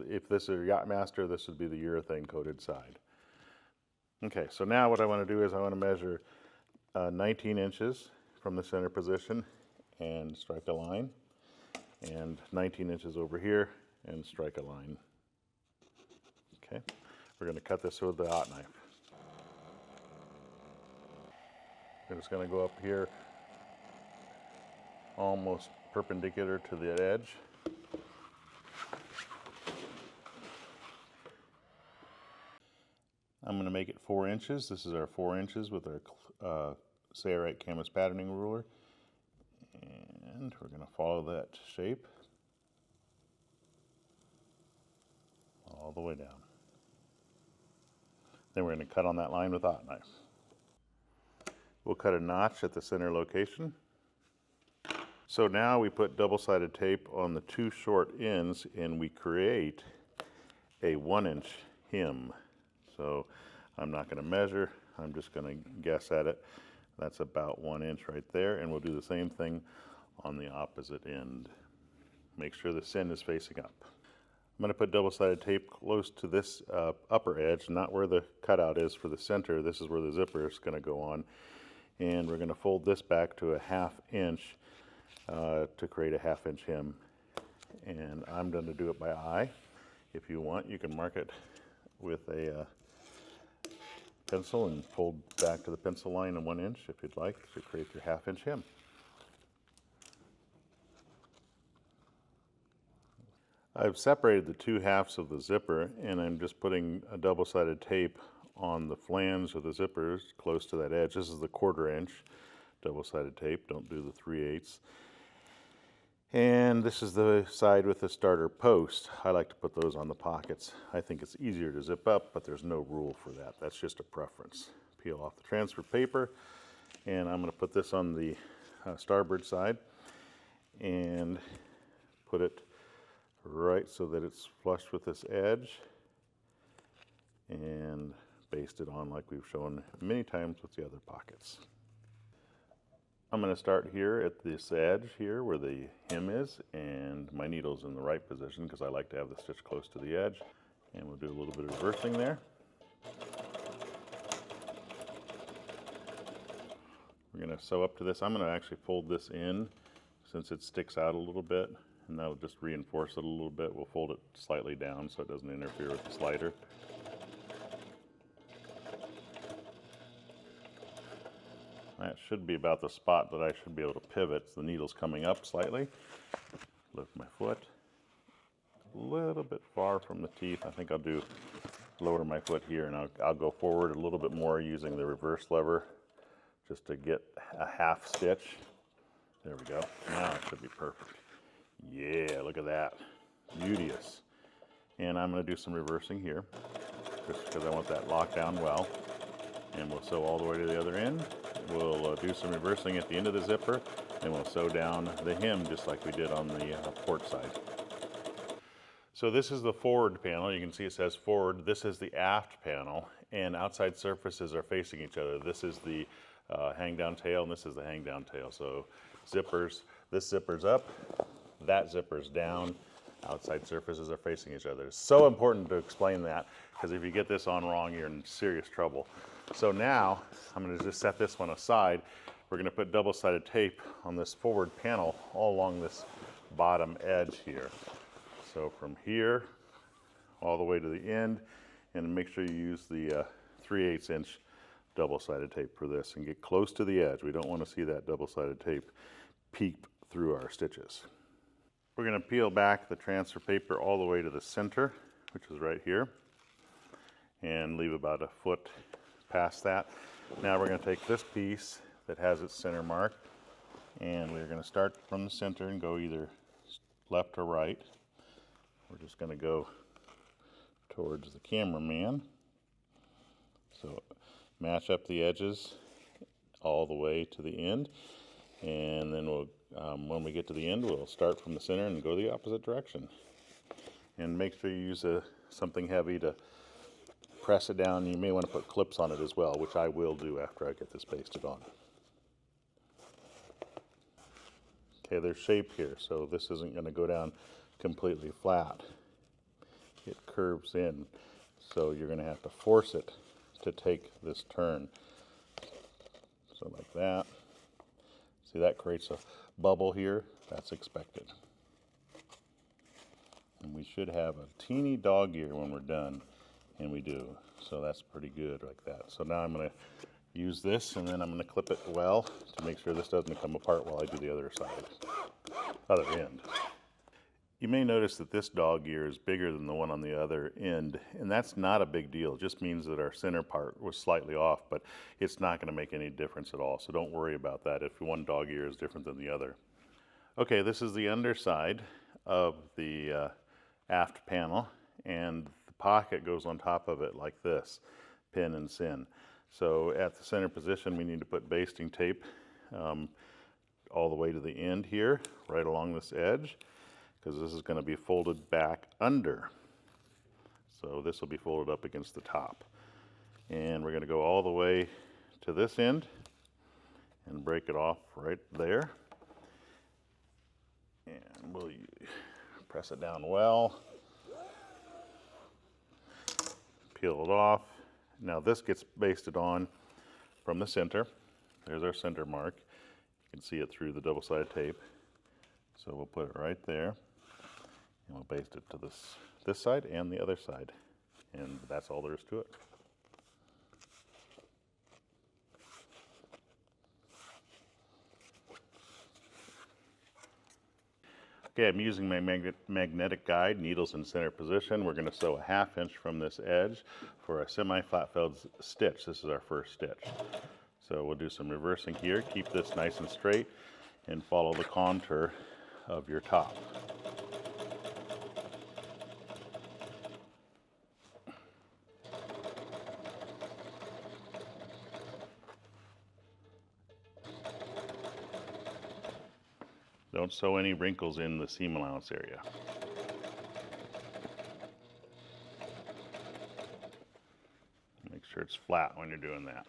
if this is Yachtmaster, this would be the urethane coated side. Okay, so now what I want to do is I want to measure 19 inches from the center position and strike a line. And 19 inches over here and strike a line. Okay, we're going to cut this with the hot knife. We're just going to go up here almost perpendicular to the edge. I'm going to make it 4 inches. This is our 4 inches with our Sailrite canvas patterning ruler. And we're going to follow that shape all the way down. Then we're going to cut on that line with a hot knife. We'll cut a notch at the center location. So now we put double-sided tape on the 2 short ends and we create a 1-inch hem. So I'm not going to measure, I'm just going to guess at it. That's about 1 inch right there, and we'll do the same thing on the opposite end. Make sure the sin is facing up. I'm going to put double-sided tape close to this upper edge, not where the cutout is for the center. This is where the zipper is going to go on. And we're going to fold this back to a 1/2 inch to create a 1/2 inch hem. And I'm going to do it by eye. If you want, you can mark it with a pencil and fold back to the pencil line in 1 inch if you'd like to create your 1/2 inch hem. I've separated the 2 halves of the zipper, and I'm just putting a double-sided tape on the flange of the zippers close to that edge. This is the 1/4 inch double-sided tape. Don't do the 3/8. And this is the side with the starter post. I like to put those on the pockets. I think it's easier to zip up, but there's no rule for that. That's just a preference. Peel off the transfer paper, and I'm going to put this on the starboard side and put it right so that it's flush with this edge, and baste it on like we've shown many times with the other pockets. I'm going to start here at this edge here where the hem is, and my needle's in the right position because I like to have the stitch close to the edge. And we'll do a little bit of reversing there. We're going to sew up to this. I'm going to actually fold this in since it sticks out a little bit, and that'll just reinforce it a little bit. We'll fold it slightly down so it doesn't interfere with the slider. That should be about the spot that I should be able to pivot. The needle's coming up slightly. Lift my foot. A little bit far from the teeth. I think I'll lower my foot here, and I'll go forward a little bit more using the reverse lever just to get a half stitch. There we go. Now it should be perfect. Yeah, look at that. Beauteous. And I'm going to do some reversing here just because I want that locked down well. And we'll sew all the way to the other end. We'll do some reversing at the end of the zipper, and we'll sew down the hem just like we did on the port side. So this is the forward panel. You can see it says forward. This is the aft panel, and outside surfaces are facing each other. This is the hang down tail, and this is the hang down tail. So zippers, this zipper's up, that zipper's down. Outside surfaces are facing each other. It's so important to explain that, because if you get this on wrong, you're in serious trouble. So now, I'm going to just set this one aside. We're going to put double-sided tape on this forward panel all along this bottom edge here. So from here all the way to the end, and make sure you use the 3/8 inch double-sided tape for this, and get close to the edge. We don't want to see that double-sided tape peep through our stitches. We're going to peel back the transfer paper all the way to the center, which is right here, and leave about a foot past that. Now we're going to take this piece that has its center mark, and we're going to start from the center and go either left or right. We're just going to go towards the cameraman. So match up the edges all the way to the end, and then we'll when we get to the end, we'll start from the center and go the opposite direction. And make sure you use something heavy to press it down. You may want to put clips on it as well, which I will do after I get this pasted on. Okay, there's shape here, so this isn't going to go down completely flat. It curves in, so you're going to have to force it to take this turn. So like that. See, that creates a bubble here. That's expected. And we should have a teeny dog ear when we're done, and we do. So that's pretty good like that. So now I'm going to use this, and then I'm going to clip it well to make sure this doesn't come apart while I do the other side, other end. You may notice that this dog ear is bigger than the one on the other end, and that's not a big deal. It just means that our center part was slightly off, but it's not going to make any difference at all, so don't worry about that if one dog ear is different than the other. Okay, this is the underside of the aft panel, and the pocket goes on top of it like this, pin and sin. So at the center position, we need to put basting tape all the way to the end here, right along this edge, because this is going to be folded back under. So this will be folded up against the top. And we're going to go all the way to this end and break it off right there. And we'll press it down well. Peel it off. Now this gets basted on from the center. There's our center mark. You can see it through the double-sided tape. So we'll put it right there. And we'll baste it to this side and the other side. And that's all there is to it. Okay, I'm using my magnetic guide, needles in center position. We're going to sew a 1/2 inch from this edge for a semi-flat felled stitch. This is our first stitch. So we'll do some reversing here, keep this nice and straight, and follow the contour of your top. Don't sew any wrinkles in the seam allowance area. Make sure it's flat when you're doing that.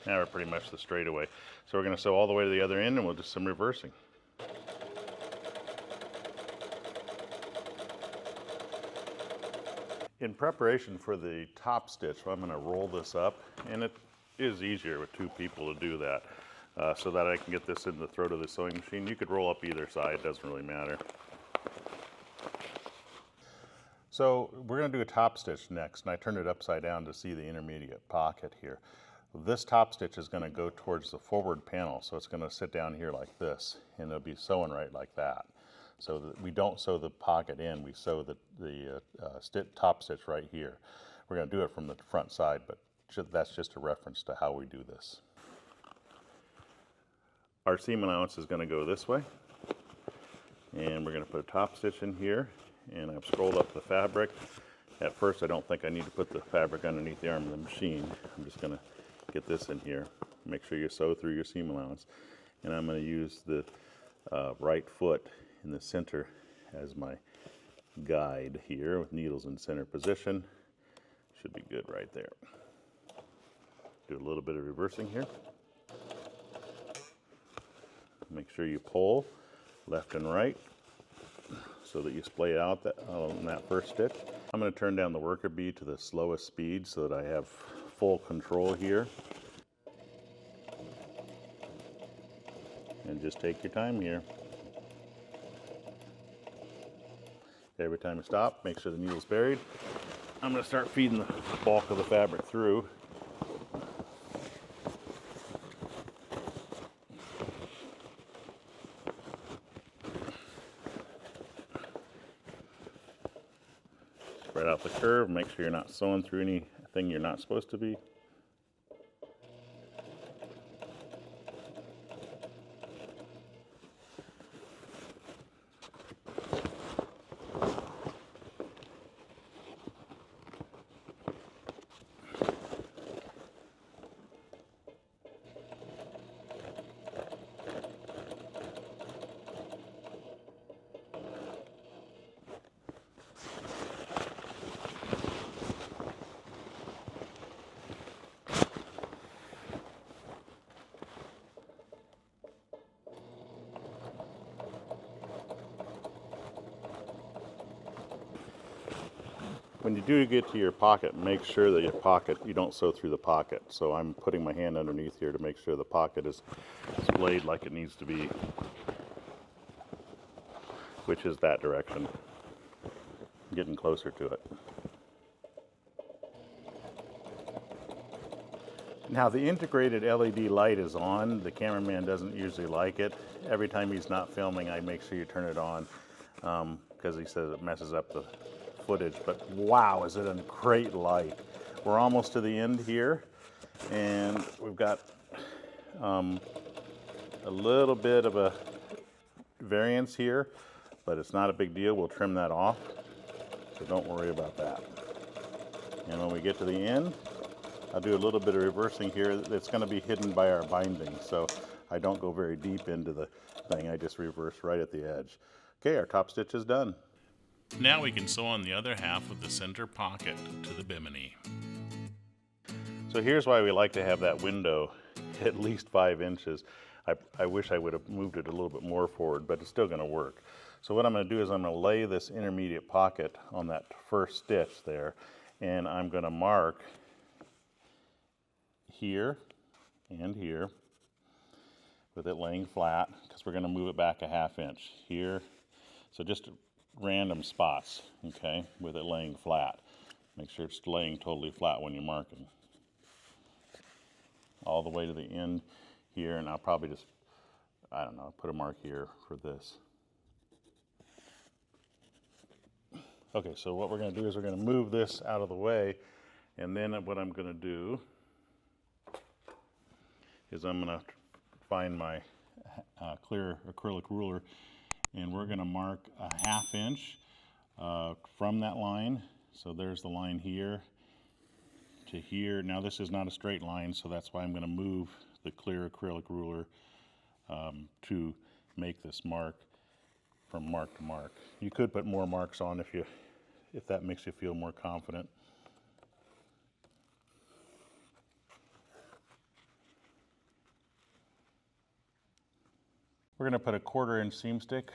Now we're pretty much the straightaway. So we're going to sew all the way to the other end, and we'll do some reversing. In preparation for the top stitch, I'm going to roll this up, and it is easier with two people to do that, so that I can get this in the throat of the sewing machine. You could roll up either side, doesn't really matter. So we're going to do a top stitch next, and I turned it upside down to see the intermediate pocket here. This top stitch is going to go towards the forward panel, so it's going to sit down here like this, and it'll be sewing right like that. So that we don't sew the pocket in, we sew the top stitch right here. We're going to do it from the front side, but that's just a reference to how we do this. Our seam allowance is going to go this way, and we're going to put a top stitch in here, and I've scrolled up the fabric. At first I don't think I need to put the fabric underneath the arm of the machine. I'm just going to get this in here. Make sure you sew through your seam allowance, and I'm going to use the right foot in the center as my guide here with needles in center position. Should be good right there. Do a little bit of reversing here. Make sure you pull left and right so that you splay out on that first stitch. I'm going to turn down the worker bee to the slowest speed so that I have full control here. And just take your time here. Every time you stop, make sure the needle's buried. I'm going to start feeding the bulk of the fabric through. Spread out the curve, make sure you're not sewing through anything you're not supposed to be. When you do get to your pocket, make sure that you don't sew through the pocket. So I'm putting my hand underneath here to make sure the pocket is splayed like it needs to be, which is that direction. Getting closer to it. Now the integrated LED light is on. The cameraman doesn't usually like it. Every time he's not filming, I make sure you turn it on because he says it messes up the footage, but wow, is it a great light. We're almost to the end here, and we've got a little bit of a variance here, but it's not a big deal. We'll trim that off, so don't worry about that. And when we get to the end, I'll do a little bit of reversing here. It's going to be hidden by our binding, so I don't go very deep into the thing. I just reverse right at the edge. Okay, our top stitch is done. Now we can sew on the other half of the center pocket to the bimini. So here's why we like to have that window at least 5 inches. I wish I would have moved it a little bit more forward, but it's still going to work. So what I'm going to do is I'm going to lay this intermediate pocket on that first stitch there, and I'm going to mark here and here with it laying flat, because we're going to move it back a 1/2 inch here. So just random spots, okay, with it laying flat. Make sure it's laying totally flat when you're marking. All the way to the end here, and I'll probably just, I don't know, put a mark here for this. Okay, so what we're going to do is we're going to move this out of the way, and then what I'm going to do is I'm going to find my clear acrylic ruler, and we're going to mark a 1/2 inch from that line. So there's the line here to here. Now this is not a straight line, so that's why I'm going to move the clear acrylic ruler to make this mark from mark to mark. You could put more marks on if that makes you feel more confident. We're going to put a 1/4 inch seam stick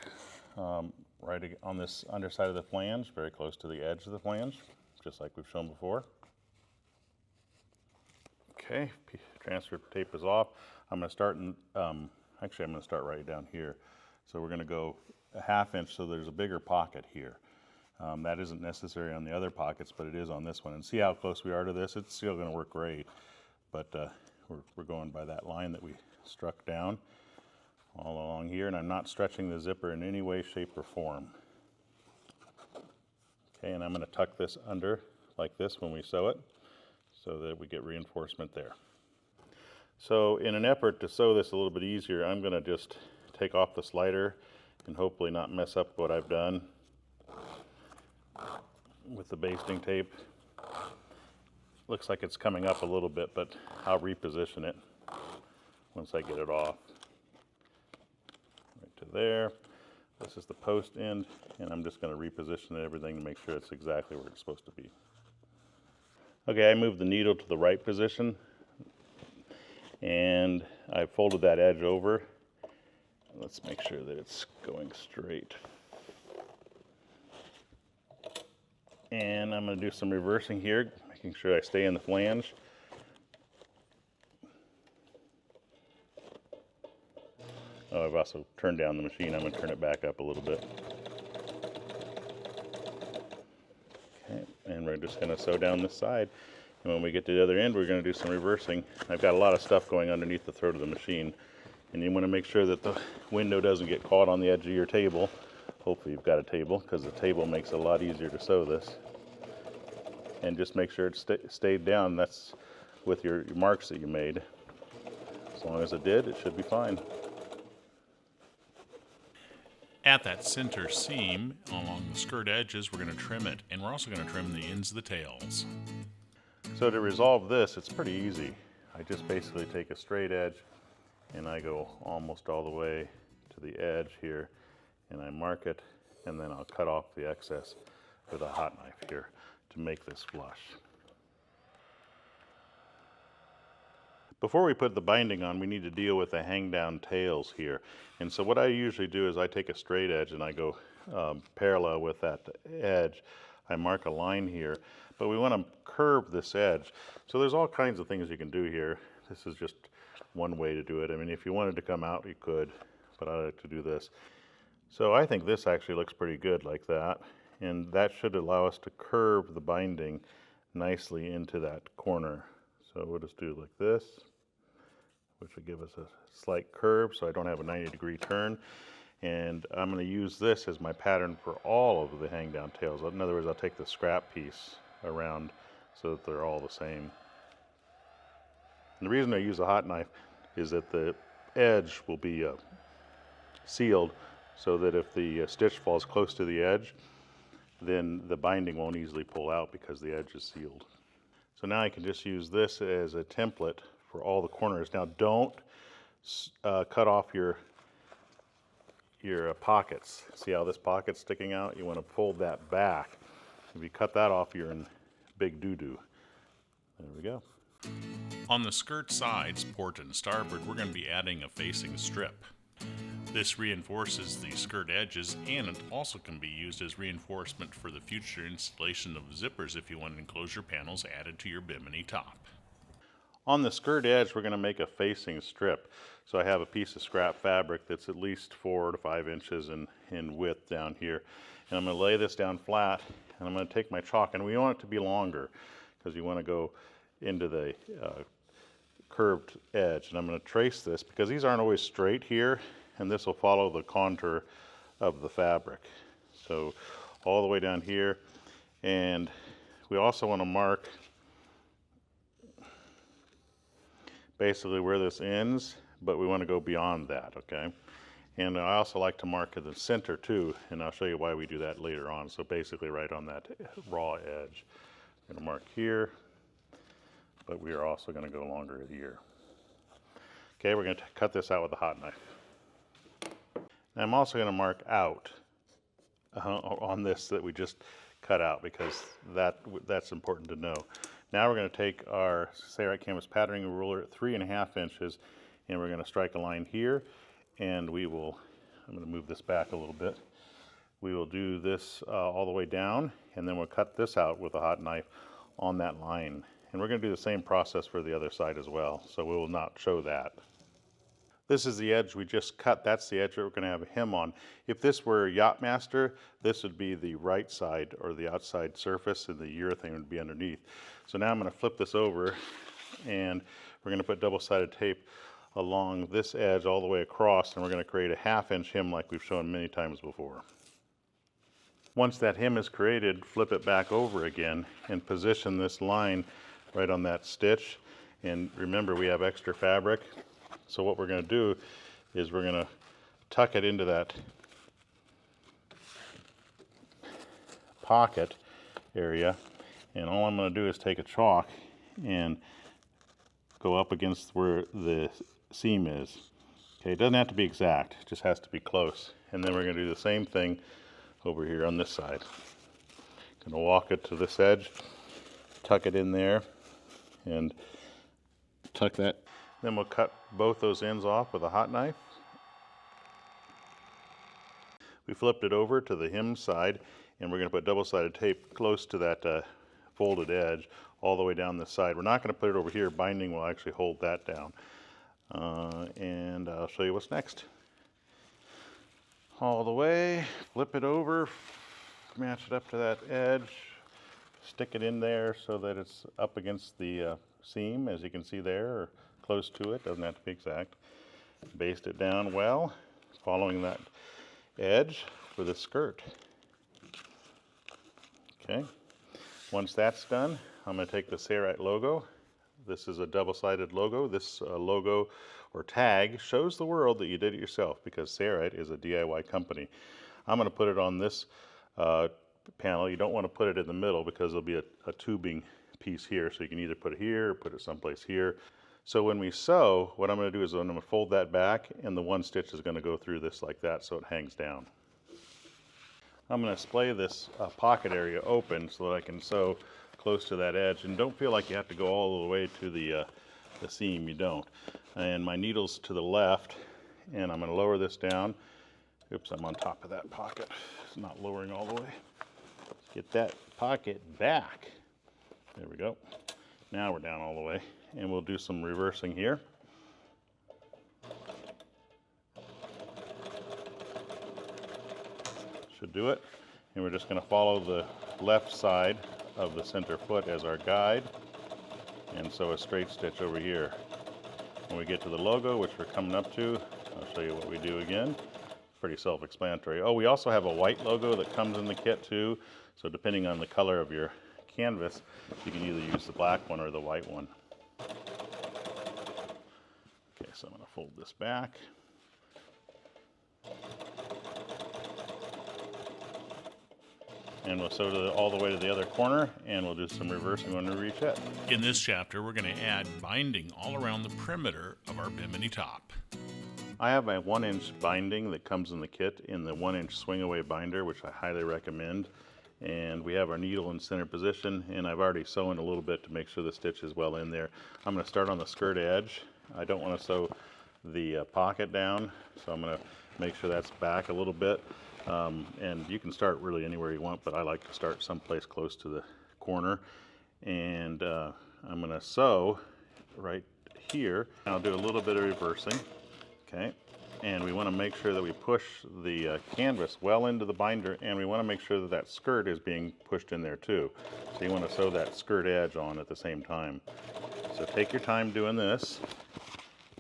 right on this underside of the flange, very close to the edge of the flange, just like we've shown before. Okay, transfer tape is off. I'm going to start actually I'm going to start right down here. So we're going to go a 1/2 inch, so there's a bigger pocket here. That isn't necessary on the other pockets, but it is on this one. And see how close we are to this? It's still going to work great, but we're going by that line that we struck down all along here, and I'm not stretching the zipper in any way, shape, or form. Okay, and I'm going to tuck this under like this when we sew it, so that we get reinforcement there. So in an effort to sew this a little bit easier, I'm going to just take off the slider and hopefully not mess up what I've done with the basting tape. Looks like it's coming up a little bit, but I'll reposition it once I get it off. Right to there. This is the post end, and I'm just going to reposition everything to make sure it's exactly where it's supposed to be. Okay, I moved the needle to the right position, and I folded that edge over. Let's make sure that it's going straight. And I'm going to do some reversing here, making sure I stay in the flange. Oh, I've also turned down the machine. I'm going to turn it back up a little bit. Okay, and we're just going to sew down this side. And when we get to the other end, we're going to do some reversing. I've got a lot of stuff going underneath the throat of the machine. And you want to make sure that the window doesn't get caught on the edge of your table. Hopefully you've got a table, because the table makes it a lot easier to sew this. And just make sure it stayed down. That's with your marks that you made. As long as it did, it should be fine. At that center seam along the skirt edges, we're going to trim it, and we're also going to trim the ends of the tails. So to resolve this, it's pretty easy. I just basically take a straight edge and I go almost all the way to the edge here, and I mark it, and then I'll cut off the excess with a hot knife here to make this flush. Before we put the binding on, we need to deal with the hang down tails here. And so what I usually do is I take a straight edge and I go parallel with that edge. I mark a line here, but we want to curve this edge. So there's all kinds of things you can do here. This is just one way to do it. I mean, if you wanted to come out, you could, but I like to do this. So I think this actually looks pretty good like that, and that should allow us to curve the binding nicely into that corner. So we'll just do it like this, which will give us a slight curve so I don't have a 90-degree turn. And I'm going to use this as my pattern for all of the hang down tails. In other words, I'll take the scrap piece around so that they're all the same. And the reason I use a hot knife is that the edge will be sealed, so that if the stitch falls close to the edge, then the binding won't easily pull out because the edge is sealed. So now I can just use this as a template for all the corners. Now don't cut off your pockets. See how this pocket's sticking out? You want to fold that back. If you cut that off, you're in big doo-doo. There we go. On the skirt sides, port and starboard, we're going to be adding a facing strip. This reinforces the skirt edges, and it also can be used as reinforcement for the future installation of zippers if you want enclosure panels added to your Bimini top. On the skirt edge, we're going to make a facing strip. So I have a piece of scrap fabric that's at least 4 to 5 inches in width down here. And I'm going to lay this down flat, and I'm going to take my chalk, and we want it to be longer because you want to go into the curved edge. And I'm going to trace this because these aren't always straight here, and this will follow the contour of the fabric. So all the way down here, And we also want to mark basically where this ends, but we want to go beyond that, okay? And I also like to mark at the center too, and I'll show you why we do that later on. So basically right on that raw edge. I'm going to mark here, but we are also going to go longer here. Okay, we're going to cut this out with a hot knife. And I'm also going to mark out on this that we just cut out, because that's important to know. Now we're going to take our Sailrite canvas patterning ruler at 3.5 inches, and we're going to strike a line here, and we will, I'm going to move this back a little bit. We will do this all the way down, and then we'll cut this out with a hot knife on that line. And we're going to do the same process for the other side as well, so we will not show that. This is the edge we just cut. That's the edge that we're going to have a hem on. If this were Yachtmaster, this would be the right side or the outside surface, and the urethane would be underneath. So now I'm going to flip this over, and we're going to put double-sided tape along this edge all the way across, and we're going to create a 1/2 inch hem like we've shown many times before. Once that hem is created, flip it back over again and position this line right on that stitch. And remember, we have extra fabric. So what we're going to do is we're going to tuck it into that pocket area, and all I'm going to do is take a chalk and go up against where the seam is. Okay, it doesn't have to be exact, it just has to be close. And then we're going to do the same thing over here on this side. Going to walk it to this edge, tuck it in there, and tuck that. Then we'll cut both those ends off with a hot knife. We flipped it over to the hem side, and we're going to put double-sided tape close to that folded edge all the way down this side. We're not going to put it over here. Binding will actually hold that down. And I'll show you what's next. All the way, flip it over, match it up to that edge, stick it in there so that it's up against the seam, as you can see there, or close to it, doesn't have to be exact. Baste it down well, following that edge for the skirt. Okay, once that's done, I'm going to take the Sailrite logo. This is a double-sided logo. This logo or tag shows the world that you did it yourself, because Sailrite is a DIY company. I'm going to put it on this panel. You don't want to put it in the middle, because there'll be a tubing piece here, so you can either put it here or put it someplace here. So when we sew, what I'm going to do is I'm going to fold that back, and the one stitch is going to go through this like that, so it hangs down. I'm going to splay this pocket area open so that I can sew close to that edge, and don't feel like you have to go all the way to the seam. You don't. And my needle's to the left, and I'm going to lower this down. Oops, I'm on top of that pocket. It's not lowering all the way. Get that pocket back. There we go. Now we're down all the way, and we'll do some reversing here. Should do it. And we're just going to follow the left side of the center foot as our guide, and sew a straight stitch over here. When we get to the logo, which we're coming up to, I'll show you what we do again. Pretty self-explanatory. Oh, we also have a white logo that comes in the kit too, so depending on the color of your canvas, you can either use the black one or the white one. Okay, so I'm going to fold this back. And we'll sew all the way to the other corner, and we'll do some reversing when we reach it. In this chapter, we're going to add binding all around the perimeter of our bimini top. I have a 1-inch binding that comes in the kit in the 1-inch swing away binder, which I highly recommend. And we have our needle in center position, and I've already sewn a little bit to make sure the stitch is well in there. I'm going to start on the skirt edge. I don't want to sew the pocket down, so I'm going to make sure that's back a little bit. And you can start really anywhere you want, but I like to start someplace close to the corner. And I'm going to sew right here. I'll do a little bit of reversing. Okay. And we want to make sure that we push the canvas well into the binder, and we want to make sure that that skirt is being pushed in there too. So you want to sew that skirt edge on at the same time. So take your time doing this,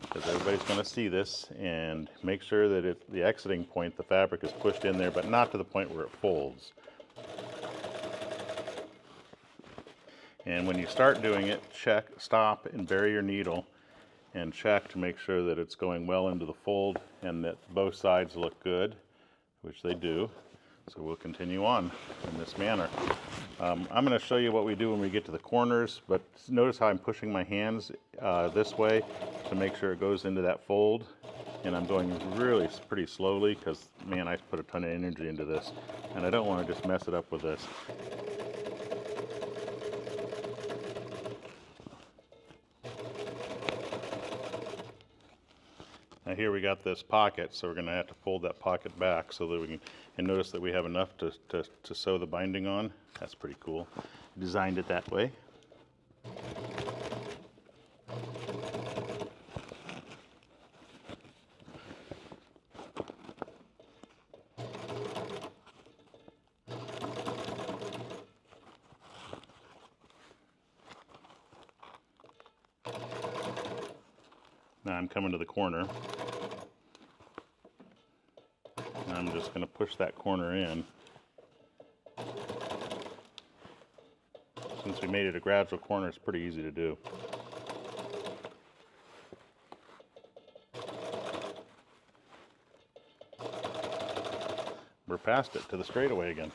because everybody's going to see this, and make sure that the exiting point, the fabric is pushed in there, but not to the point where it folds. And when you start doing it, check, stop, and bury your needle and check to make sure that it's going well into the fold and that both sides look good, which they do. So we'll continue on in this manner. I'm going to show you what we do when we get to the corners, but notice how I'm pushing my hands this way to make sure it goes into that fold. And I'm going really pretty slowly because, man, I put a ton of energy into this and I don't want to just mess it up with this. Now here we got this pocket, so we're going to have to fold that pocket back so that we can, and notice that we have enough to sew the binding on. That's pretty cool. Designed it that way. Now I'm coming to the corner. And I'm just going to push that corner in. Since we made it a gradual corner, it's pretty easy to do. We're past it to the straightaway again.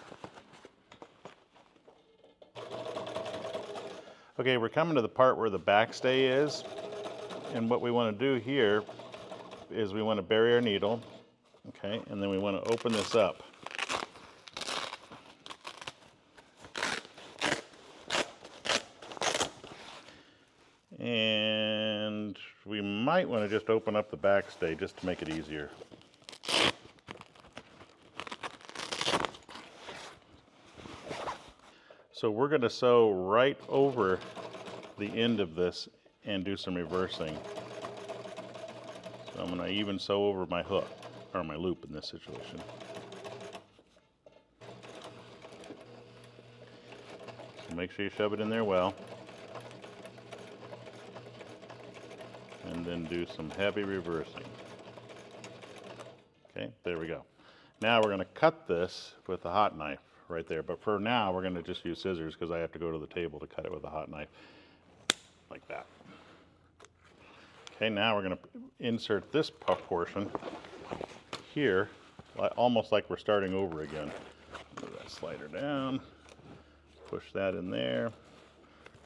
Okay, we're coming to the part where the backstay is. And what we want to do here is we want to bury our needle, okay, and then we want to open this up. And we might want to just open up the backstay just to make it easier. So we're going to sew right over the end of this and do some reversing. So I'm going to even sew over my hook, or my loop in this situation. So make sure you shove it in there well. And then do some heavy reversing. Okay, there we go. Now we're going to cut this with a hot knife right there. But for now, we're going to just use scissors because I have to go to the table to cut it with a hot knife. Like that. Okay, now we're going to insert this portion here, almost like we're starting over again. Move that slider down, push that in there,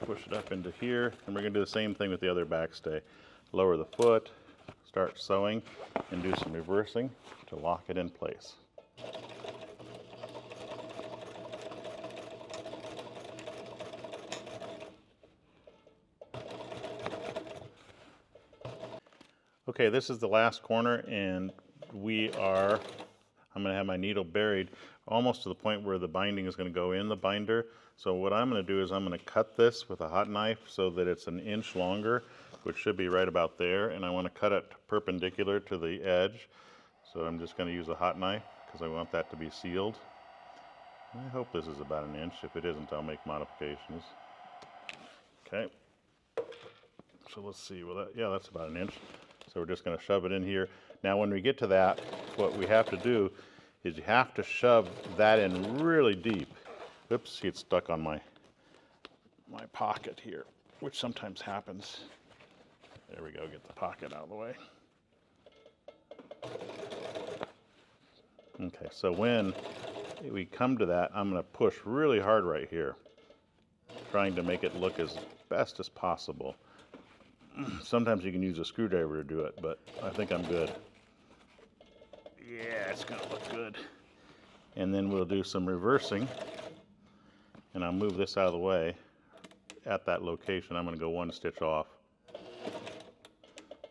push it up into here, and we're going to do the same thing with the other backstay. Lower the foot, start sewing, and do some reversing to lock it in place. Okay, this is the last corner, and I'm going to have my needle buried almost to the point where the binding is going to go in the binder. So what I'm going to do is I'm going to cut this with a hot knife so that it's an inch longer, which should be right about there, and I want to cut it perpendicular to the edge. So I'm just going to use a hot knife because I want that to be sealed. I hope this is about an inch. If it isn't, I'll make modifications. Okay. So let's see. Well, yeah, that's about an inch. So we're just going to shove it in here. Now when we get to that, what we have to do is you have to shove that in really deep. Oops, see, it's stuck on my pocket here, which sometimes happens. There we go, get the pocket out of the way. Okay, so when we come to that, I'm going to push really hard right here, trying to make it look as best as possible. Sometimes you can use a screwdriver to do it, but I think I'm good. Yeah, it's going to look good. And then we'll do some reversing, and I'll move this out of the way. At that location, I'm going to go one stitch off.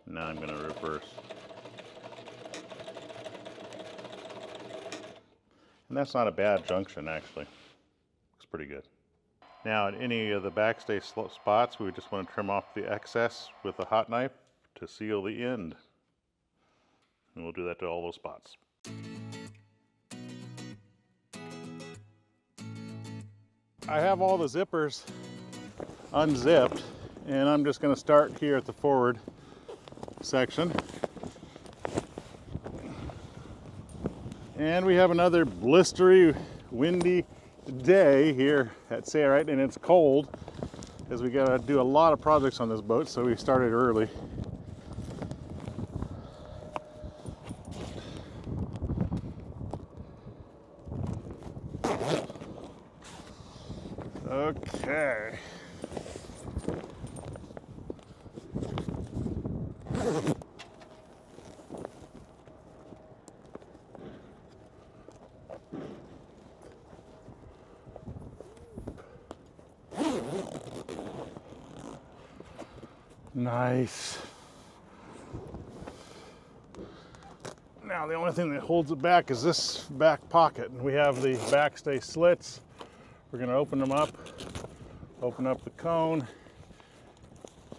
Now I'm going to reverse. And that's not a bad junction, actually. Looks pretty good. Now at any of the backstay spots, we just want to trim off the excess with a hot knife to seal the end. And we'll do that to all those spots. I have all the zippers unzipped, and I'm just going to start here at the forward section. And we have another blistery, windy day here at Sailrite, and it's cold. because we got to do a lot of projects on this boat, so we started early. Okay. Nice. Now the only thing that holds it back is this back pocket. And we have the backstay slits. We're going to open them up, open up the cone,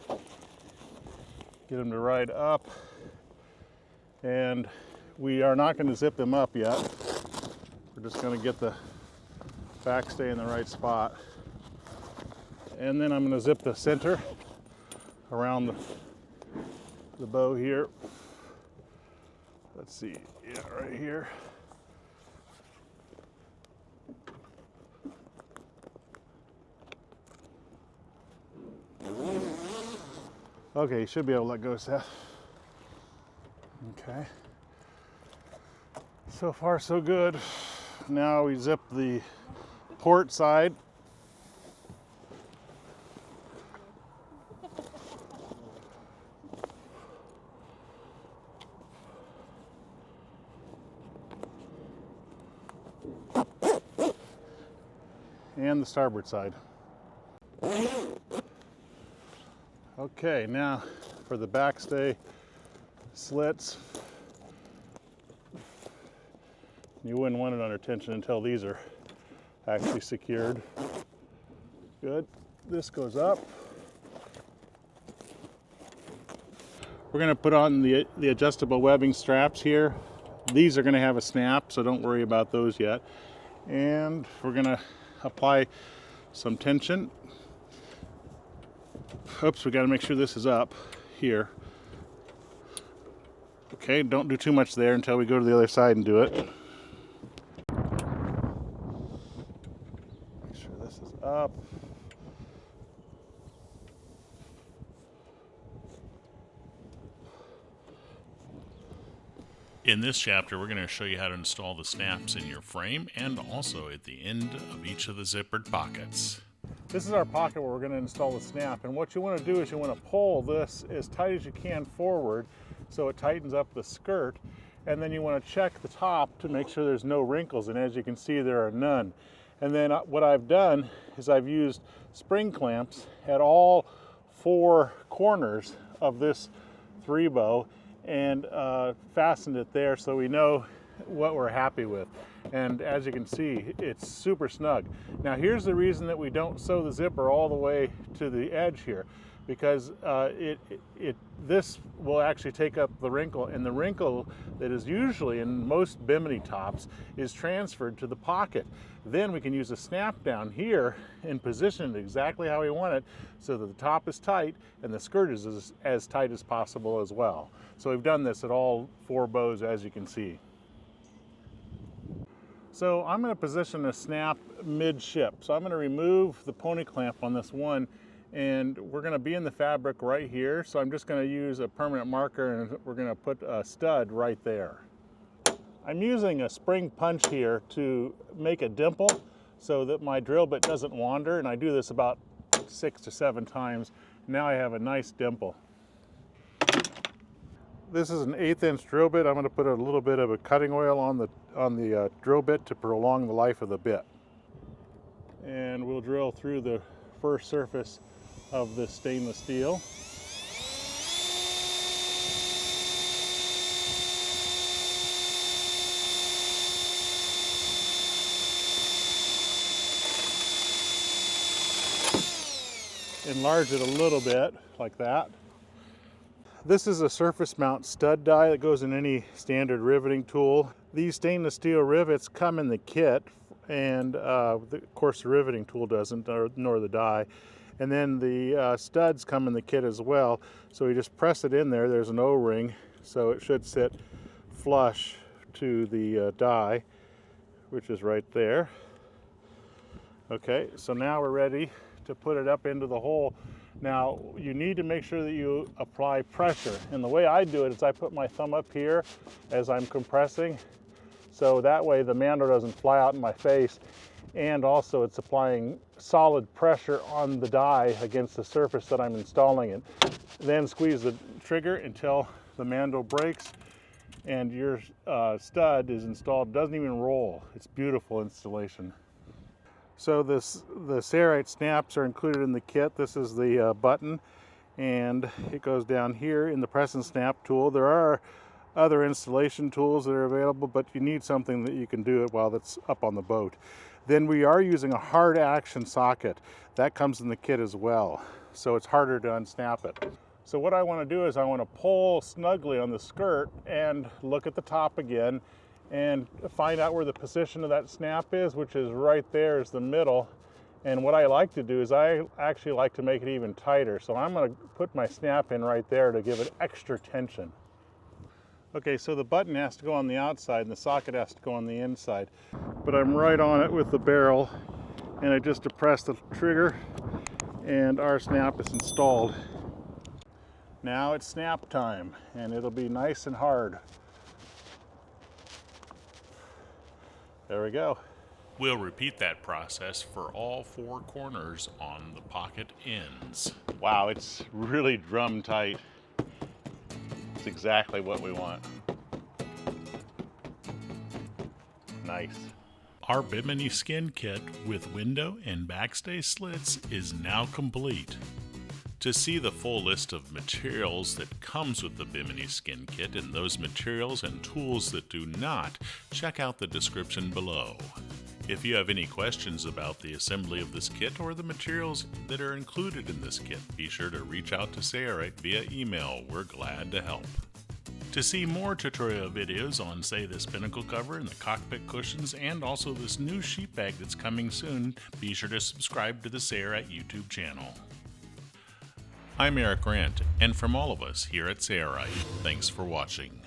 get them to ride up. And we are not going to zip them up yet. We're just going to get the backstay in the right spot. And then I'm going to zip the center around the bow here. Let's see, yeah, right here. Okay, you should be able to let go, Seth. Okay. So far, so good. Now we zip the port side. And the starboard side. Okay, now for the backstay slits. You wouldn't want it under tension until these are actually secured. Good. This goes up. We're going to put on the adjustable webbing straps here. These are going to have a snap, so don't worry about those yet. And we're going to apply some tension. Oops, we got to make sure this is up here. Okay, don't do too much there until we go to the other side and do it. Make sure this is up. In this chapter, we're going to show you how to install the snaps in your frame and also at the end of each of the zippered pockets. This is our pocket where we're going to install the snap, and what you want to do is you want to pull this as tight as you can forward so it tightens up the skirt, and then you want to check the top to make sure there's no wrinkles, and as you can see there are none. And then what I've done is I've used spring clamps at all 4 corners of this 3-bow and fastened it there so we know what we're happy with. And as you can see, it's super snug. Now here's the reason that we don't sew the zipper all the way to the edge here, because this will actually take up the wrinkle, and the wrinkle that is usually in most Bimini tops is transferred to the pocket. Then we can use a snap down here and position it exactly how we want it so that the top is tight and the skirt is as tight as possible as well. So we've done this at all 4 bows, as you can see. So I'm going to position a snap midship. So I'm going to remove the pony clamp on this one, and we're going to be in the fabric right here. So I'm just going to use a permanent marker, and we're going to put a stud right there. I'm using a spring punch here to make a dimple so that my drill bit doesn't wander, and I do this about 6 to 7 times. Now I have a nice dimple. This is an 1/8 inch drill bit. I'm going to put a little bit of a cutting oil on the drill bit to prolong the life of the bit. And we'll drill through the first surface of the stainless steel. Enlarge it a little bit, like that. This is a surface mount stud die that goes in any standard riveting tool. These stainless steel rivets come in the kit, and of course the riveting tool doesn't, nor the die. And then the studs come in the kit as well. So we just press it in there. There's an O-ring, so it should sit flush to the die, which is right there. Okay, so now we're ready to put it up into the hole. Now, you need to make sure that you apply pressure. And the way I do it is I put my thumb up here as I'm compressing, so that way the mandrel doesn't fly out in my face. And also it's applying solid pressure on the die against the surface that I'm installing it. Then squeeze the trigger until the mandrel breaks and your stud is installed. It doesn't even roll. It's beautiful installation. So the Sailrite snaps are included in the kit. This is the button, and it goes down here in the press and snap tool. There are other installation tools that are available, but you need something that you can do it while it's up on the boat. Then we are using a hard action socket. That comes in the kit as well, so it's harder to unsnap it. So what I want to do is I want to pull snugly on the skirt and look at the top again and find out where the position of that snap is, which is right there is the middle. And what I like to do is I actually like to make it even tighter. So I'm going to put my snap in right there to give it extra tension. Okay, so the button has to go on the outside and the socket has to go on the inside. But I'm right on it with the barrel, and I just depress the trigger and our snap is installed. Now it's snap time, and it'll be nice and hard. There we go. We'll repeat that process for all 4 corners on the pocket ends. Wow, it's really drum tight. It's exactly what we want. Nice. Our Bimini Skin Kit with window and backstay slits is now complete. To see the full list of materials that comes with the Bimini Skin Kit and those materials and tools that do not, check out the description below. If you have any questions about the assembly of this kit or the materials that are included in this kit, be sure to reach out to Sailrite via email. We're glad to help. To see more tutorial videos on, say, this binnacle cover and the cockpit cushions, and also this new sheet bag that's coming soon, be sure to subscribe to the Sailrite YouTube channel. I'm Eric Grant, and from all of us here at Sailrite, thanks for watching.